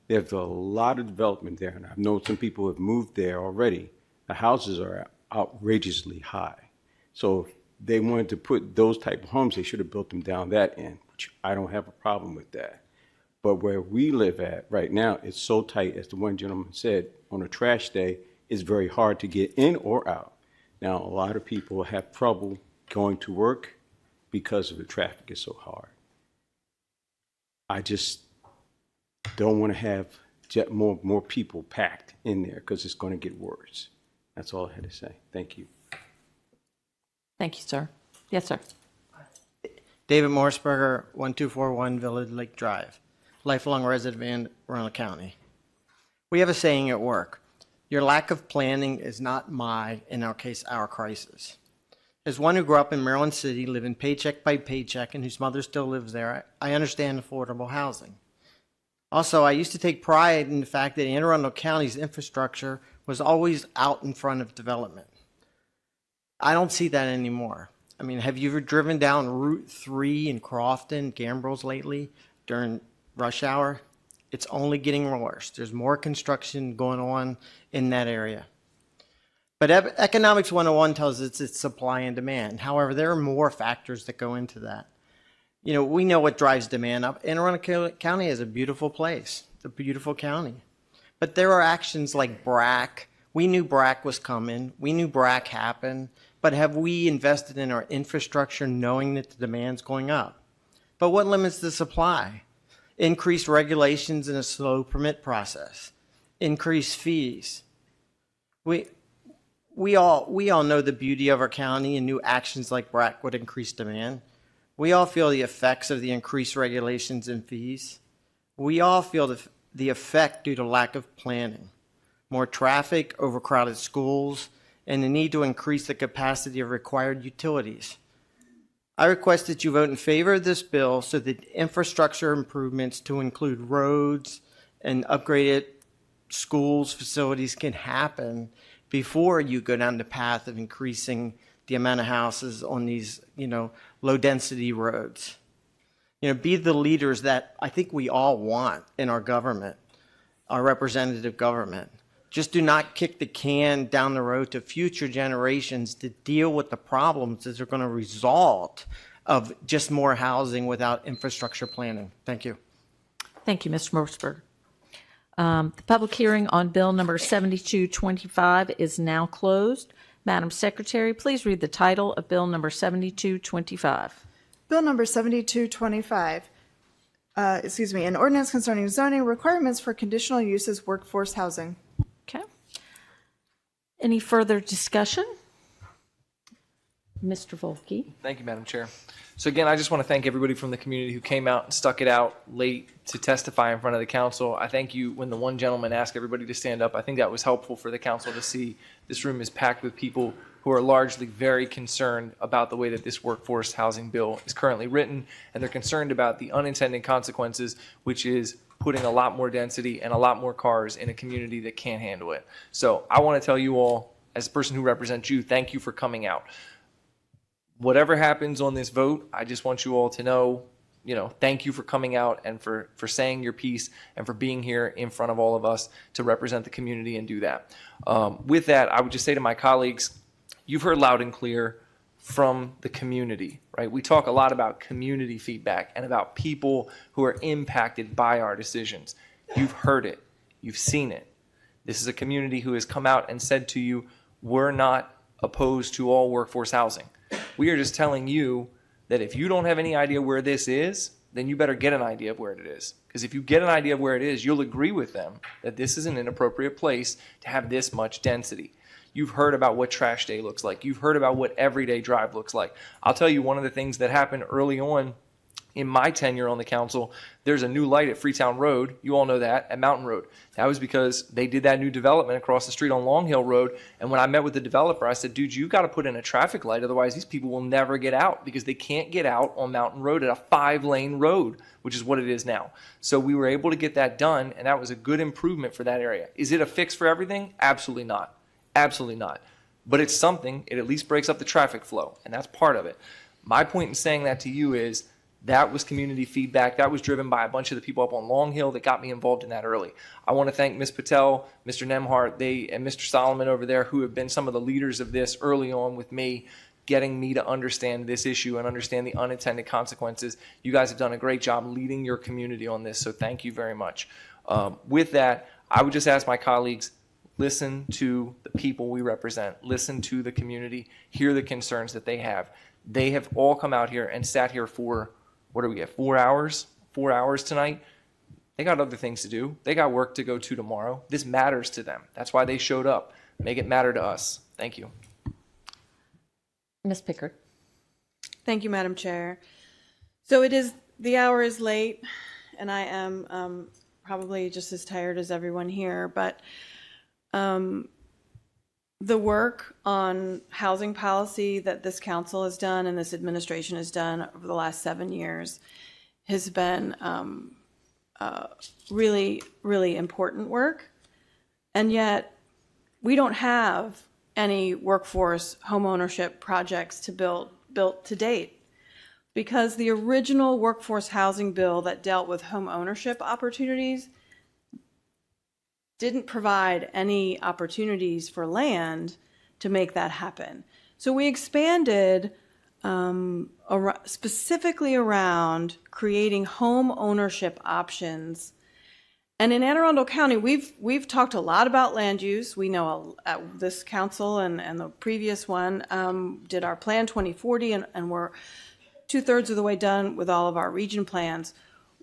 there's a lot of development there, and I've known some people have moved there already. The houses are outrageously high. So they wanted to put those type of homes, they should have built them down that end, which I don't have a problem with that. But where we live at right now, it's so tight, as the one gentleman said, on a trash day, it's very hard to get in or out. Now, a lot of people have trouble going to work because of the traffic is so hard. I just don't want to have more people packed in there because it's going to get worse. That's all I had to say. Thank you. Thank you, sir. Yes, sir. David Morrisberger, 1241 Village Lake Drive, lifelong resident of Anne Arundel County. We have a saying at work, your lack of planning is not in our case, our crisis. As one who grew up in Maryland City, living paycheck by paycheck, and whose mother still lives there, I understand affordable housing. Also, I used to take pride in the fact that Anne Arundel County's infrastructure was always out in front of development. I don't see that anymore. I mean, have you ever driven down Route 3 in Crofton, Gambrills lately during rush hour? It's only getting worse. There's more construction going on in that area. But Economics 101 tells us it's supply and demand. However, there are more factors that go into that. You know, we know what drives demand up. Anne Arundel County is a beautiful place. It's a beautiful county. But there are actions like BRAC. We knew BRAC was coming. We knew BRAC happened. But have we invested in our infrastructure knowing that the demand's going up? But what limits the supply? Increased regulations and a slow permit process. Increased fees. We all know the beauty of our county and new actions like BRAC would increase demand. We all feel the effects of the increased regulations and fees. We all feel the effect due to lack of planning. More traffic, overcrowded schools, and the need to increase the capacity of required utilities. I request that you vote in favor of this bill so that infrastructure improvements to include roads and upgraded schools, facilities can happen before you go down the path of increasing the amount of houses on these, low density roads. Be the leaders that I think we all want in our government, our representative government. Just do not kick the can down the road to future generations to deal with the problems that are going to result of just more housing without infrastructure planning. Thank you. Thank you, Mr. Morrisberg. The public hearing on Bill number 7225 is now closed. Madam Secretary, please read the title of Bill number 7225. Bill number 7225, an ordinance concerning zoning requirements for conditional uses workforce housing. Okay. Any further discussion? Mr. Volke. Thank you, Madam Chair. So again, I just want to thank everybody from the community who came out and stuck it out late to testify in front of the council. I thank you when the one gentleman asked everybody to stand up. I think that was helpful for the council to see this room is packed with people who are largely very concerned about the way that this workforce housing bill is currently written, and they're concerned about the unintended consequences, which is putting a lot more density and a lot more cars in a community that can't handle it. So I want to tell you all, as a person who represents you, thank you for coming out. Whatever happens on this vote, I just want you all to know, thank you for coming out and for saying your piece and for being here in front of all of us to represent the community and do that. With that, I would just say to my colleagues, you've heard loud and clear from the community, right? We talk a lot about community feedback and about people who are impacted by our decisions. You've heard it. You've seen it. This is a community who has come out and said to you, we're not opposed to all workforce housing. We are just telling you that if you don't have any idea where this is, then you better get an idea of where it is. Because if you get an idea of where it is, you'll agree with them that this is an inappropriate place to have this much density. You've heard about what trash day looks like. You've heard about what everyday drive looks like. I'll tell you one of the things that happened early on in my tenure on the council, there's a new light at Freetown Road. You all know that, at Mountain Road. That was because they did that new development across the street on Long Hill Road. And when I met with the developer, I said, dude, you've got to put in a traffic light. Otherwise, these people will never get out because they can't get out on Mountain Road at a 5-lane road, which is what it is now. So we were able to get that done, and that was a good improvement for that area. Is it a fix for everything? Absolutely not. Absolutely not. But it's something. It at least breaks up the traffic flow, and that's part of it. My point in saying that to you is that was community feedback. That was driven by a bunch of the people up on Long Hill that got me involved in that early. I want to thank Ms. Patel, Mr. Nemhart, and Mr. Solomon over there who have been some of the leaders of this early on with me, getting me to understand this issue and understand the unintended consequences. You guys have done a great job leading your community on this, so thank you very much. With that, I would just ask my colleagues, listen to the people we represent, listen to the community, hear the concerns that they have. They have all come out here and sat here for, what do we get, 4 hours? 4 hours tonight. They got other things to do. They got work to go to tomorrow. This matters to them. That's why they showed up. Make it matter to us. Thank you. Ms. Pickard. Thank you, Madam Chair. So the hour is late, and I am probably just as tired as everyone here, but the work on housing policy that this council has done and this administration has done over the last 7 years has been really, really important work. And yet we don't have any workforce homeownership projects built to date, because the original workforce housing bill that dealt with home ownership opportunities didn't provide any opportunities for land to make that happen. So we expanded specifically around creating home ownership options. And in Anne Arundel County, we've talked a lot about land use. We know this council and the previous one did our Plan 2040, and we're 2/3 of the way done with all of our region plans.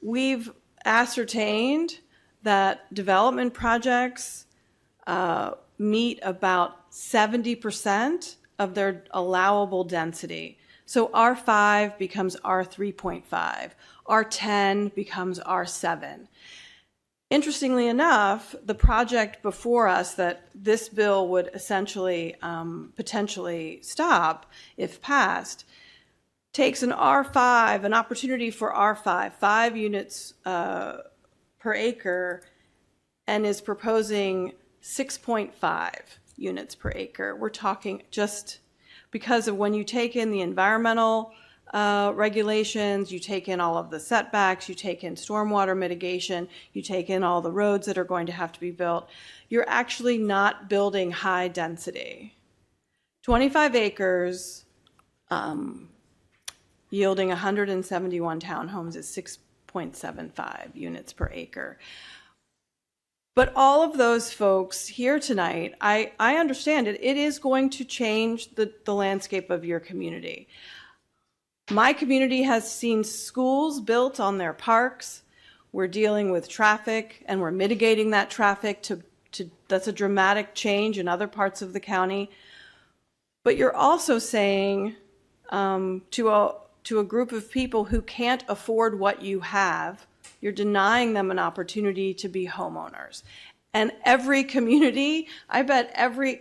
We've ascertained that development projects meet about 70% of their allowable density. So R5 becomes R3.5, R10 becomes R7. Interestingly enough, the project before us that this bill would essentially potentially stop if passed takes an R5, an opportunity for R5, 5 units per acre, and is proposing 6.5 units per acre. We're talking just because of when you take in the environmental regulations, you take in all of the setbacks, you take in stormwater mitigation, you take in all the roads that are going to have to be built, you're actually not building high density. 25 acres yielding 171 townhomes is 6.75 units per acre. But all of those folks here tonight, I understand it. It is going to change the landscape of your community. My community has seen schools built on their parks. We're dealing with traffic, and we're mitigating that traffic that's a dramatic change in other parts of the county. But you're also saying to a group of people who can't afford what you have, you're denying them an opportunity to be homeowners. And every community, I bet every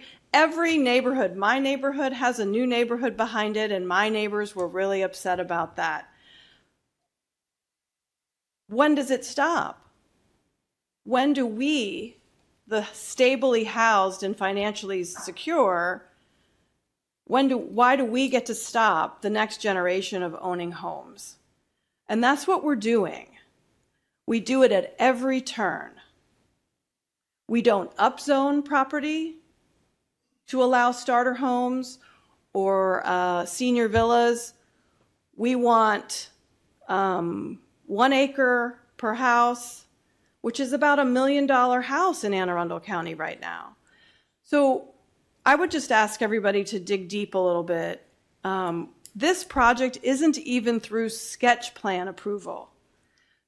neighborhood, my neighborhood has a new neighborhood behind it, and my neighbors were really upset about that. When does it stop? When do we, the stably housed and financially secure, why do we get to stop the next generation of owning homes? And that's what we're doing. We do it at every turn. We don't upzone property to allow starter homes or senior villas. We want 1 acre per house, which is about $1 million house in Anne Arundel County right now. So I would just ask everybody to dig deep a little bit. This project isn't even through sketch plan approval.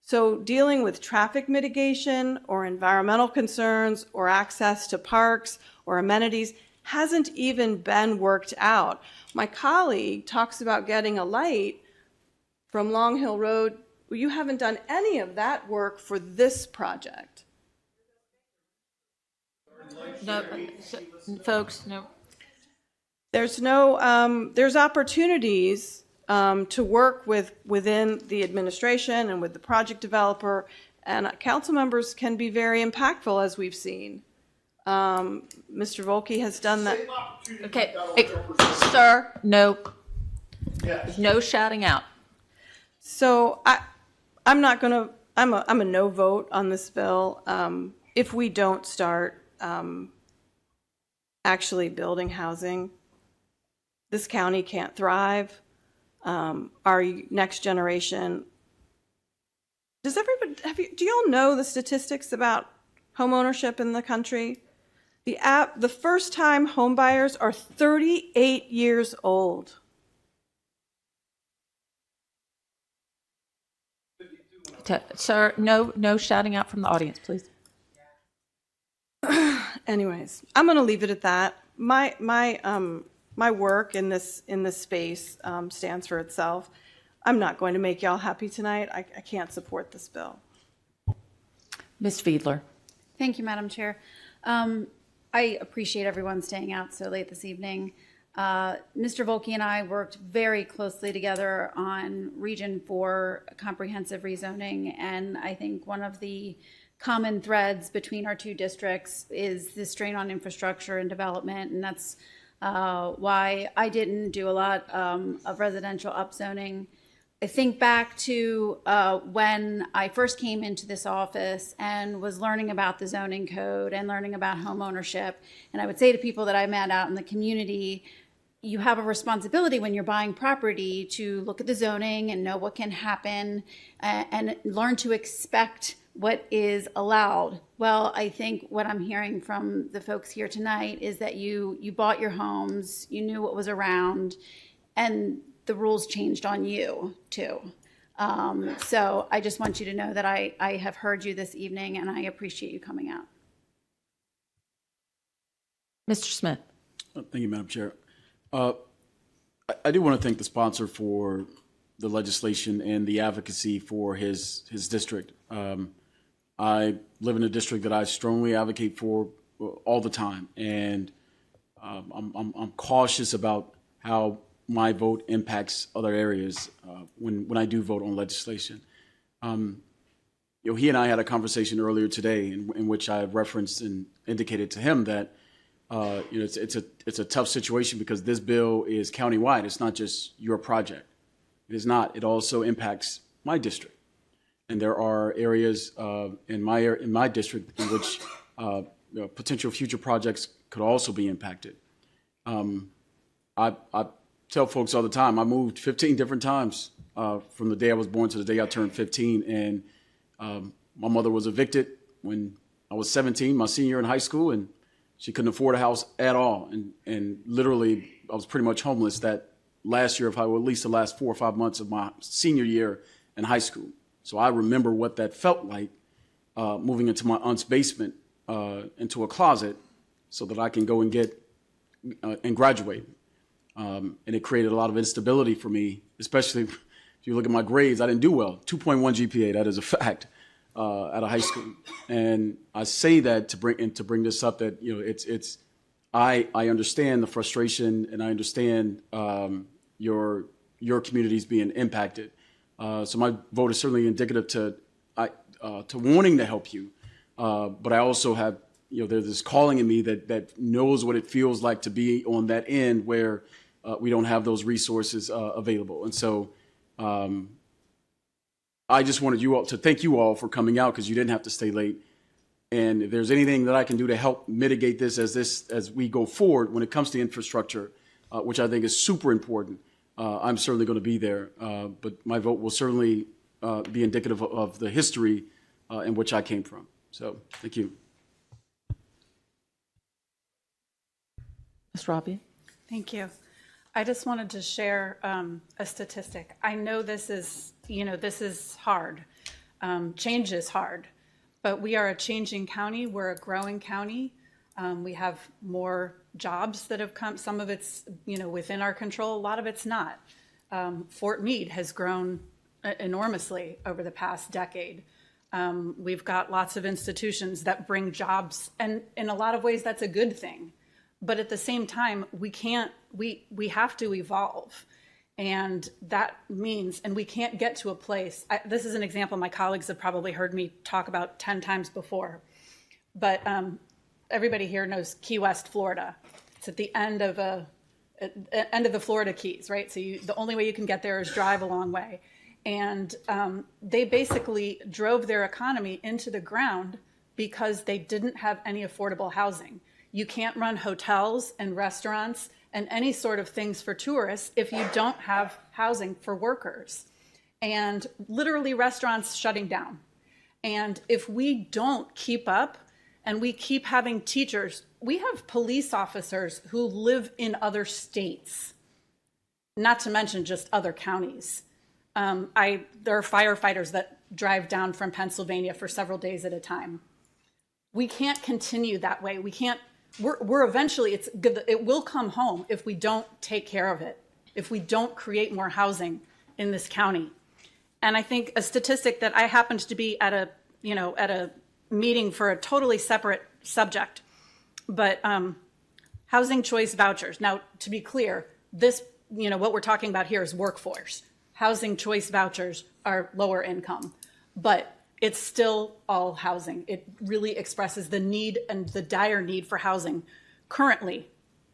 So dealing with traffic mitigation or environmental concerns or access to parks or amenities hasn't even been worked out. My colleague talks about getting a light from Long Hill Road. Well, you haven't done any of that work for this project. No, folks, no. There's opportunities to work within the administration and with the project developer, and council members can be very impactful, as we've seen. Mr. Volke has done that. Okay, sir, no. No shouting out. So I'm a no vote on this bill if we don't start actually building housing. this county can't thrive. Our next generation. Does everybody do y'all know the statistics about home ownership in the country? The first time home buyers are 38 years old. Sir, no shouting out from the audience, please. Anyways, I'm going to leave it at that. My work in this space stands for itself. I'm not going to make y'all happy tonight. I can't support this bill. Ms. Fiedler. Thank you, Madam Chair. I appreciate everyone staying out so late this evening. Mr. Volke and I worked very closely together on Region 4 comprehensive rezoning, and I think one of the common threads between our two districts is the strain on infrastructure and development, and that's why I didn't do a lot of residential upzoning. I think back to when I first came into this office and was learning about the zoning code and learning about home ownership. And I would say to people that I met out in the community, you have a responsibility when you're buying property to look at the zoning and know what can happen and learn to expect what is allowed. Well, I think what I'm hearing from the folks here tonight is that you bought your homes, you knew what was around, and the rules changed on you too. So I just want you to know that I have heard you this evening and I appreciate you coming out. Mr. Smith. Thank you, Madam Chair. I do want to thank the sponsor for the legislation and the advocacy for his district. I live in a district that I strongly advocate for all the time, and I'm cautious about how my vote impacts other areas when I do vote on legislation. He and I had a conversation earlier today in which I referenced and indicated to him that it's a tough situation because this bill is countywide. It's not just your project. It is not. It also impacts my district, and there are areas in my district in which potential future projects could also be impacted. I tell folks all the time, I moved 15 different times from the day I was born to the day I turned 15. And my mother was evicted when I was 17, my senior year in high school, and she couldn't afford a house at all. And literally, I was pretty much homeless that last year, at least the last 4 or 5 months of my senior year in high school. So I remember what that felt like moving into my aunt's basement into a closet so that I can go and get and graduate. And it created a lot of instability for me, especially if you look at my grades. I didn't do well. 2.1 GPA, that is a fact, at a high school. And I say that to bring this up that I understand the frustration and I understand your communities being impacted. So my vote is certainly indicative to wanting to help you, but I also have there's this calling in me that knows what it feels like to be on that end where we don't have those resources available. And so I just wanted to thank you all for coming out because you didn't have to stay late. And if there's anything that I can do to help mitigate this as we go forward when it comes to infrastructure, which I think is super important, I'm certainly going to be there. But my vote will certainly be indicative of the history in which I came from. So thank you. Ms. Rabia. Thank you. I just wanted to share a statistic. I know this is hard. Change is hard, but we are a changing county. We're a growing county. We have more jobs that have come. Some of it's within our control. A lot of it's not. Fort Meade has grown enormously over the past decade. We've got lots of institutions that bring jobs, and in a lot of ways, that's a good thing. But at the same time, we have to evolve. And that means, and we can't get to a place, this is an example my colleagues have probably heard me talk about 10 times before, but everybody here knows Key West, Florida. It's at the end of the Florida Keys, right? So the only way you can get there is drive a long way. And they basically drove their economy into the ground because they didn't have any affordable housing. You can't run hotels and restaurants and any sort of things for tourists if you don't have housing for workers. And literally restaurants shutting down. And if we don't keep up and we keep having teachers, we have police officers who live in other states, not to mention just other counties. There are firefighters that drive down from Pennsylvania for several days at a time. We can't continue that way. We can't, we're eventually, it will come home if we don't take care of it, if we don't create more housing in this county. And I think a statistic that I happened to be at a meeting for a totally separate subject, but housing choice vouchers. Now, to be clear, this, what we're talking about here is workforce. Housing choice vouchers are lower income, but it's still all housing. It really expresses the need and the dire need for housing. Currently,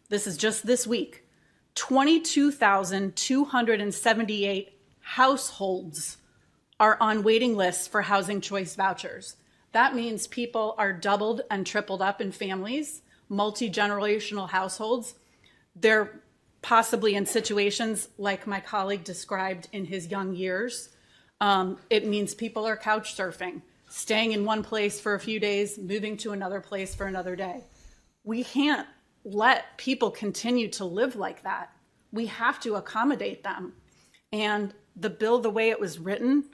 this is just this week, 22,278 households are on waiting lists for housing choice vouchers. That means people are doubled and tripled up in families, multi-generational households. They're possibly in situations like my colleague described in his young years. It means people are couch surfing, staying in one place for a few days, moving to another place for another day. We can't let people continue to live like that. We have to accommodate them. And the bill, the way it was written,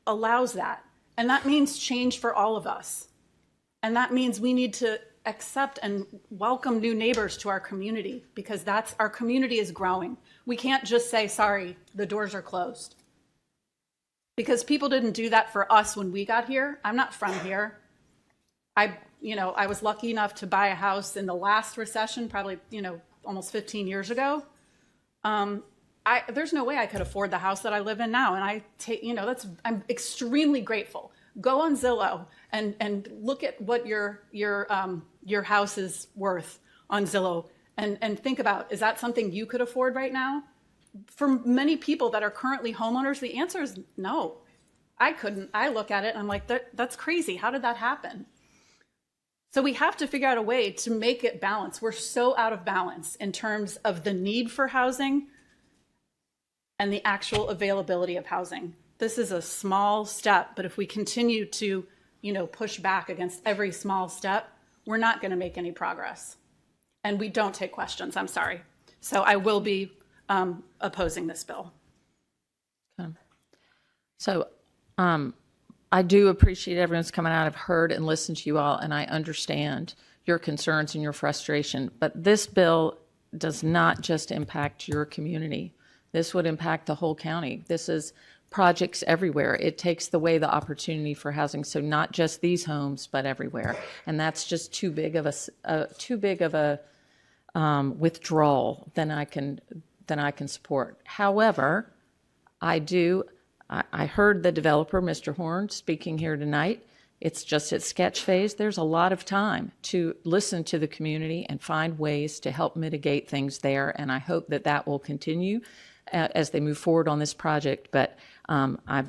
allows that. And that means change for all of us. And that means we need to accept and welcome new neighbors to our community, because our community is growing. We can't just say, sorry, the doors are closed. Because people didn't do that for us when we got here. I'm not from here. I was lucky enough to buy a house in the last recession, probably, almost 15 years ago. There's no way I could afford the house that I live in now. And I'm extremely grateful. Go on Zillow and look at what your house is worth on Zillow and think about, is that something you could afford right now? For many people that are currently homeowners, the answer is no. I couldn't. I look at it and I'm like, that's crazy. How did that happen? So we have to figure out a way to make it balance. We're so out of balance in terms of the need for housing and the actual availability of housing. This is a small step, but if we continue to, push back against every small step, we're not going to make any progress. And we don't take questions. I'm sorry. So I will be opposing this bill. Okay. So I do appreciate everyone's coming out. I've heard and listened to you all, and I understand your concerns and your frustration. But this bill does not just impact your community. This would impact the whole county. This is projects everywhere. It takes away the opportunity for housing. So not just these homes, but everywhere. And that's just too big of a withdrawal than I can support. However, I heard the developer, Mr. Horn, speaking here tonight. It's just at sketch phase. There's a lot of time to listen to the community and find ways to help mitigate things there. And I hope that will continue as they move forward on this project. But I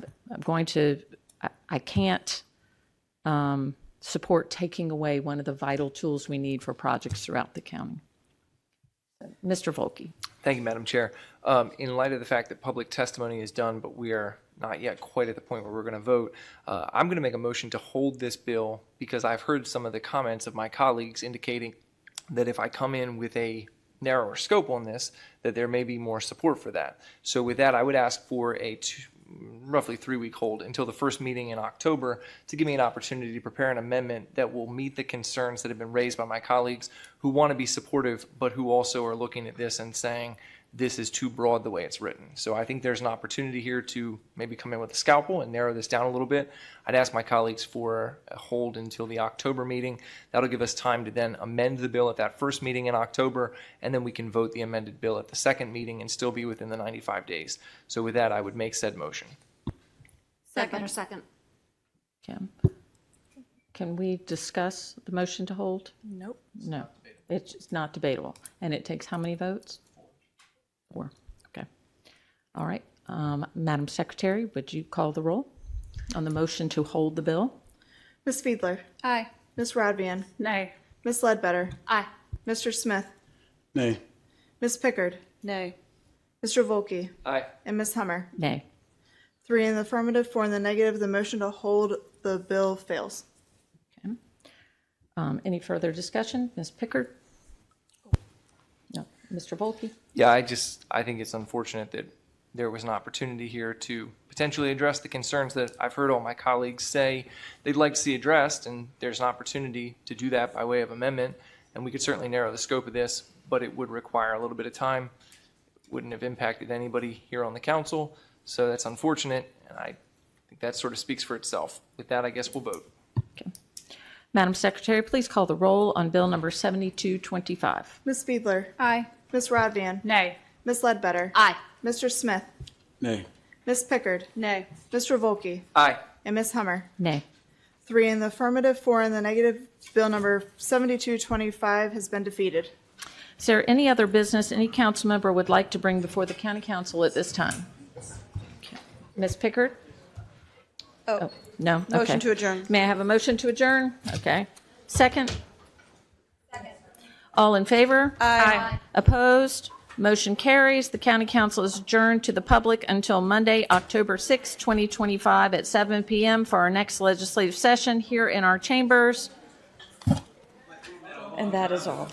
can't support taking away one of the vital tools we need for projects throughout the county. Mr. Volke. Thank you, Madam Chair. In light of the fact that public testimony is done, but we are not yet quite at the point where we're going to vote, I'm going to make a motion to hold this bill because I've heard some of the comments of my colleagues indicating that if I come in with a narrower scope on this, that there may be more support for that. So with that, I would ask for a roughly 3-week hold until the first meeting in October to give me an opportunity to prepare an amendment that will meet the concerns that have been raised by my colleagues who want to be supportive, but who also are looking at this and saying, this is too broad the way it's written. So I think there's an opportunity here to maybe come in with a scalpel and narrow this down a little bit. I'd ask my colleagues for a hold until the October meeting. That'll give us time to then amend the bill at that first meeting in October, and then we can vote the amended bill at the second meeting and still be within the 95 days. So with that, I would make said motion. Second. Kim, can we discuss the motion to hold? Nope. No, it's not debatable. And it takes how many votes? 4. Okay. All right. Madam Secretary, would you call the roll on the motion to hold the bill? Ms. Fiedler. Aye. Ms. Rodvian. Nay. Ms. Ledbetter. Aye. Mr. Smith, Nay. Ms. Pickard, Nay. Mr. Volkey, Aye. and Ms. Hummer. Nay. 3 in the affirmative, 4 in the negative. The motion to hold the bill fails. Any further discussion? Ms. Pickard? No. Mr. Volkey? Yeah, I think it's unfortunate that there was an opportunity here to potentially address the concerns that I've heard all my colleagues say they'd like to see addressed, and there's an opportunity to do that by way of amendment, and we could certainly narrow the scope of this, but it would require a little bit of time. It wouldn't have impacted anybody here on the council, so that's unfortunate, and I think that sort of speaks for itself. With that, I guess we'll vote. Madam Secretary, please call the roll on Bill number 7225. Ms. Fiedler, Aye. Ms. Rodvian, Nay. Ms. Ledbetter, Aye. Mr. Smith, Nay. Ms. Pickard, Nay. Mr. Volkey, Aye. and Ms. Hummer. Nay. 3 in the affirmative, 4 in the negative. Bill number 7225 has been defeated. Is there any other business any council member would like to bring before the county council at this time? Okay. Ms. Pickard? Oh, No? motion Okay. to adjourn. May I have a motion to adjourn? Okay. Second? All in favor? Aye. Opposed? Motion carries. The county council is adjourned to the public until Monday, October 6, 2025 at 7 p.m. for our next legislative session here in our chambers. And that is all.